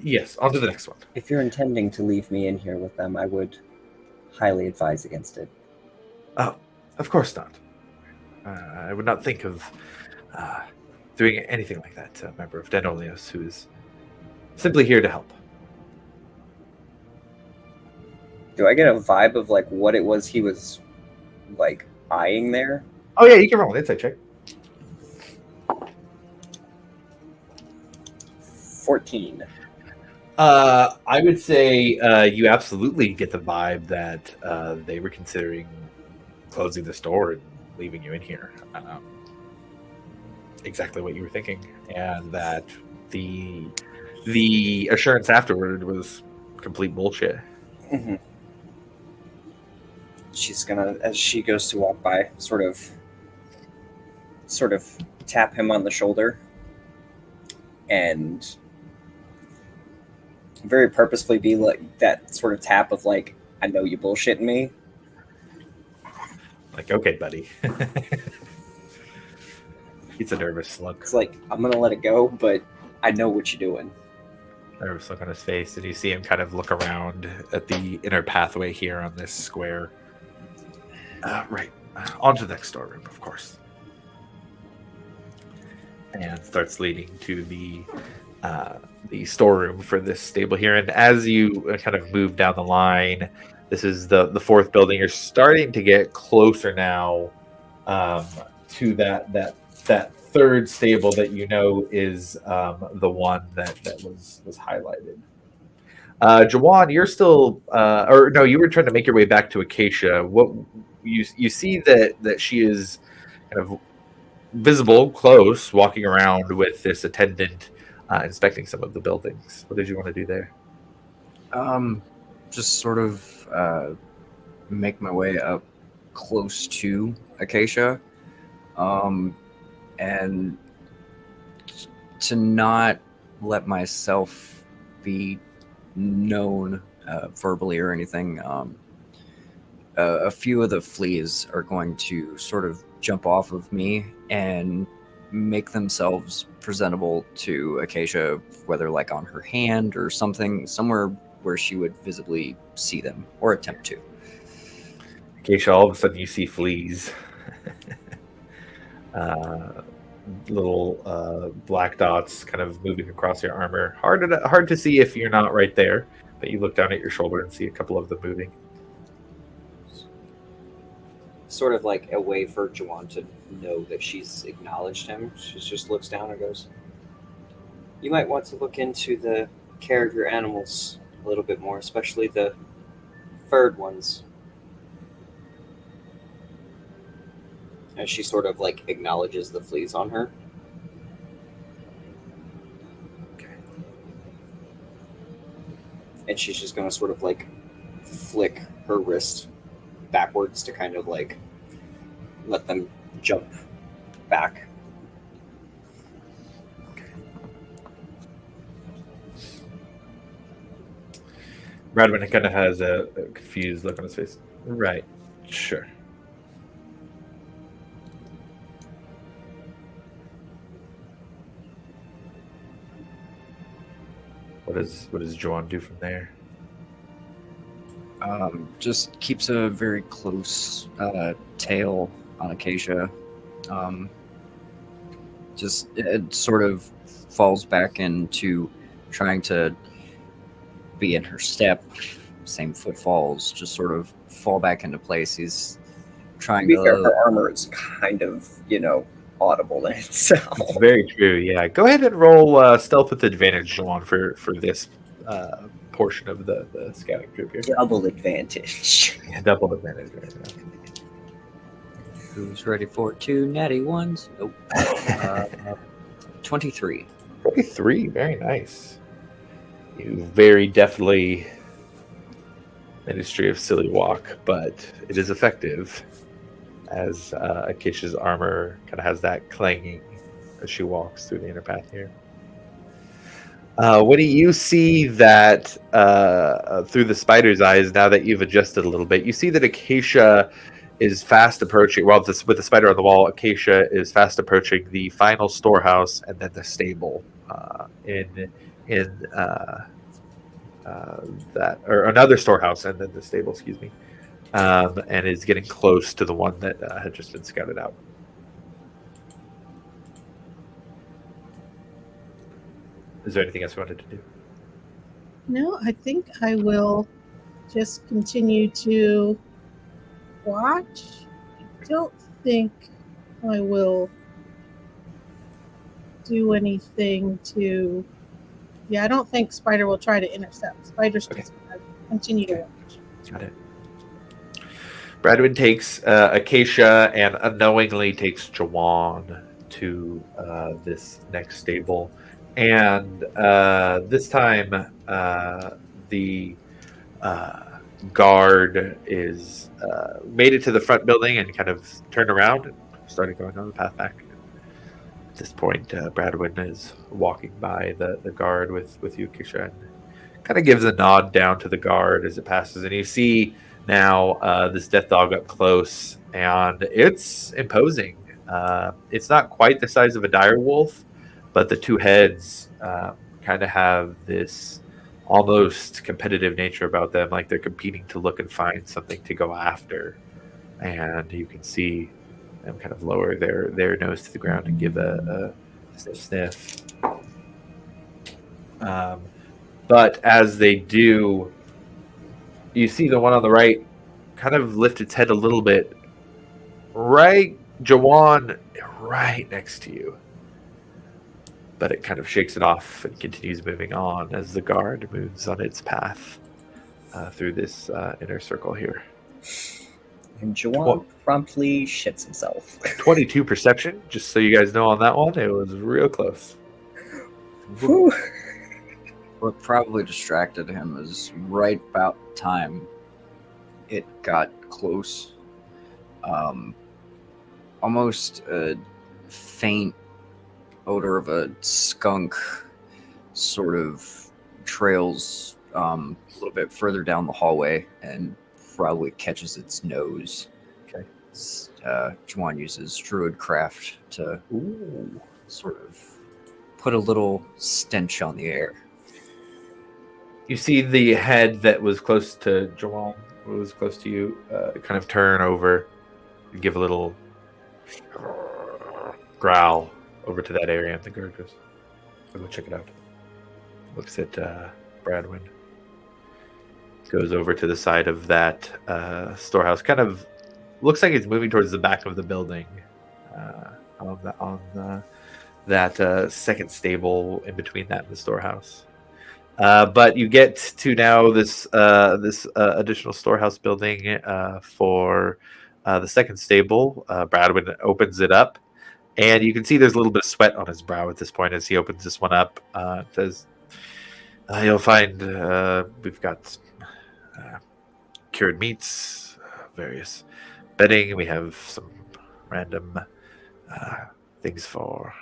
Yes, on to the next one. If you're intending to leave me in here with them, I would highly advise against it. Oh, of course not. I would not think of doing anything like that to a member of Denolios, who is simply here to help. Do I get a vibe of like what it was he was like eyeing there? Oh yeah, you can roll an insight check. 14. I would say you absolutely get the vibe that they were considering closing the store and leaving you in here. Exactly what you were thinking, and that the assurance afterward was complete bullshit. Mm-hmm. She's gonna, as she goes to walk by, sort of tap him on the shoulder and very purposefully be like that sort of tap of like, I know you bullshitting me. Like, okay, buddy. It's a nervous look. It's like, I'm gonna let it go, but I know what you're doing. Nervous look on his face, and you see him kind of look around at the inner pathway here on this square. Right. On to the next storeroom, of course. And starts leading to the storeroom for this stable here. And as you kind of move down the line, this is the fourth building. You're starting to get closer now to that third stable that you know is the one that was highlighted. Jawan, you're still, or no, you were trying to make your way back to Acacia. What you see that she is kind of visible, close, walking around with this attendant, inspecting some of the buildings. What did you want to do there? Just sort of make my way up close to Acacia, and to not let myself be known verbally or anything, a few of the fleas are going to sort of jump off of me and make themselves presentable to Acacia, whether like on her hand or something, somewhere where she would visibly see them or attempt to. Acacia, all of a sudden you see fleas. Little black dots kind of moving across your armor. Hard to see if you're not right there, but you look down at your shoulder and see a couple of them moving. Sort of like a way for Juwan to know that she's acknowledged him. She just looks down and goes, "You might want to look into the care of your animals a little bit more, especially the furred ones." As she sort of like acknowledges the fleas on her. Okay. And she's just going to sort of like flick her wrist backwards to kind of like let them jump back. Radwin kind of has a confused look on his face. Right, sure. What does Joanne do from there? Just keeps a very close tail on Acacia. Just it sort of falls back into trying to be in her step. Same footfalls, just sort of fall back into place. He's trying To be to. fair, her armor is kind of, audible in itself. Very true. Yeah, go ahead and roll stealth with advantage, Joanne, for this portion of the scouting trip here. Double advantage. Yeah, double advantage right now. Who's ready for 2 natty ones? Nope. 23. 23, very nice. You very definitely Ministry of Silly Walk, but it is effective as Acacia's armor kind of has that clanging as she walks through the inner path here. What do you see that through the spider's eyes, now that you've adjusted a little bit? You see that Acacia is fast approaching, with the spider on the wall, Acacia is fast approaching the final storehouse and then the stable or another storehouse and then the stable, excuse me, and is getting close to the one that had just been scouted out. Is there anything else you wanted to do? No, I think I will just continue to watch. I don't think I will do anything to. Yeah, I don't think Spider will try to intercept. Spider's just going to continue to watch. Got it. Bradwin takes Acacia and unknowingly takes Jawan to this next stable. And this time, the guard is made it to the front building and kind of turned around and started going on the path back. At this point, Bradwin is walking by the guard with you, Acacia, and kind of gives a nod down to the guard as it passes. And you see now this death dog up close, and it's imposing. It's not quite the size of a dire wolf, but the two heads kind of have this almost competitive nature about them, like they're competing to look and find something to go after. And you can see them kind of lower their nose to the ground and give a sniff. But as they do, you see the one on the right kind of lift its head a little bit. Right, Jawan, right next to you. But it kind of shakes it off and continues moving on as the guard moves on its path through this inner circle here. And Jawan promptly shits himself. 22 perception, just so you guys know on that one. It was real close. Whew. What probably distracted him is right about time it got close. Almost a faint odor of a skunk sort of trails a little bit further down the hallway and probably catches its nose. Okay. Juwan uses Druidcraft to Ooh. sort of put a little stench on the air. You see the head that was close to Jawan, was close to you, kind of turn over and give a little growl over to that area, and the guard goes, "I'll go check it out." Looks at Bradwin. Goes over to the side of that storehouse. Kind of looks like it's moving towards the back of the building. On that second stable in between that and the storehouse. But you get to now this additional storehouse building for the second stable. Bradwin opens it up, and you can see there's a little bit of sweat on his brow at this point as he opens this one up. It says, "You'll find we've got cured meats, various bedding. We have some random things for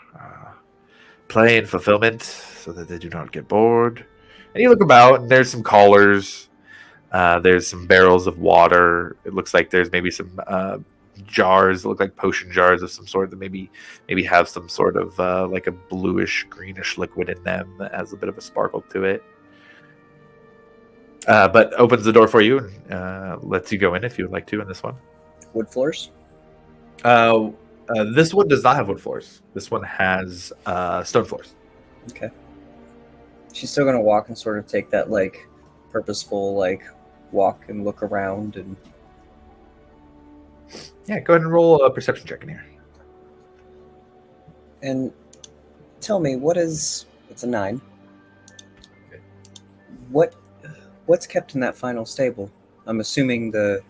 play and fulfillment so that they do not get bored." And you look about, and there's some collars. There's some barrels of water. It looks like there's maybe some jars that look like potion jars of some sort that maybe have some sort of like a bluish, greenish liquid in them that has a bit of a sparkle to it. But opens the door for you and lets you go in if you would like to in this one. Wood floors? This one does not have wood floors. This one has stone floors. Okay. She's still gonna walk and sort of take that like purposeful like walk and look around and Yeah, go ahead and roll a perception check in here. and tell me it's a 9. Okay. What's kept in that final stable? I'm assuming the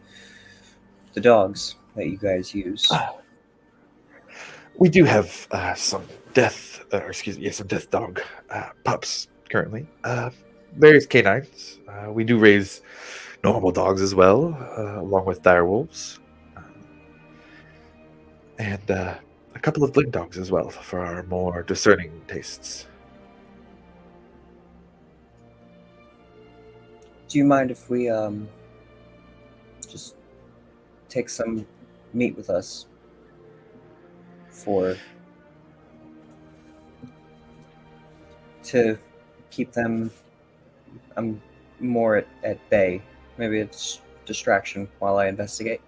dogs that you guys use. We do have some death dog pups currently. Various canines. We do raise normal dogs as well, along with dire wolves, and a couple of bling dogs as well for our more discerning tastes. Do you mind if we just take some meat with us to keep them more at bay? Maybe it's distraction while I investigate.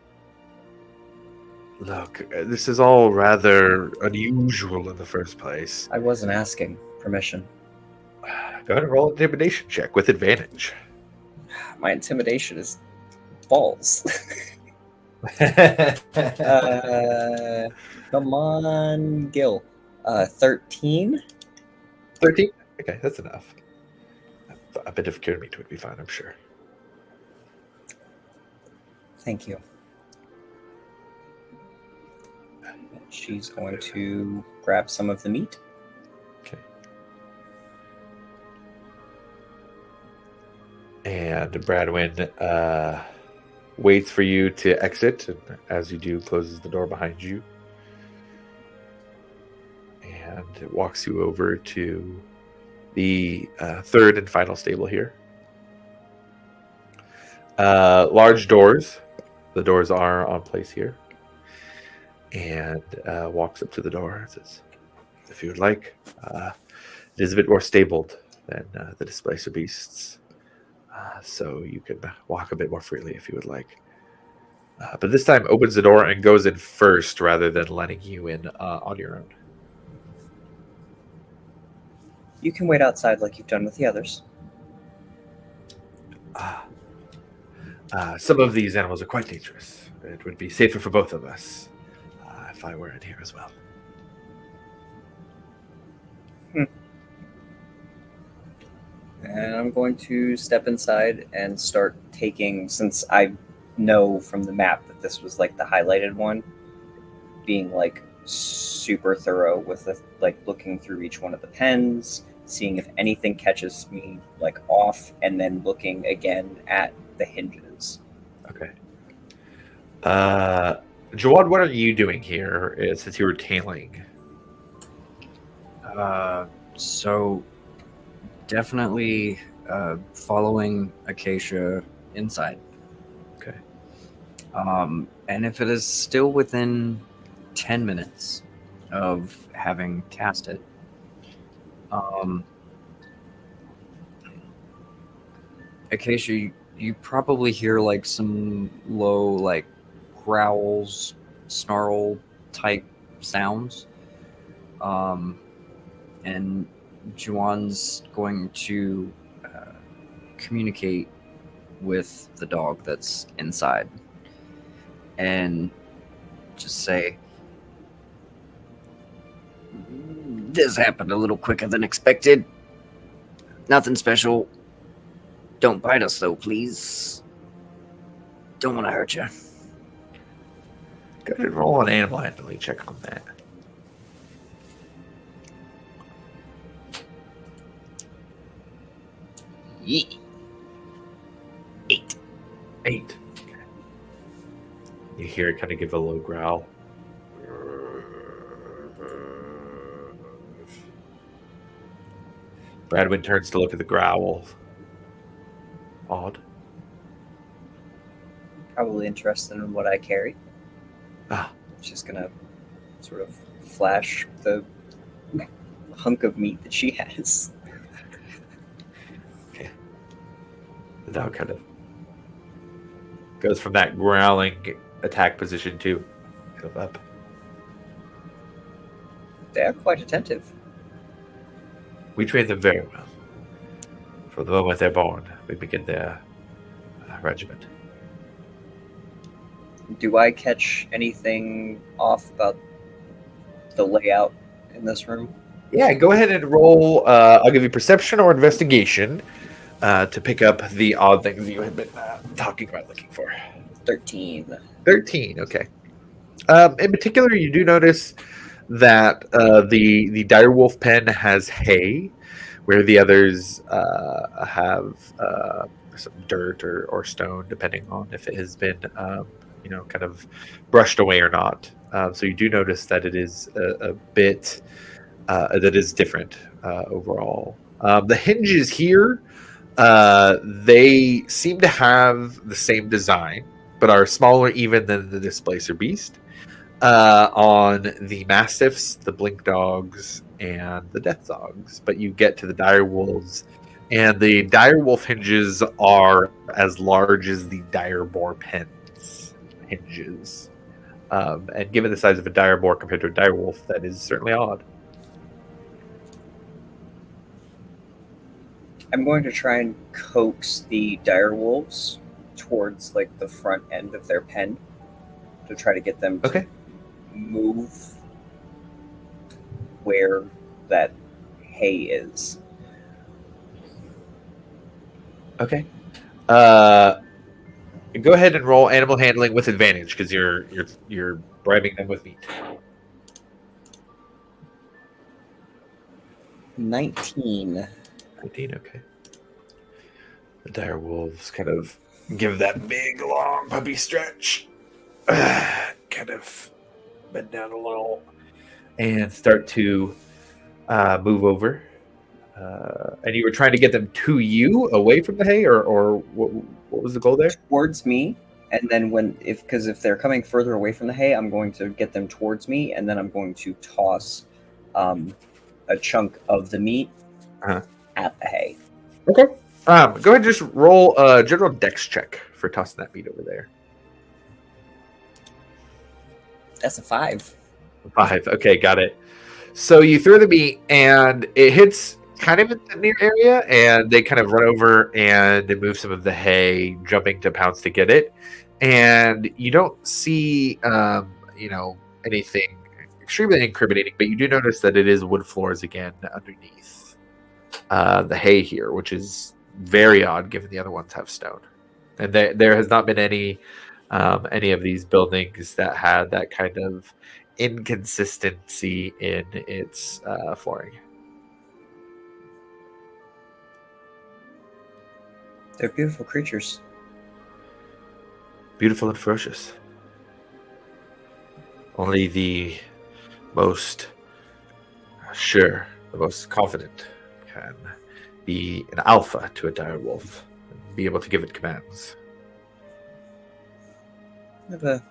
Look, this is all rather unusual in the first place. I wasn't asking permission. Go ahead and roll an intimidation check with advantage. My intimidation is balls. Come on, Gil. 13? 13? Okay, that's enough. A bit of cured meat would be fine, I'm sure. Thank you. She's going to grab some of the meat. Okay. And Bradwin waits for you to exit, and as you do, closes the door behind you. And it walks you over to the third and final stable here. Large doors. The doors are on place here. And walks up to the door and says, "If you would like, it is a bit more stabled than the displacer beasts. So you can walk a bit more freely if you would like." But this time opens the door and goes in first rather than letting you in on your own. You can wait outside like you've done with the others. Some of these animals are quite dangerous. It would be safer for both of us if I were in here as well. And I'm going to step inside and start taking, since I know from the map that this was like the highlighted one, being like super thorough with the, like looking through each one of the pens, seeing if anything catches me like off, and then looking again at the hinges. Okay. Jawad, what are you doing here since you were tailing? So definitely following Acacia inside. Okay. And if it is still within 10 minutes of having cast it, Acacia, you probably hear like some low, like growls, snarl type sounds. And Juan's going to communicate with the dog that's inside and just say, "This happened a little quicker than expected. Nothing special. Don't bite us, though, please. Don't want to hurt you." Go ahead and roll an animal handling check on that. Yeah. 8. 8. Okay. You hear it kind of give a low growl. Bradwin turns to look at the growl. Odd. Probably interested in what I carry. Ah. She's gonna sort of flash the hunk of meat that she has. Okay. The dog kind of goes from that growling attack position to kind of up. They are quite attentive. We train them very well. From the moment they're born, we begin their regiment. Do I catch anything off about the layout in this room? Yeah, go ahead and roll. I'll give you perception or investigation to pick up the odd things you had been talking about looking for. 13. 13, okay. In particular, you do notice that the direwolf pen has hay, where the others have some dirt or stone, depending on if it has been kind of brushed away or not. So you do notice that it is a bit that is different overall. The hinges here, they seem to have the same design, but are smaller even than the Displacer Beast. On the Mastiffs, the Blink Dogs, and the Death Dogs. But you get to the Dire Wolves, and the Dire Wolf hinges are as large as the Dire Boar Pen's hinges. And given the size of a Dire Boar compared to a Dire Wolf, that is certainly odd. I'm going to try and coax the dire wolves towards like the front end of their pen to try to get them to move where that hay is. Okay. Go ahead and roll animal handling with advantage because you're bribing them with meat. 19. 19, okay. The dire wolves kind of give that big, long puppy stretch. Kind of bend down a little and start to move over. And you were trying to get them to you, away from the hay, or what was the goal there? Towards me, and then if they're coming further away from the hay, I'm going to get them towards me, and then I'm going to toss a chunk of the meat at the hay. Okay. Go ahead and just roll a general dex check for tossing that meat over there. That's a 5. 5. Okay, got it. So you throw the meat, and it hits kind of in the near area, and they kind of run over and they move some of the hay, jumping to pounce to get it. And you don't see, anything extremely incriminating, but you do notice that it is wood floors again underneath the hay here, which is very odd given the other ones have stone. And there has not been any of these buildings that had that kind of inconsistency in its flooring. They're beautiful creatures. Beautiful and ferocious. Only the most sure, the most confident can be an alpha to a direwolf, and be able to give it commands. I have a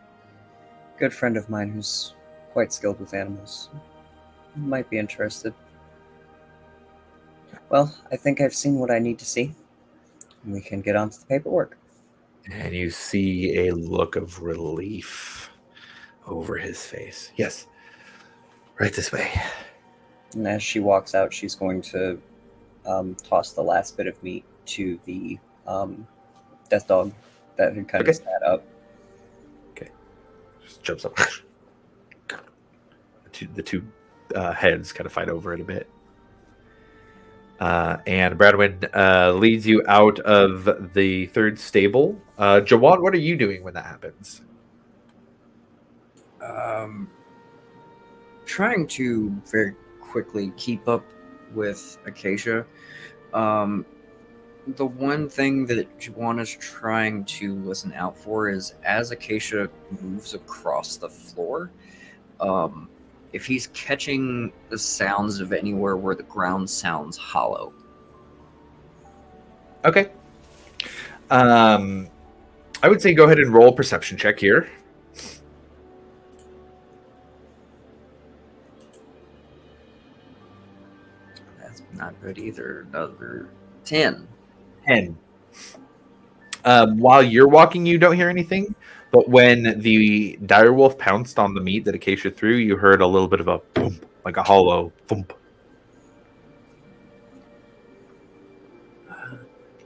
good friend of mine who's quite skilled with animals. Might be interested. Well, I think I've seen what I need to see. We can get on to the paperwork. And you see a look of relief over his face. Yes, right this way. And as she walks out, she's going to toss the last bit of meat to the death dog that had kind of sat up. Okay. Just jumps up. The two heads kind of fight over it a bit. And Bradwin leads you out of the third stable. Jawad, what are you doing when that happens? Trying to very quickly keep up with Acacia. The one thing that Juwan is trying to listen out for is as Acacia moves across the floor, if he's catching the sounds of anywhere where the ground sounds hollow. Okay. I would say go ahead and roll a perception check here. That's not good either. Another 10. 10. While you're walking, you don't hear anything. But when the direwolf pounced on the meat that Acacia threw, you heard a little bit of a boom, like a hollow thump.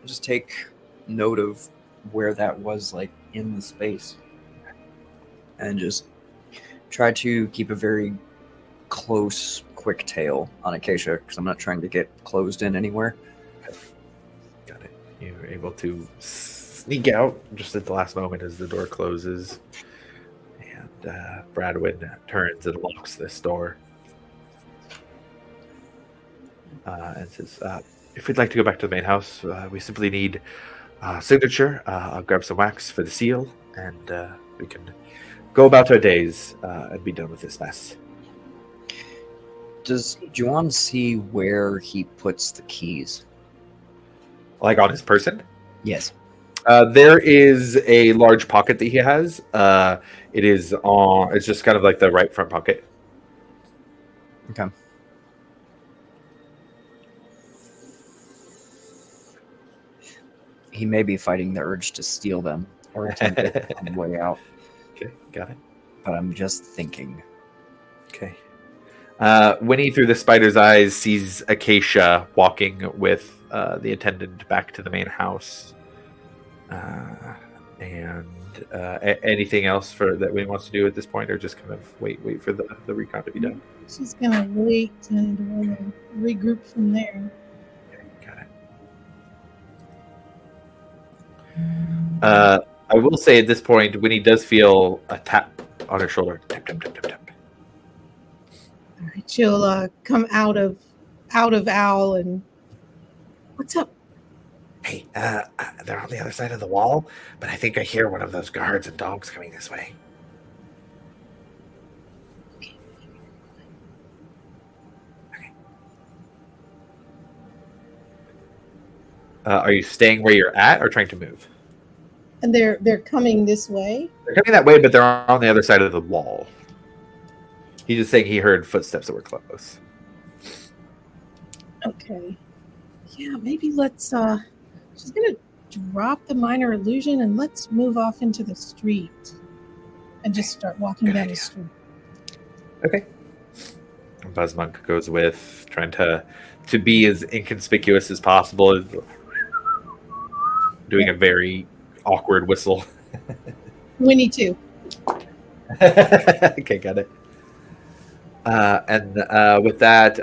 Just take note of where that was, like, in the space. And just try to keep a very close, quick tail on Acacia, because I'm not trying to get closed in anywhere. Got it. You're able to sneak out just at the last moment as the door closes. And Bradwin turns and locks this door. And says, if we'd like to go back to the main house, we simply need a signature. I'll grab some wax for the seal, and we can go about our days and be done with this mess. Does Juwan see where he puts the keys? Like on his person? Yes. There is a large pocket that he has. It is on. It's just kind of like the right front pocket. Okay. He may be fighting the urge to steal them or attempt it on the way out. Okay, got it. But I'm just thinking. Okay. Winnie, through the spider's eyes, sees Acacia walking with the attendant back to the main house. Anything else that Winnie wants to do at this point, or just kind of wait for the recon to be done? She's gonna wait and we'll regroup from there. Okay, got it. I will say at this point, Winnie does feel a tap on her shoulder. Tap, tap, tap, tap, tap. All right, she'll come out of Owl and what's up? Hey, they're on the other side of the wall, but I think I hear one of those guards and dogs coming this way. Are you staying where you're at or trying to move? And they're coming this way. They're coming that way, but they're on the other side of the wall. He's just saying he heard footsteps that were close. Okay. Yeah, maybe let's she's gonna drop the minor illusion and let's move off into the street and just start walking down the street. Okay. Buzzmonk goes with, trying to be as inconspicuous as possible, doing a very awkward whistle. Winnie too. Okay, got it. And with that,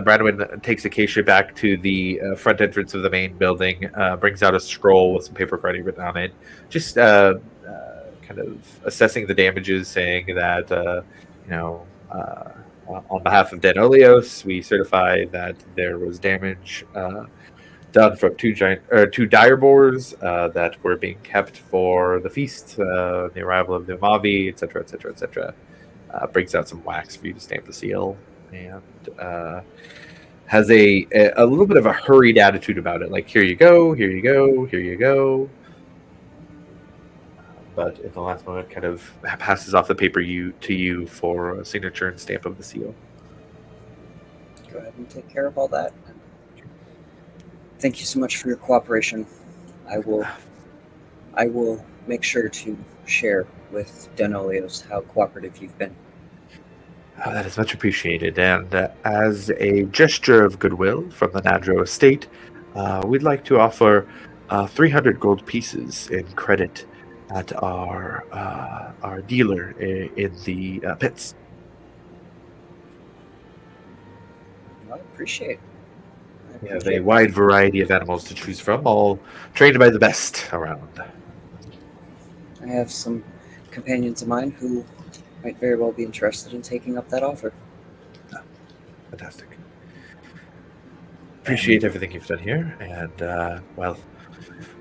Bradwin takes Acacia back to the front entrance of the main building, brings out a scroll with some paper already written on it, just kind of assessing the damages, saying that, on behalf of Denolios, we certify that there was damage done from two direboars that were being kept for the feast, the arrival of the Umavi, etc., etc., etc. Brings out some wax for you to stamp the seal, and has a little bit of a hurried attitude about it. Like, here you go, here you go, here you go. But at the last moment, kind of passes off the paper to you for a signature and stamp of the seal. Go ahead and take care of all that. Thank you so much for your cooperation. I will make sure to share with Denolios how cooperative you've been. Oh, that is much appreciated. And as a gesture of goodwill from the Nadro estate, we'd like to offer 300 gold pieces in credit at our dealer in the pits. I appreciate. We have a wide variety of animals to choose from, all trained by the best around. I have some companions of mine who might very well be interested in taking up that offer. Fantastic. Appreciate everything you've done here, and well,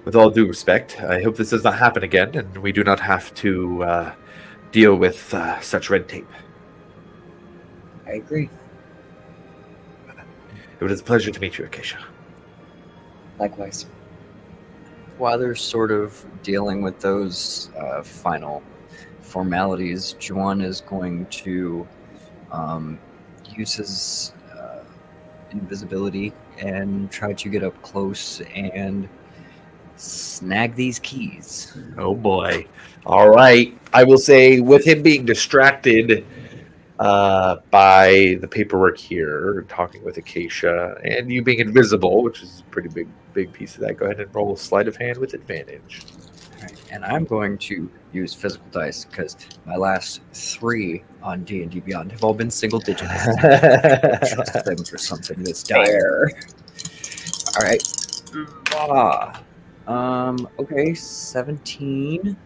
with all due respect, I hope this does not happen again, and we do not have to deal with such red tape. I agree. It was a pleasure to meet you, Acacia. Likewise. While they're sort of dealing with those final formalities, Juan is going to use his invisibility and try to get up close and snag these keys. Oh boy. All right. I will say, with him being distracted by the paperwork here, talking with Acacia, and you being invisible, which is a pretty big piece of that, go ahead and roll a sleight of hand with advantage. All right, and I'm going to use physical dice because my last 3 on D&D Beyond have all been single digits. Trust them for something this dire. All right. Okay, 17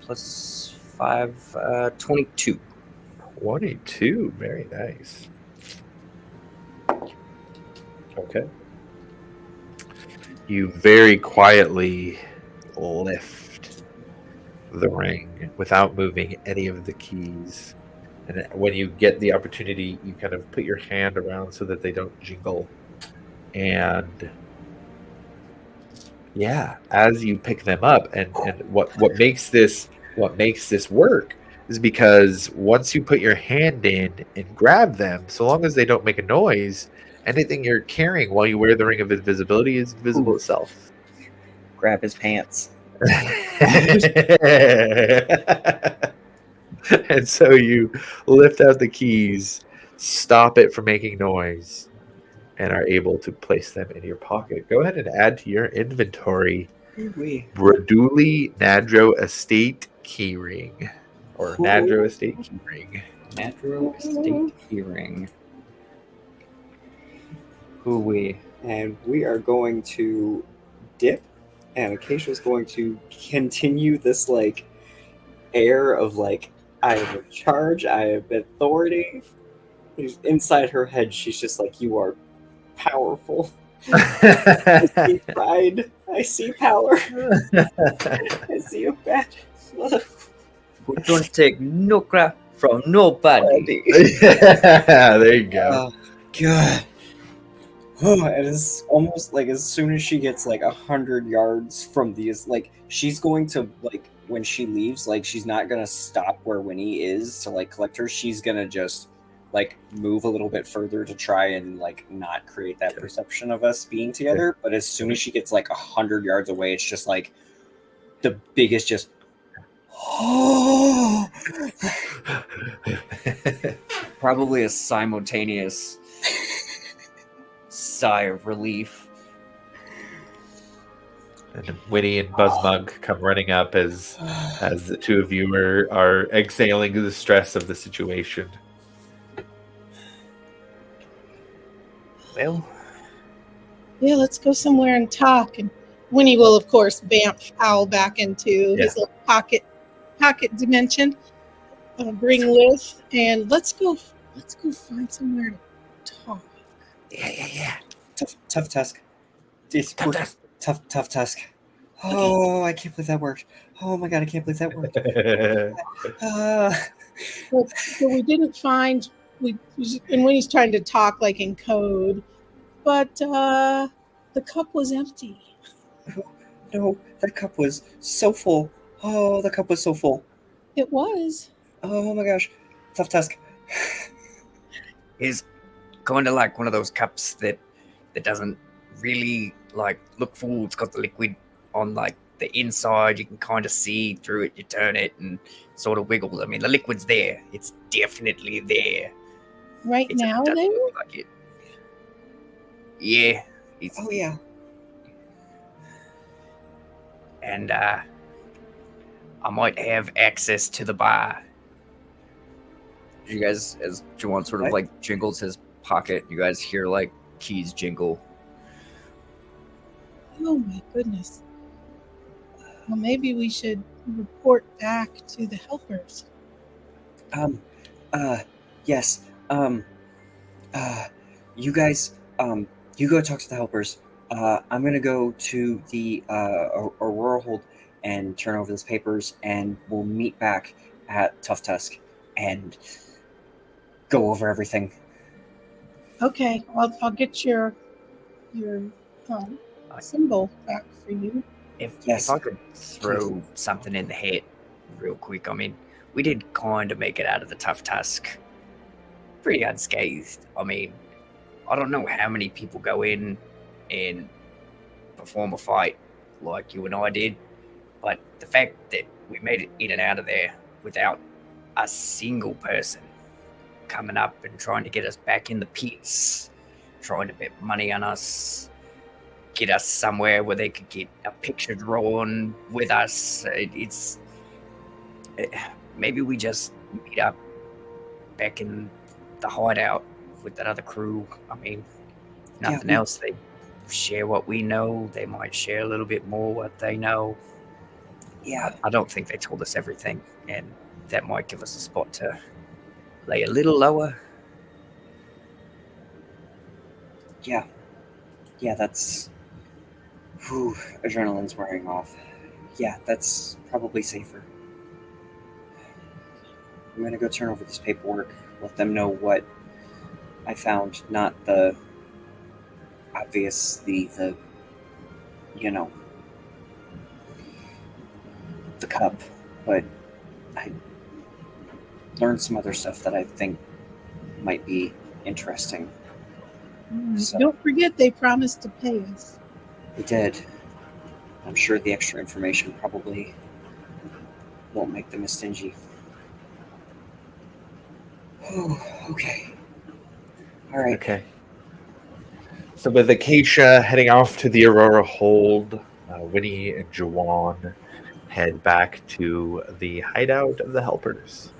plus 5, 22. 22. Very nice. Okay. You very quietly lift the ring without moving any of the keys. And when you get the opportunity, you kind of put your hand around so that they don't jingle. And yeah, as you pick them up, and what makes this work is because once you put your hand in and grab them, so long as they don't make a noise, anything you're carrying while you wear the ring of invisibility is visible itself. Grab his pants. And so you lift out the keys, stop it from making noise, and are able to place them in your pocket. Go ahead and add to your inventory Braduli Nadro Estate Keyring. Or Nadro Estate Keyring. Nadro Estate Keyring. Hooey. And we are going to dip, and Acacia's going to continue this like air of like, I am in charge, I have authority. Inside her head, she's just like, you are powerful. I see pride. I see power. I see a bad. We don't take no crap from nobody. There you go. Oh, God. Oh, and it's almost like as soon as she gets like 100 yards from these, like she's going to like when she leaves, like she's not gonna stop where Winnie is to like collect her. She's gonna just like move a little bit further to try and like not create that perception of us being together. But as soon as she gets like 100 yards away, it's just like the biggest just. Probably a simultaneous sigh of relief. And Winnie and Buzzmug come running up as the two of you are exhaling the stress of the situation. Well, yeah, let's go somewhere and talk. And Winnie will, of course, bamf Owl back into his little pocket dimension. Bring Liz, and let's go find somewhere to talk. Yeah. Tough task. Tough task. Oh, I can't believe that worked. Oh my god, I can't believe that worked. So we didn't find and when he's trying to talk like in code, but the cup was empty. No, that cup was so full. Oh, the cup was so full. It was. Oh my gosh. Tough task. Is kind of like one of those cups that doesn't really like look full. It's got the liquid on like the inside. You can kind of see through it. You turn it and sort of wiggles. I mean, the liquid's there. It's definitely there. Right It just now, doesn't then? look like it. Yeah. Oh yeah. And I might have access to the bar. You guys, as Juwan sort of What? like jingles his pocket, you guys hear like keys jingle. Oh my goodness. Well, maybe we should report back to the helpers. Yes. You guys, you go talk to the helpers. I'm gonna go to the Aurora Hold and turn over those papers, and we'll meet back at Tough Tusk and go over everything. Okay, I'll get your symbol back for you. If Yes, I could throw something in the hat real quick, I mean, we did kind of make it out of the Tough Tusk pretty unscathed. I mean, I don't know how many people go in and perform a fight like you and I did, but the fact that we made it in and out of there without a single person coming up and trying to get us back in the pits, trying to bet money on us, get us somewhere where they could get a picture drawn with us. Maybe we just meet up back in the hideout with that other crew. I mean, if nothing else, they share what we know. They might share a little bit more what they know. Yeah. I don't think they told us everything, and that might give us a spot to lay a little lower. Yeah, that's... Whew, adrenaline's wearing off. Yeah, that's probably safer. I'm gonna go turn over this paperwork, let them know what I found, not the the cup, but I learned some other stuff that I think might be interesting. So- Don't forget they promised to pay us. They did. I'm sure the extra information probably won't make them as stingy. Oh, okay. All right. Okay. So with Acacia heading off to the Aurora Hold, Winnie and Juwan head back to the hideout of the Helpers,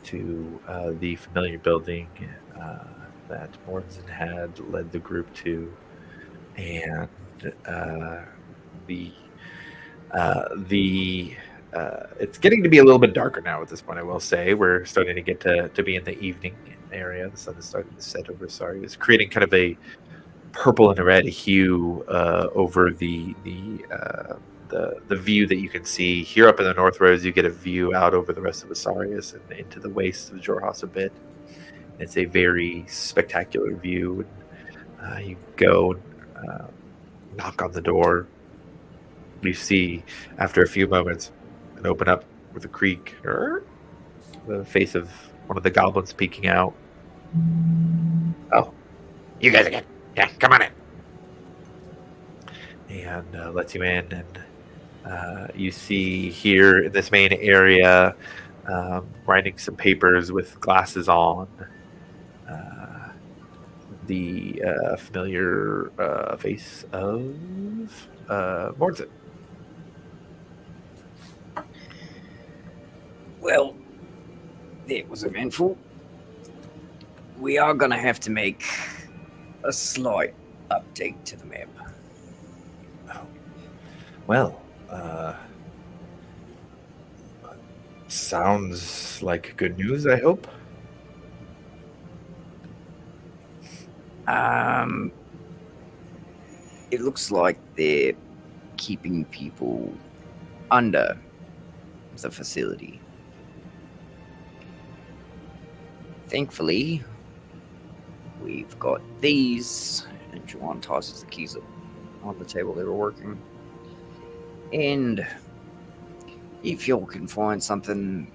to the familiar building that Mortensen had led the group to, and it's getting to be a little bit darker now at this point. I will say we're starting to get to be in the evening area. The sun is starting to set over Sarius, creating kind of a purple and red hue over the view that you can see here up in the North Roads. You get a view out over the rest of Asarius and into the wastes of Jorhas a bit. It's a very spectacular view. You go knock on the door. You see, after a few moments, and open up with a creak. The face of one of the goblins peeking out. Oh, you guys again. Yeah, come on in. And lets you in, and you see here in this main area, writing some papers with glasses on, the familiar face of Mortensen. Well, it was eventful. We are going to have to make a slight update to the map. Well, sounds like good news, I hope. It looks like they're keeping people under the facility. Thankfully, we've got these. And Juwan tosses the keys up on the table they were working. And if y'all can find something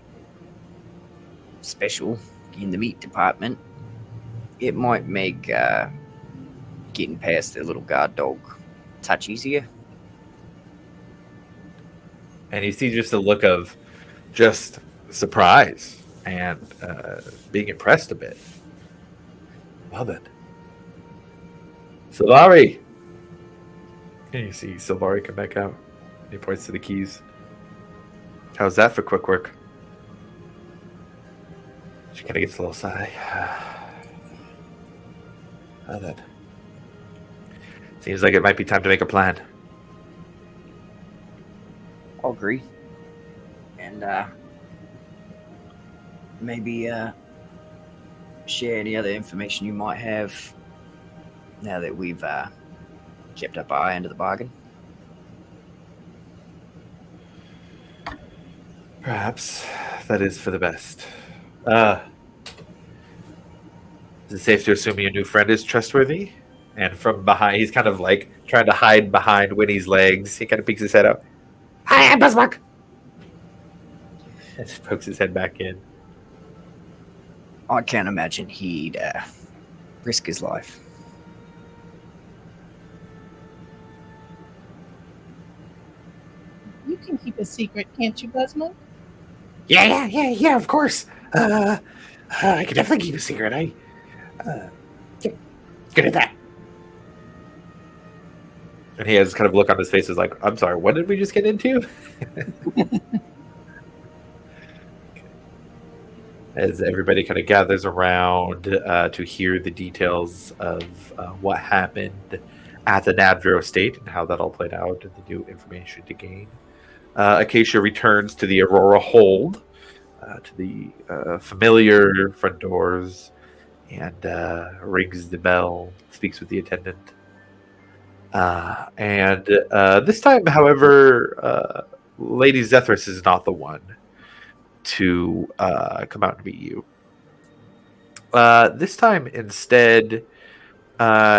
special in the meat department, it might make getting past the little guard dog a touch easier. And you see just a look of just surprise and being impressed a bit. Well then. Silvari! And you see Silvari come back out. He points to the keys. How's that for quick work? She kind of gets a little sigh. Well then. Seems like it might be time to make a plan. I'll agree. And maybe share any other information you might have now that we've kept up our end of the bargain. Perhaps that is for the best. Is it safe to assume your new friend is trustworthy? And from behind, he's kind of like trying to hide behind Winnie's legs. He kind of peeks his head out. Hi, I'm Buzzbuck! And just pokes his head back in. I can't imagine he'd risk his life. You can keep a secret, can't you, Buzzmonk? Yeah, of course. I can definitely keep a secret. Good at that. And he has kind of a look on his face is like, I'm sorry, what did we just get into? As everybody kind of gathers around to hear the details of what happened at the Nadro estate and how that all played out and the new information to gain. Acacia returns to the Aurora Hold, to the familiar front doors, and rings the bell, speaks with the attendant. And this time, however, Lady Zethris is not the one to come out and meet you. This time, instead,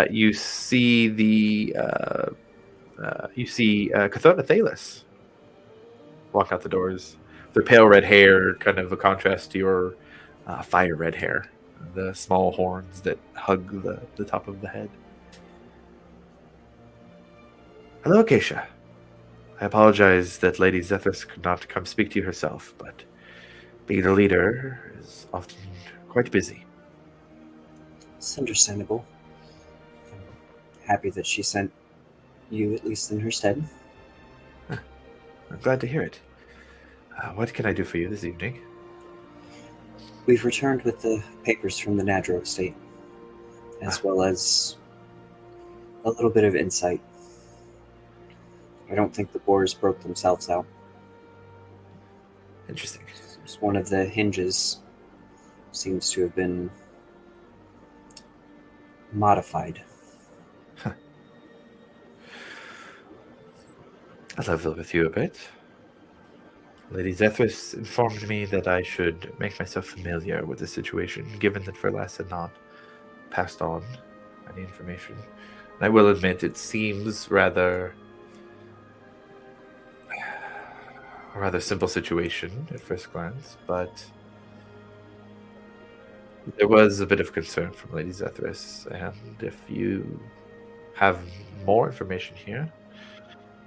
you see Cathona Thalis walk out the doors. Their pale red hair, kind of a contrast to your fire red hair, the small horns that hug the top of the head. Hello, Acacia. I apologize that Lady Zethris could not come speak to you herself, but being a leader is often quite busy. It's understandable. I'm happy that she sent you, at least in her stead. I'm glad to hear it. What can I do for you this evening? We've returned with the papers from the Nadro estate, as well as a little bit of insight. I don't think the boars broke themselves out. Interesting. Just one of the hinges seems to have been modified. I'll level with you a bit. Lady Zethris informed me that I should make myself familiar with the situation, given that Verlas had not passed on any information. And I will admit, it seems a rather simple situation at first glance, but there was a bit of concern from Lady Zethris, and if you have more information here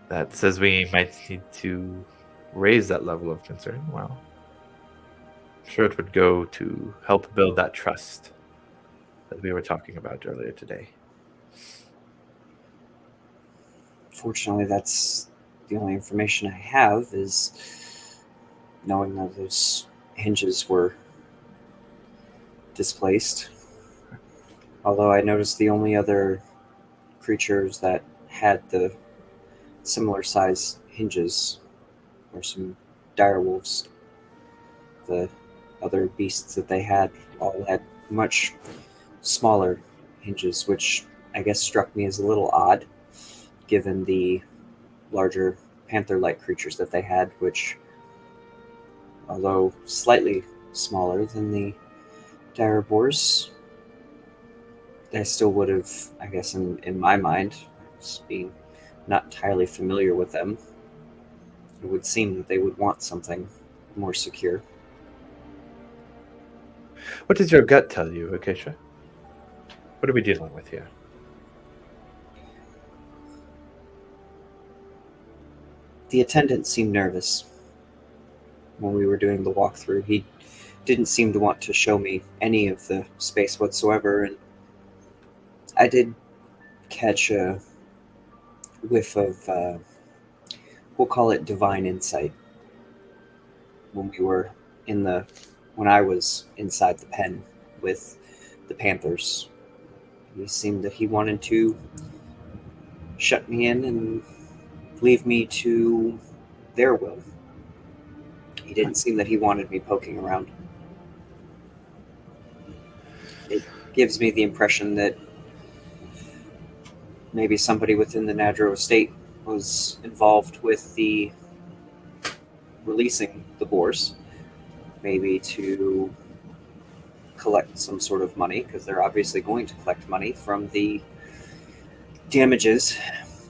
that says we might need to raise that level of concern, well, I'm sure it would go to help build that trust that we were talking about earlier today. Fortunately, that's the only information I have, is knowing that those hinges were displaced. Although I noticed the only other creatures that had the similar size hinges were some direwolves. The other beasts that they had all had much smaller hinges, which I guess struck me as a little odd, given the larger panther-like creatures that they had, which, although slightly smaller than the dire boars. I still would have, I guess, in my mind, just being not entirely familiar with them, it would seem that they would want something more secure. What does your gut tell you, Acacia? What are we dealing with here? The attendant seemed nervous when we were doing the walkthrough. He didn't seem to want to show me any of the space whatsoever, and I did catch a whiff of, we'll call it divine insight, when I was inside the pen with the Panthers. It seemed that he wanted to shut me in and leave me to their will. He didn't seem that he wanted me poking around. It gives me the impression that maybe somebody within the Nadro estate was involved with the releasing the boars, maybe to collect some sort of money, because they're obviously going to collect money from the damages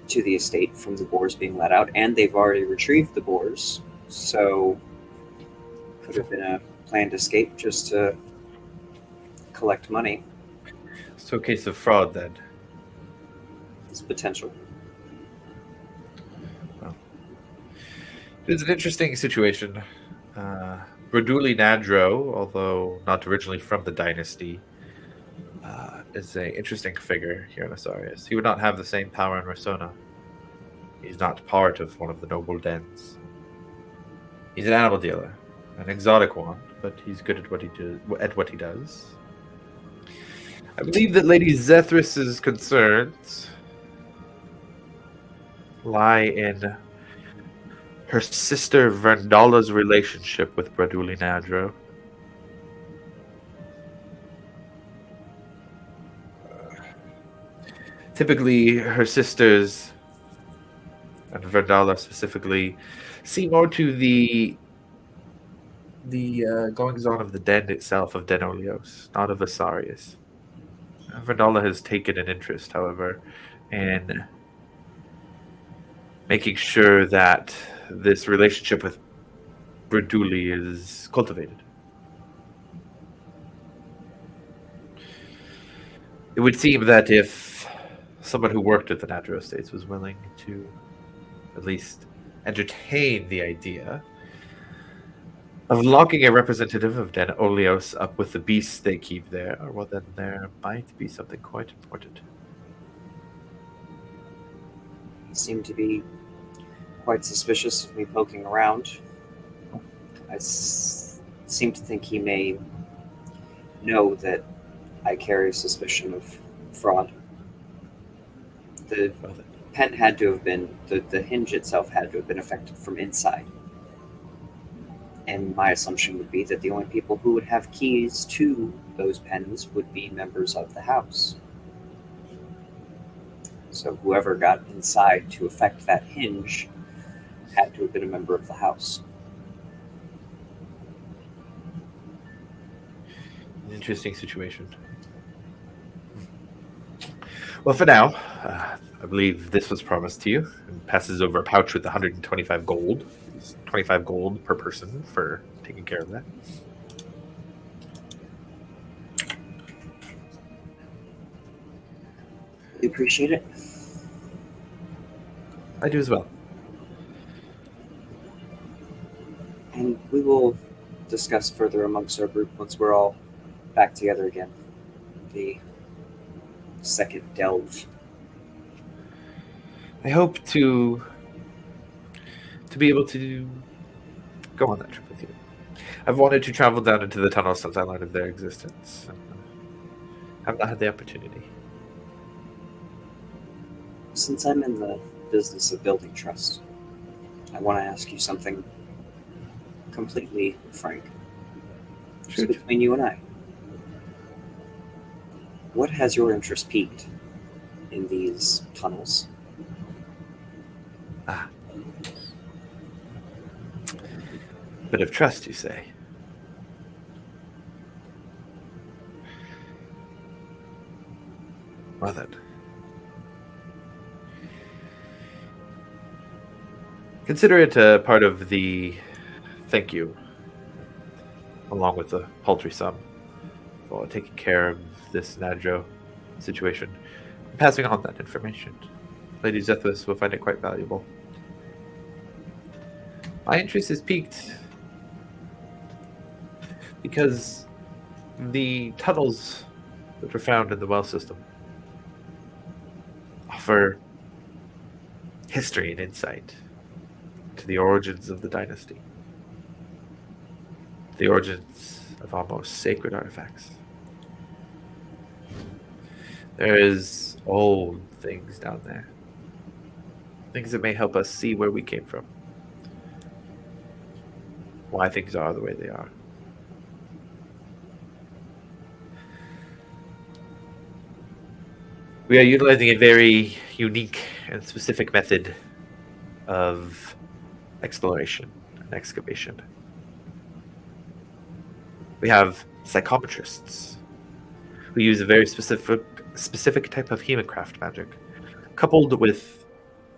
to the estate from the boars being let out, and they've already retrieved the boars, so could have been a planned escape just to collect money. So a case of fraud, then. It's potential. It's an interesting situation. Braduli Nadro, although not originally from the dynasty, is an interesting figure here in Asarius. He would not have the same power in Rasona. He's not part of one of the noble dens. He's an animal dealer, an exotic one, but he's good at what he does. I believe that Lady Zethris's concerns lie in her sister Verndala's relationship with Braduli Nadro. Typically, her sisters, and Verndala specifically, see more to the goings-on of the den itself, of Denolios, not of Asarius. Verndala has taken an interest, however, in making sure that this relationship with Braduli is cultivated. It would seem that if someone who worked at the Nadro Estates was willing to at least entertain the idea of locking a representative of Denolios up with the beasts they keep there, well, then there might be something quite important. He seemed to be quite suspicious of me poking around. I seem to think he may know that I carry suspicion of fraud. The pen had to have been, the hinge itself had to have been affected from inside. And my assumption would be that the only people who would have keys to those pens would be members of the house. So whoever got inside to affect that hinge had to have been a member of the house. An interesting situation. Well, for now, I believe this was promised to you, and passes over a pouch with 125 gold. 25 gold per person for taking care of that. We appreciate it. I do as well. And we will discuss further amongst our group once we're all back together again. The second delve. I hope to be able to go on that trip with you. I've wanted to travel down into the tunnels since I learned of their existence, and have not had the opportunity. Since I'm in the business of building trust, I want to ask you something completely frank. Just between you and I. What has your interest piqued in these tunnels? Bit of trust, you say? Well then. Consider it a part of the thank you, along with the paltry sum, for taking care of this Nadjo situation and passing on that information. Lady Zethus will find it quite valuable. My interest is piqued because the tunnels that were found in the well system offer history and insight to the origins of the dynasty, the origins of almost sacred artifacts. There is old things down there, things that may help us see where we came from, why things are the way they are. We are utilizing a very unique and specific method of exploration and excavation. We have psychometrists who use a very specific type of hemocraft magic, coupled with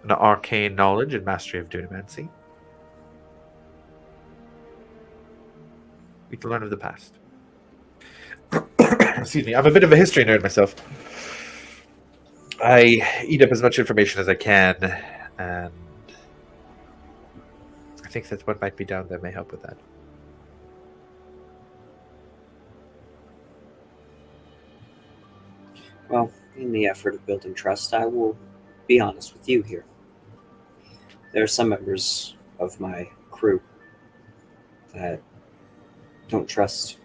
an arcane knowledge and mastery of dunamancy. We can learn of the past. Excuse me, I'm a bit of a history nerd myself. I eat up as much information as I can, and I think that what might be down there may help with that. Well, in the effort of building trust, I will be honest with you here. There are some members of my crew that don't trust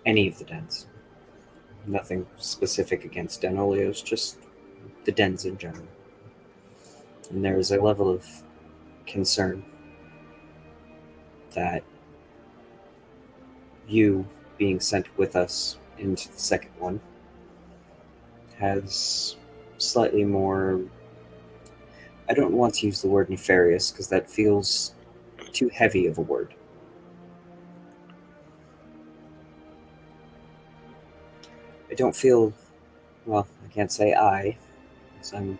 any of the dens. Nothing specific against Denolios, just the dens in general. And there is a level of concern that you being sent with us into the second one has slightly more... I don't want to use the word nefarious because that feels too heavy of a word. I don't feel, well, I can't say I, because I'm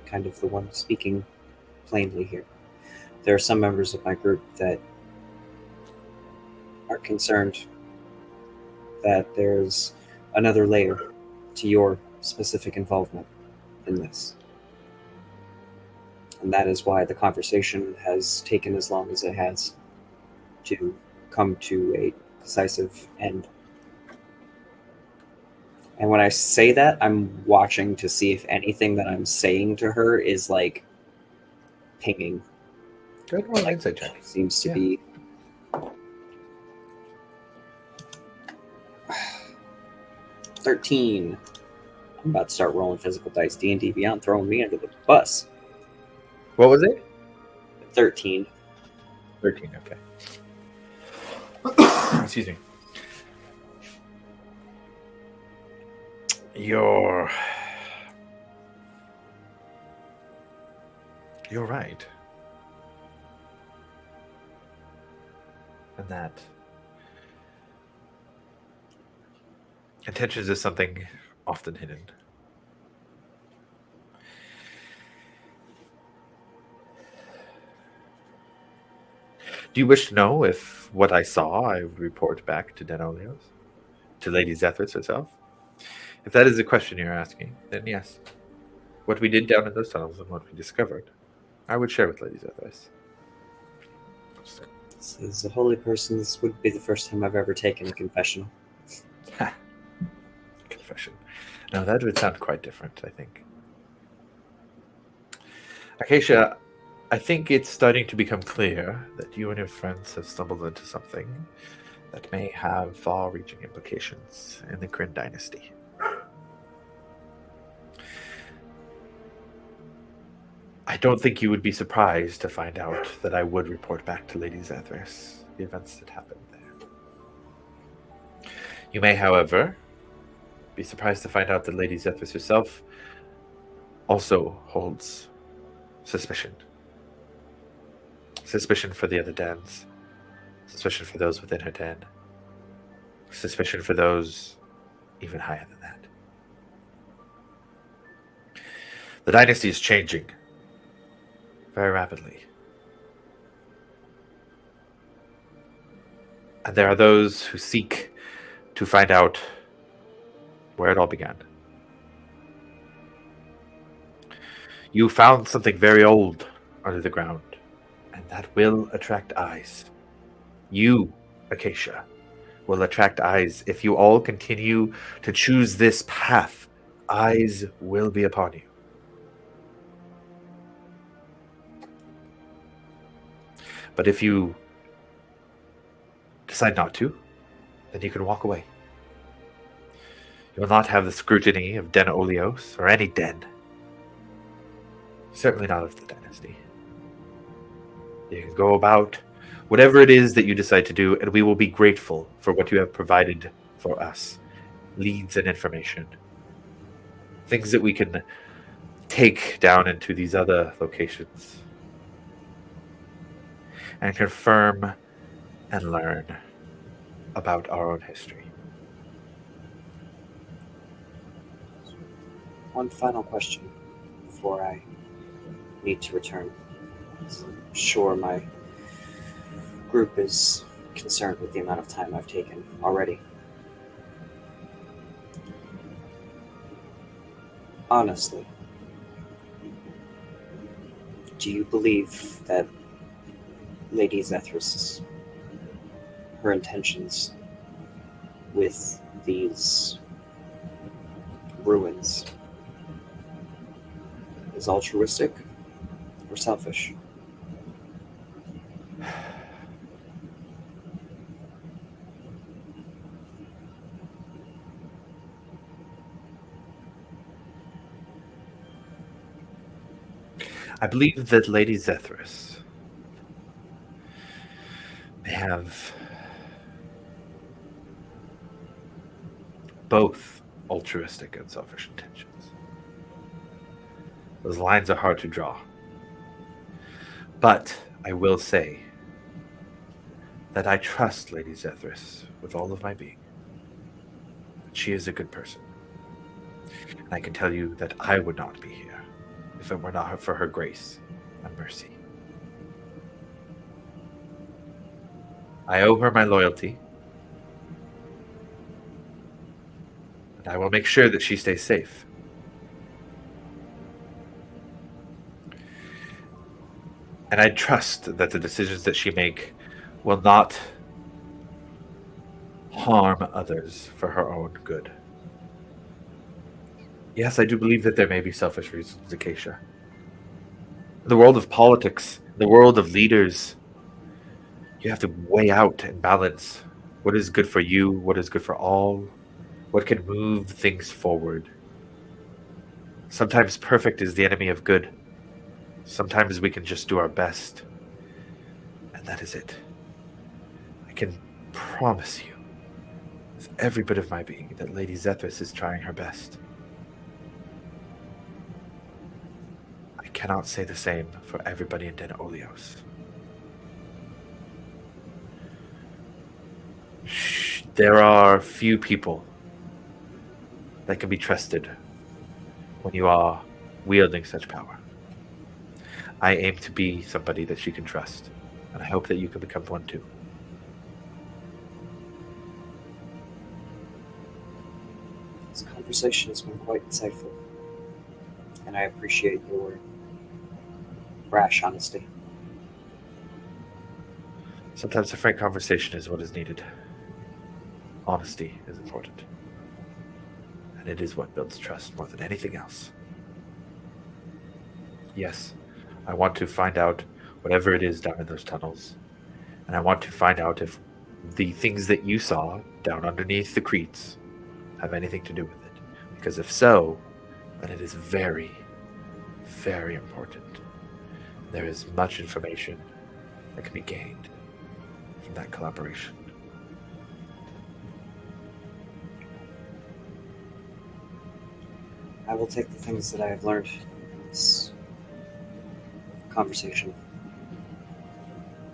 kind of the one speaking plainly here. There are some members of my group that are concerned that there's another layer to your specific involvement in this. And that is why the conversation has taken as long as it has to come to a decisive end. And when I say that, I'm watching to see if anything that I'm saying to her is like pinging. Go ahead and roll an insight check. Seems to be. $13. I'm about to start rolling physical dice. D&D Beyond throwing me under the bus. What was it? 13. 13, okay. Excuse me. You're right. And that intentions is something often hidden. Do you wish to know if what I saw I would report back to Denolios? To Lady Zethris herself? If that is the question you're asking, then yes. What we did down in those tunnels and what we discovered, I would share with Lady Zethris. As a holy person, this would be the first time I've ever taken a confessional. Confession. No, that would sound quite different, I think. Acacia, I think it's starting to become clear that you and your friends have stumbled into something that may have far-reaching implications in the Kryn dynasty. I don't think you would be surprised to find out that I would report back to Lady Zethris the events that happened there. You may, however, be surprised to find out that Lady Zethris herself also holds suspicion. Suspicion for the other dens. Suspicion for those within her den. Suspicion for those even higher than that. The dynasty is changing very rapidly. And there are those who seek to find out where it all began. You found something very old under the ground, and that will attract eyes. You, Acacia, will attract eyes. If you all continue to choose this path, eyes will be upon you. But if you decide not to, then you can walk away. You will not have the scrutiny of Den Olios or any den. Certainly not of the dynasty. You can go about whatever it is that you decide to do, and we will be grateful for what you have provided for us. Leads and information. Things that we can take down into these other locations and confirm and learn about our own history. One final question before I need to return. I'm sure my group is concerned with the amount of time I've taken already. Honestly, do you believe that Lady Zethris, her intentions with these ruins, is altruistic or selfish? I believe that Lady Zethris may have both altruistic and selfish intentions. Those lines are hard to draw. But I will say that I trust Lady Zethris with all of my being. She is a good person. And I can tell you that I would not be here if it were not for her grace and mercy. I owe her my loyalty, and I will make sure that she stays safe. And I trust that the decisions that she make will not harm others for her own good. Yes, I do believe that there may be selfish reasons, Acacia. In the world of politics, the world of leaders, you have to weigh out and balance what is good for you, what is good for all, what can move things forward. Sometimes perfect is the enemy of good. Sometimes we can just do our best. And that is it. I can promise you, with every bit of my being, that Lady Zethris is trying her best. I cannot say the same for everybody in Den Olios. There are few people that can be trusted when you are wielding such power. I aim to be somebody that she can trust, and I hope that you can become one too. This conversation has been quite insightful, and I appreciate your brash honesty. Sometimes a frank conversation is what is needed. Honesty is important. And it is what builds trust more than anything else. Yes, I want to find out whatever it is down in those tunnels. And I want to find out if the things that you saw down underneath the creeks have anything to do with it. Because if so, then it is very, very important. There is much information that can be gained from that collaboration. I will take the things that I have learned in this conversation.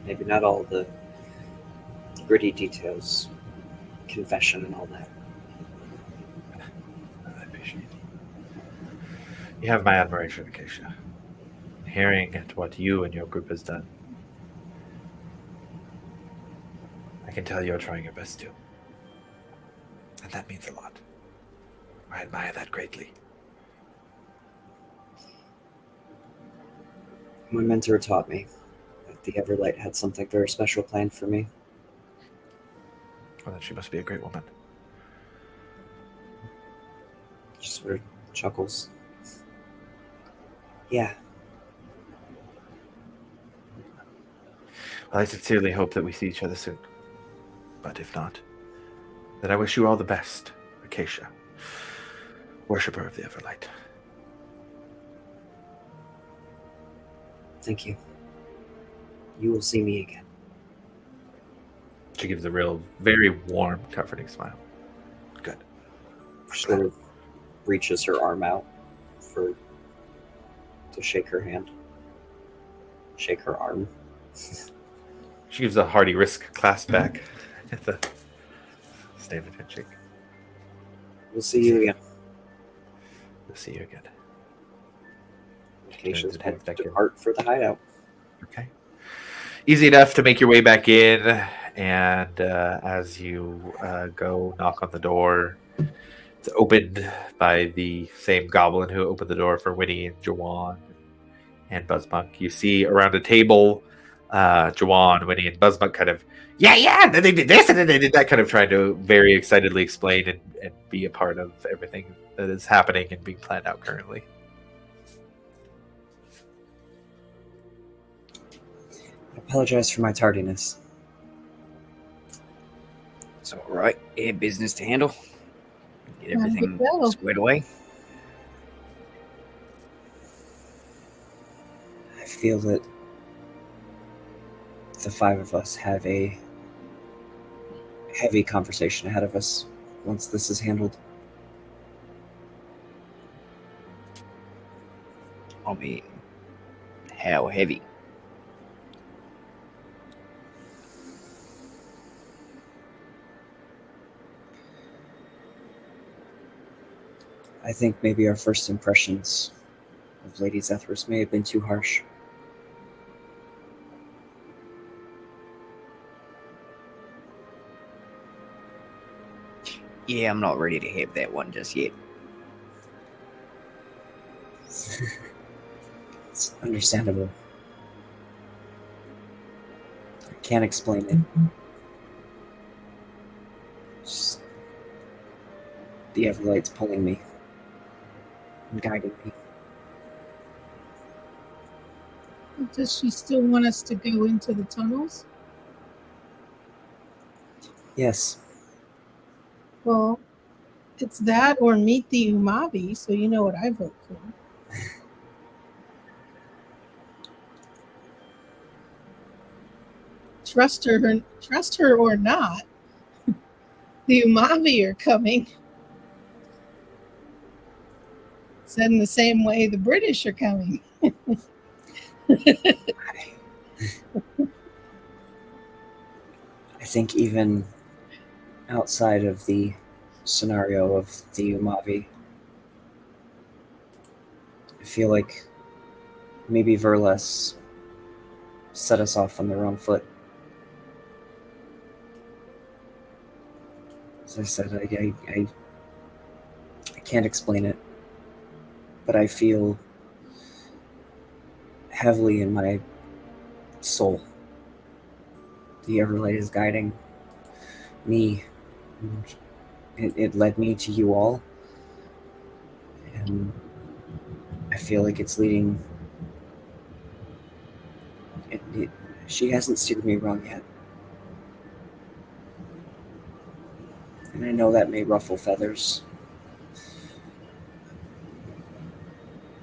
Maybe not all the gritty details, confession and all that. I appreciate it. You have my admiration, Acacia. Hearing what you and your group has done, I can tell you're trying your best too. And that means a lot. I admire that greatly. My mentor taught me that the Everlight had something very special planned for me. Well, then she must be a great woman. Just sort of chuckles. Yeah. Well, I sincerely hope that we see each other soon. But if not, then I wish you all the best, Acacia, worshipper of the Everlight. Thank you. You will see me again. She gives a real, very warm, comforting smile. Good. Sort of reaches her arm out to shake her hand. Shake her arm. She gives a hearty wrist clasp back at the standard handshake. We'll see you again. We'll see you again. Acacia's Head head back in. depart for the hideout. Okay. Easy enough to make your way back in, and as you go knock on the door, it's opened by the same goblin who opened the door for Winnie and Jawan and Buzzbunk. You see around a table, Jawan, Winnie, and Buzzbunk kind of, yeah, they did this and then they did that, kind of trying to very excitedly explain and be a part of everything that is happening and being planned out currently. I apologize for my tardiness. It's all right. Yeah, business to handle. Get How'd it everything go? squared away. I feel that the five of us have a heavy conversation ahead of us once this is handled. I mean, how heavy? I think maybe our first impressions of Lady Zethris may have been too harsh. Yeah, I'm not ready to have that one just yet. It's understandable. I can't explain it. Just the Everlight's pulling me and guiding me. Does she still want us to go into the tunnels? Yes, Well, it's that or meet the Umavi, so you know what I vote for. Trust her or not, the Umavi are coming. Said in the same way the British are coming. I think even outside of the scenario of the Umavi, I feel like maybe Verles set us off on the wrong foot. As I said, I can't explain it, but I feel heavily in my soul. The Everlight is guiding me. It led me to you all, and I feel like it's leading. She hasn't steered me wrong yet, and I know that may ruffle feathers.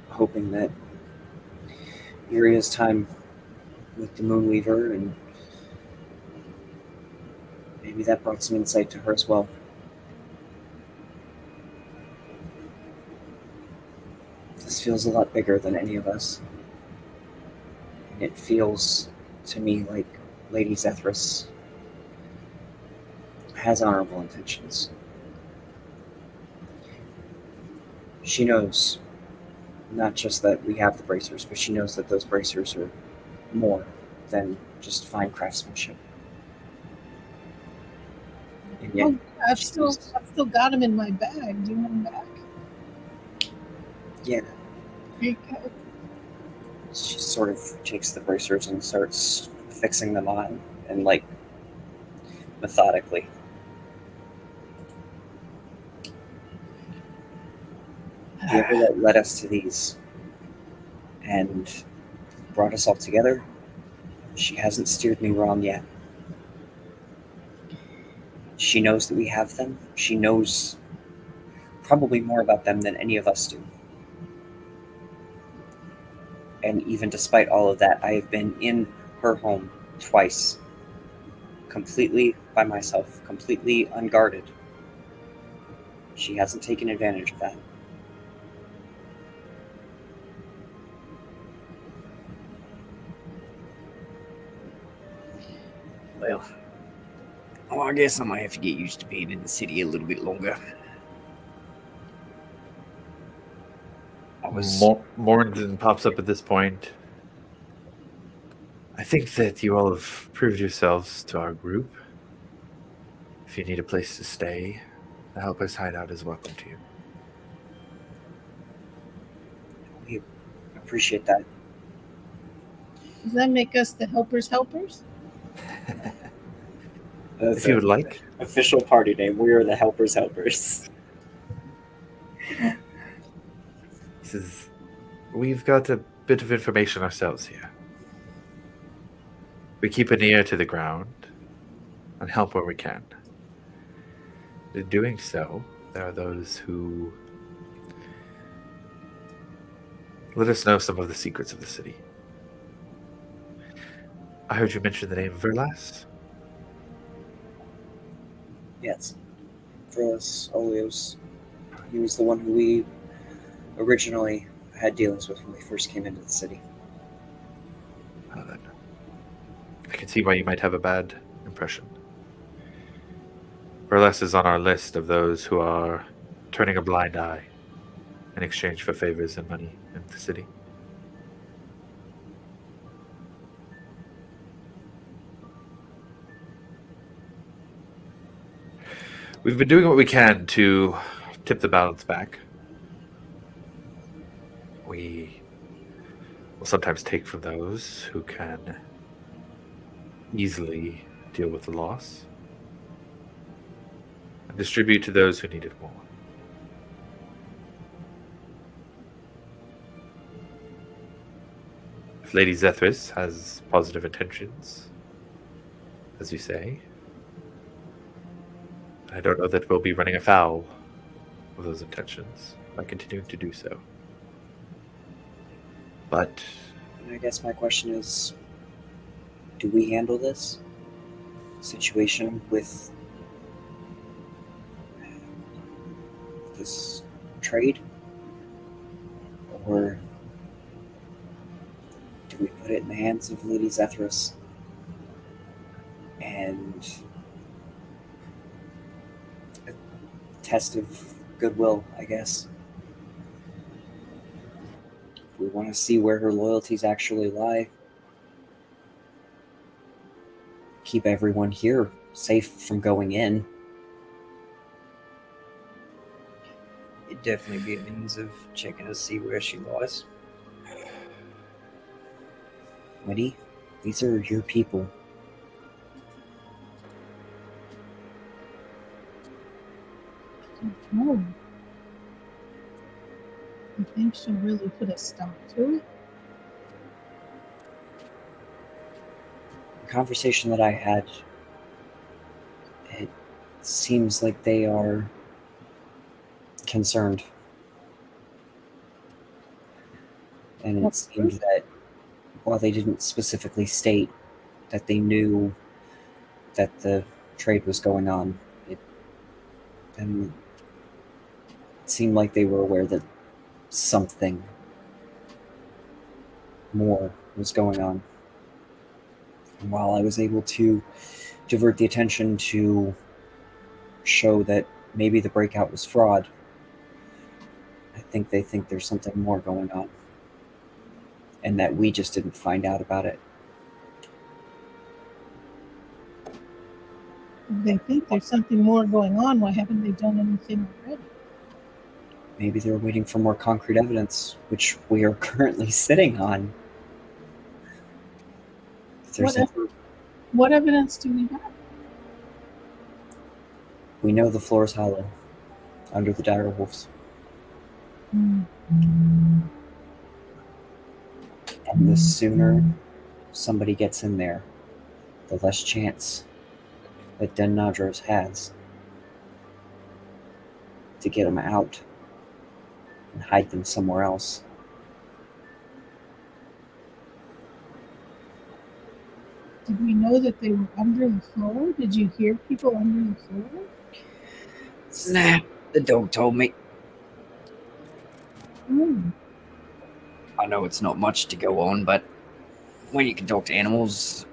Hoping that Uria's time with the Moonweaver, and maybe that brought some insight to her as well. This feels a lot bigger than any of us. And it feels to me like Lady Zethris has honorable intentions. She knows Not just that we have the bracers, but she knows that those bracers are more than just fine craftsmanship. And yet, Oh, I've she still knows- got them in my bag. Do you want them back? yeah, Here you go. she sort of takes the bracers and starts fixing them on, and like methodically. The ever that led us to these and brought us all together, she hasn't steered me wrong yet. She knows that we have them. She knows probably more about them than any of us do. And even despite all of that, I have been in her home twice, completely by myself, completely unguarded. She hasn't taken advantage of that. Well, I guess I might have to get used to being in the city a little bit longer. I was. Mornton pops up at this point. I think that you all have proved yourselves to our group. If you need a place to stay, the Helper's Hideout is welcome to you. We appreciate that. Does that make us the helpers? If you would like. Official party name. We are the Helpers. We've got a bit of information ourselves here. We keep an ear to the ground and help where we can. In doing so, there are those who let us know some of the secrets of the city. I heard you mention the name Verlas. Yes. Verlas Oleos. He was the one who we originally had dealings with when we first came into the city. Well then, I can see why you might have a bad impression. Verlas is on our list of those who are turning a blind eye in exchange for favors and money in the city. We've been doing what we can to tip the balance back. We will sometimes take from those who can easily deal with the loss and distribute to those who need it more. If Lady Zethris has positive intentions, as you say, I don't know that we'll be running afoul of those intentions by continuing to do so. But And I guess my question is, do we handle this situation with this trade? Or do we put it in the hands of Lady Zethris and a test of goodwill, I guess? We want to see where her loyalties actually lie. Keep everyone here safe from going in. It'd definitely be a means of checking to see where she lies. Wendy, these are your people. Oh. I think she'll really put a stop to it. The conversation that I had, it seems like they are concerned. And it That's seems good. that while they didn't specifically state that they knew that the trade was going on, it seemed like they were aware that something more was going on. And while I was able to divert the attention to show that maybe the breakout was fraud, I think they think there's something more going on, and that we just didn't find out about it. If they think there's something more going on, why haven't they done anything already? Maybe they're waiting for more concrete evidence, which we are currently sitting on. If there's What evidence do we have? We know the floor is hollow, under the dire wolves. Hmm. And the sooner somebody gets in there, the less chance that Den Nadros has to get them out and hide them somewhere else. Did we know that they were under the floor? Did you hear people under the floor? Nah, the dog told me. Hmm. I know it's not much to go on, but when you can talk to animals,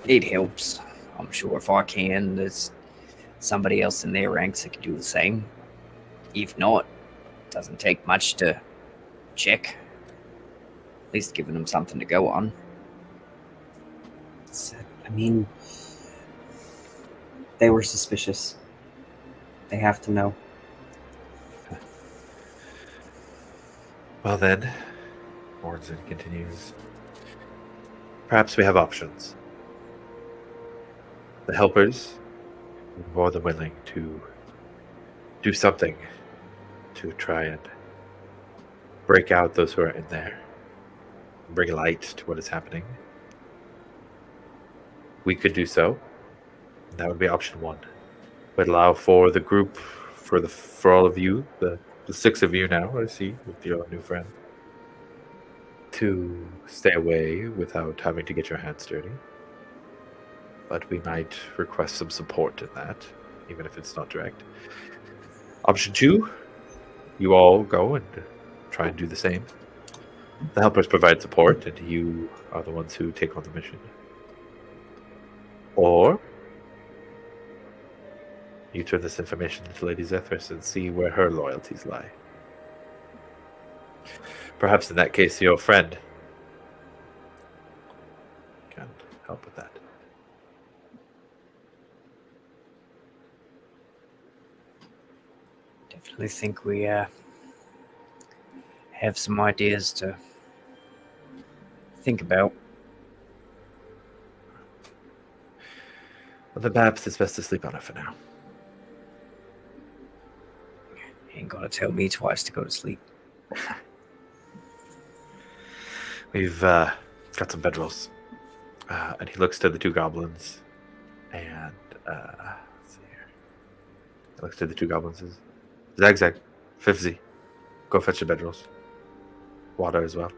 it helps. I'm sure if I can, there's somebody else in their ranks that can do the same. If not, it doesn't take much to check. At least giving them something to go on. I mean, they were suspicious. They have to know. Well then, Morrison continues. Perhaps we have options. The helpers are more than willing to do something to try and break out those who are in there, bring light to what is happening. We could do so. That would be option one. Would allow for the group, for all of you, the 6 of you now, I see, with your new friend, to stay away without having to get your hands dirty. But we might request some support in that, even if it's not direct. Option 2, you all go and try and do the same. The helpers provide support, and you are the ones who take on the mission. Or you turn this information to Lady Zethris and see where her loyalties lie. Perhaps in that case, your friend can help with that. Definitely think we have some ideas to think about. Well, then perhaps it's best to sleep on it for now. Ain't gonna tell me twice to go to sleep. We've got some bedrolls. And he looks to the 2 goblins. And, let's see here. He looks to the 2 goblins and says, Zagzag, Fifzy, go fetch the bedrolls. Water as well.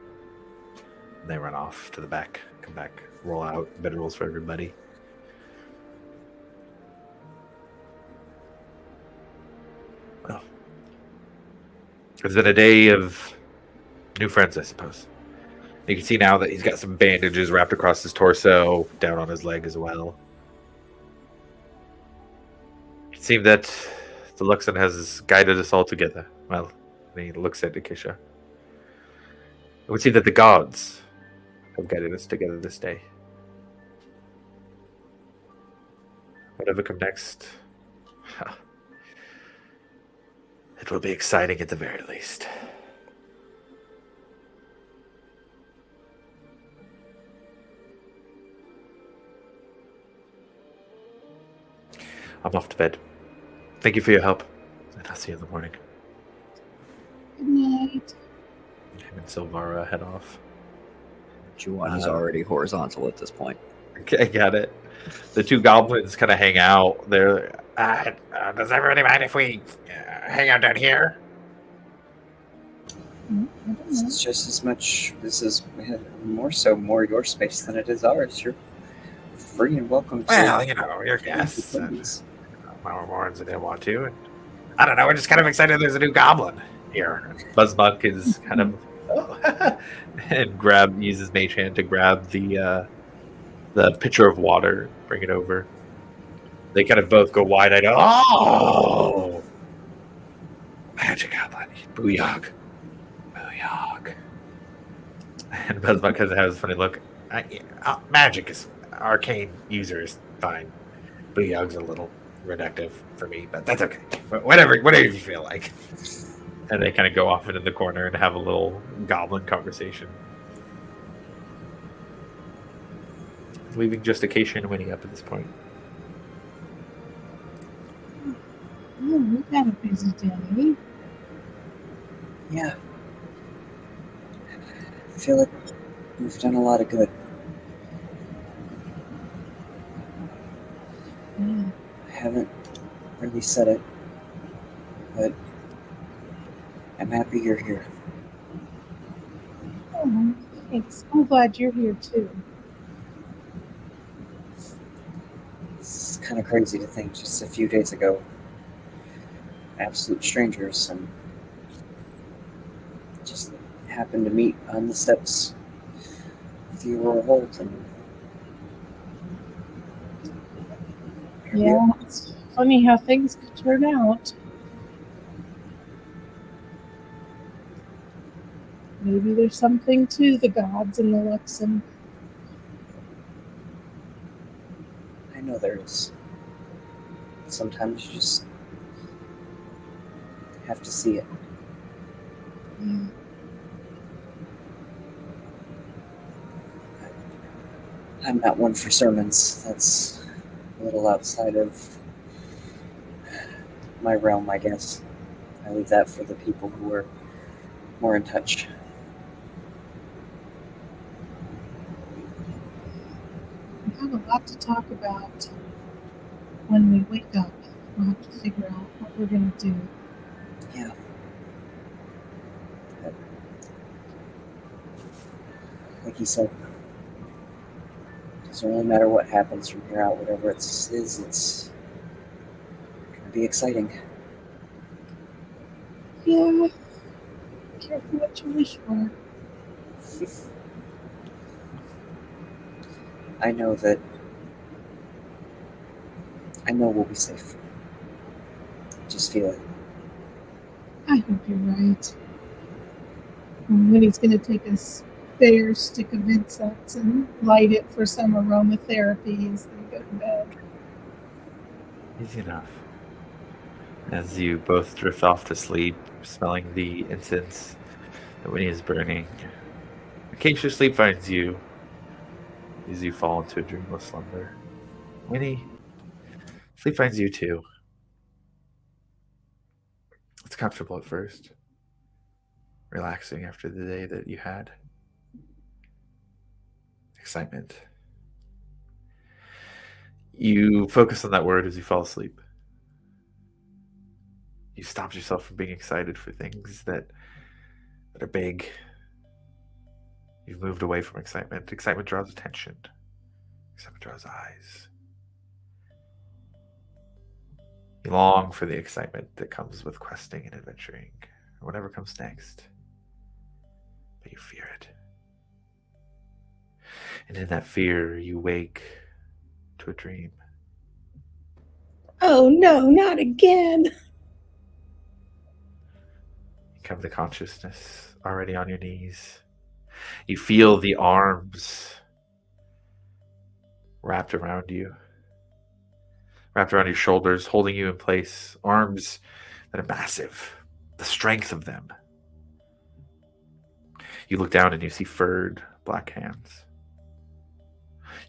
And they run off to the back, come back, roll out bedrolls for everybody. Well, it's been a day of new friends, I suppose. You can see now that he's got some bandages wrapped across his torso, down on his leg as well. It seemed that the Luxon has guided us all together. Well, and he looks at Akisha. It would seem that the gods have guided us together this day. Whatever comes next, it will be exciting at the very least. I'm off to bed. Thank you for your help, and I'll see you in the morning. Good night. Him and Silvara head off. Juwan is already horizontal at this point. Okay, got it. The 2 goblins kind of hang out. They're, does everybody mind if we hang out down here? I don't know. It's just as much. This is more your space than it is ours. You're free and welcome to. Well, your guests. Warrens didn't want to. And I don't know. We're just kind of excited there's a new goblin here. Buzzbuck is kind of and uses Mage Hand to grab the pitcher of water, bring it over. They kind of both go wide-eyed. Oh, Magic outlet. Booyog. Booyog. And Buzzbug has a funny look. Magic is arcane user is fine. Booyog's a little reductive for me, but that's okay. Whatever you feel like. And they kind of go off into the corner and have a little goblin conversation. Leaving just Acacia and Winnie up at this point. Oh, we've had a busy day. Yeah. I feel like we've done a lot of good. Yeah. I haven't really said it, but I'm happy you're here. Oh, thanks. I'm glad you're here too. It's kind of crazy to think just a few days ago, absolute strangers, and just happened to meet on the steps of the Aurora Hold, and Yeah, it's funny how things could turn out. Maybe there's something to the gods and the Luxem. I know there is. Sometimes you just have to see it. Yeah. I'm not one for sermons. That's a little outside of my realm, I guess. I leave that for the people who are more in touch. We have a lot to talk about when we wake up. We'll have to figure out what we're going to do. Yeah. Like you said, it doesn't really matter what happens from here out. Whatever it is, it's going to be exciting. Yeah. Careful what you wish for. I know we'll be safe. Just feel it. I hope you're right. And Winnie's going to take a spare stick of incense and light it for some aromatherapy as they go to bed. Easy enough. As you both drift off to sleep, smelling the incense that Winnie is burning, Acacia sleep finds you as you fall into a dreamless slumber. Winnie, sleep finds you too. It's comfortable at first, relaxing after the day that you had. Excitement. You focus on that word as you fall asleep. You stopped yourself from being excited for things that are big. You've moved away from excitement. Excitement draws attention. Excitement draws eyes. You long for the excitement that comes with questing and adventuring, or whatever comes next. But you fear it. And in that fear, you wake to a dream. Oh no, not again! You come to consciousness, already on your knees. You feel the arms wrapped around you, wrapped around your shoulders, holding you in place. Arms that are massive, the strength of them. You look down and you see furred black hands.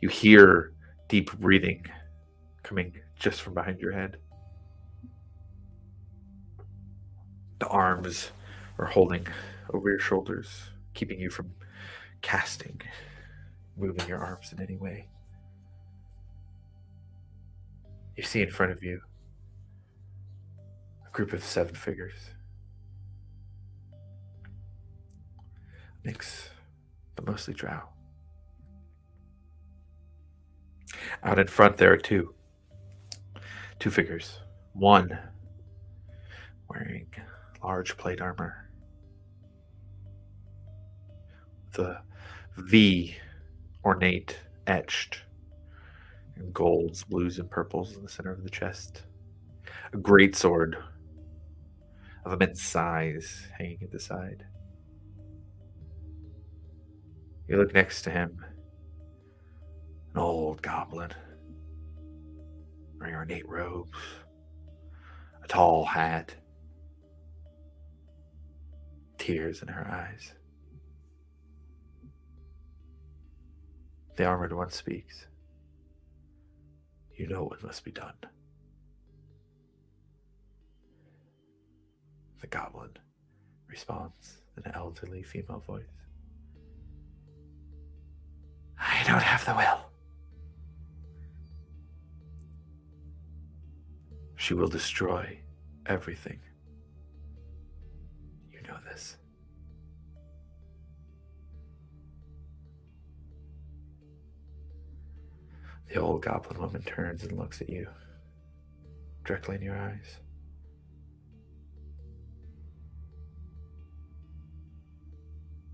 You hear deep breathing coming just from behind your head. The arms are holding over your shoulders, keeping you from casting, moving your arms in any way. You see in front of you a group of 7 figures. Mix, but mostly drow. Out in front there are two figures. One wearing large plate armor. The V ornate etched in golds, blues, and purples in the center of the chest. A great sword of immense size hanging at the side. You look next to him, an old goblin, wearing ornate robes, a tall hat, tears in her eyes. The armored one speaks. You know what must be done. The goblin responds in an elderly female voice. I don't have the will. She will destroy everything. You know this. The old goblin woman turns and looks at you, directly in your eyes.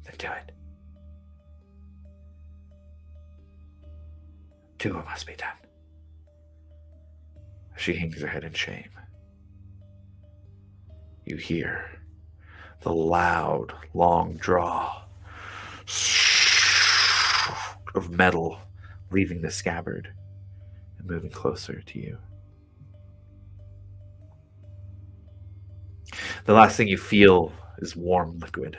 Then do it. Do what must be done. She hangs her head in shame. You hear the loud, long draw of metal leaving the scabbard and moving closer to you. The last thing you feel is warm liquid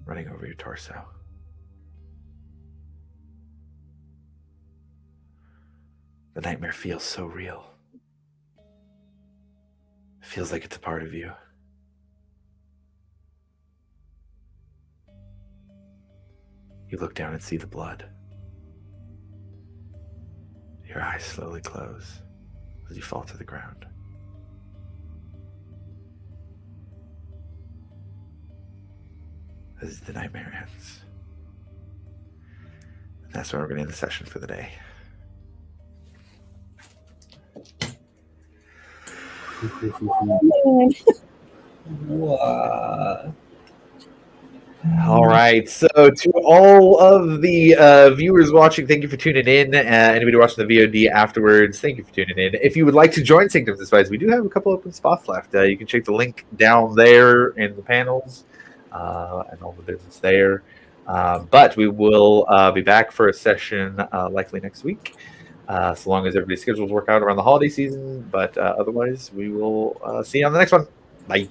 running over your torso. The nightmare feels so real. It feels like it's a part of you. You look down and see the blood. Your eyes slowly close as you fall to the ground. As the nightmare ends. And that's where we're going to end the session for the day. What? All right, so to all of the viewers watching, thank you for tuning in. Anybody watching the VOD afterwards, thank you for tuning in. If you would like to join Sanctums and Spies, we do have a couple open spots left. You can check the link down there in the panels and all the business there. But we will be back for a session likely next week, so long as everybody's schedules work out around the holiday season. But otherwise, we will see you on the next one. Bye.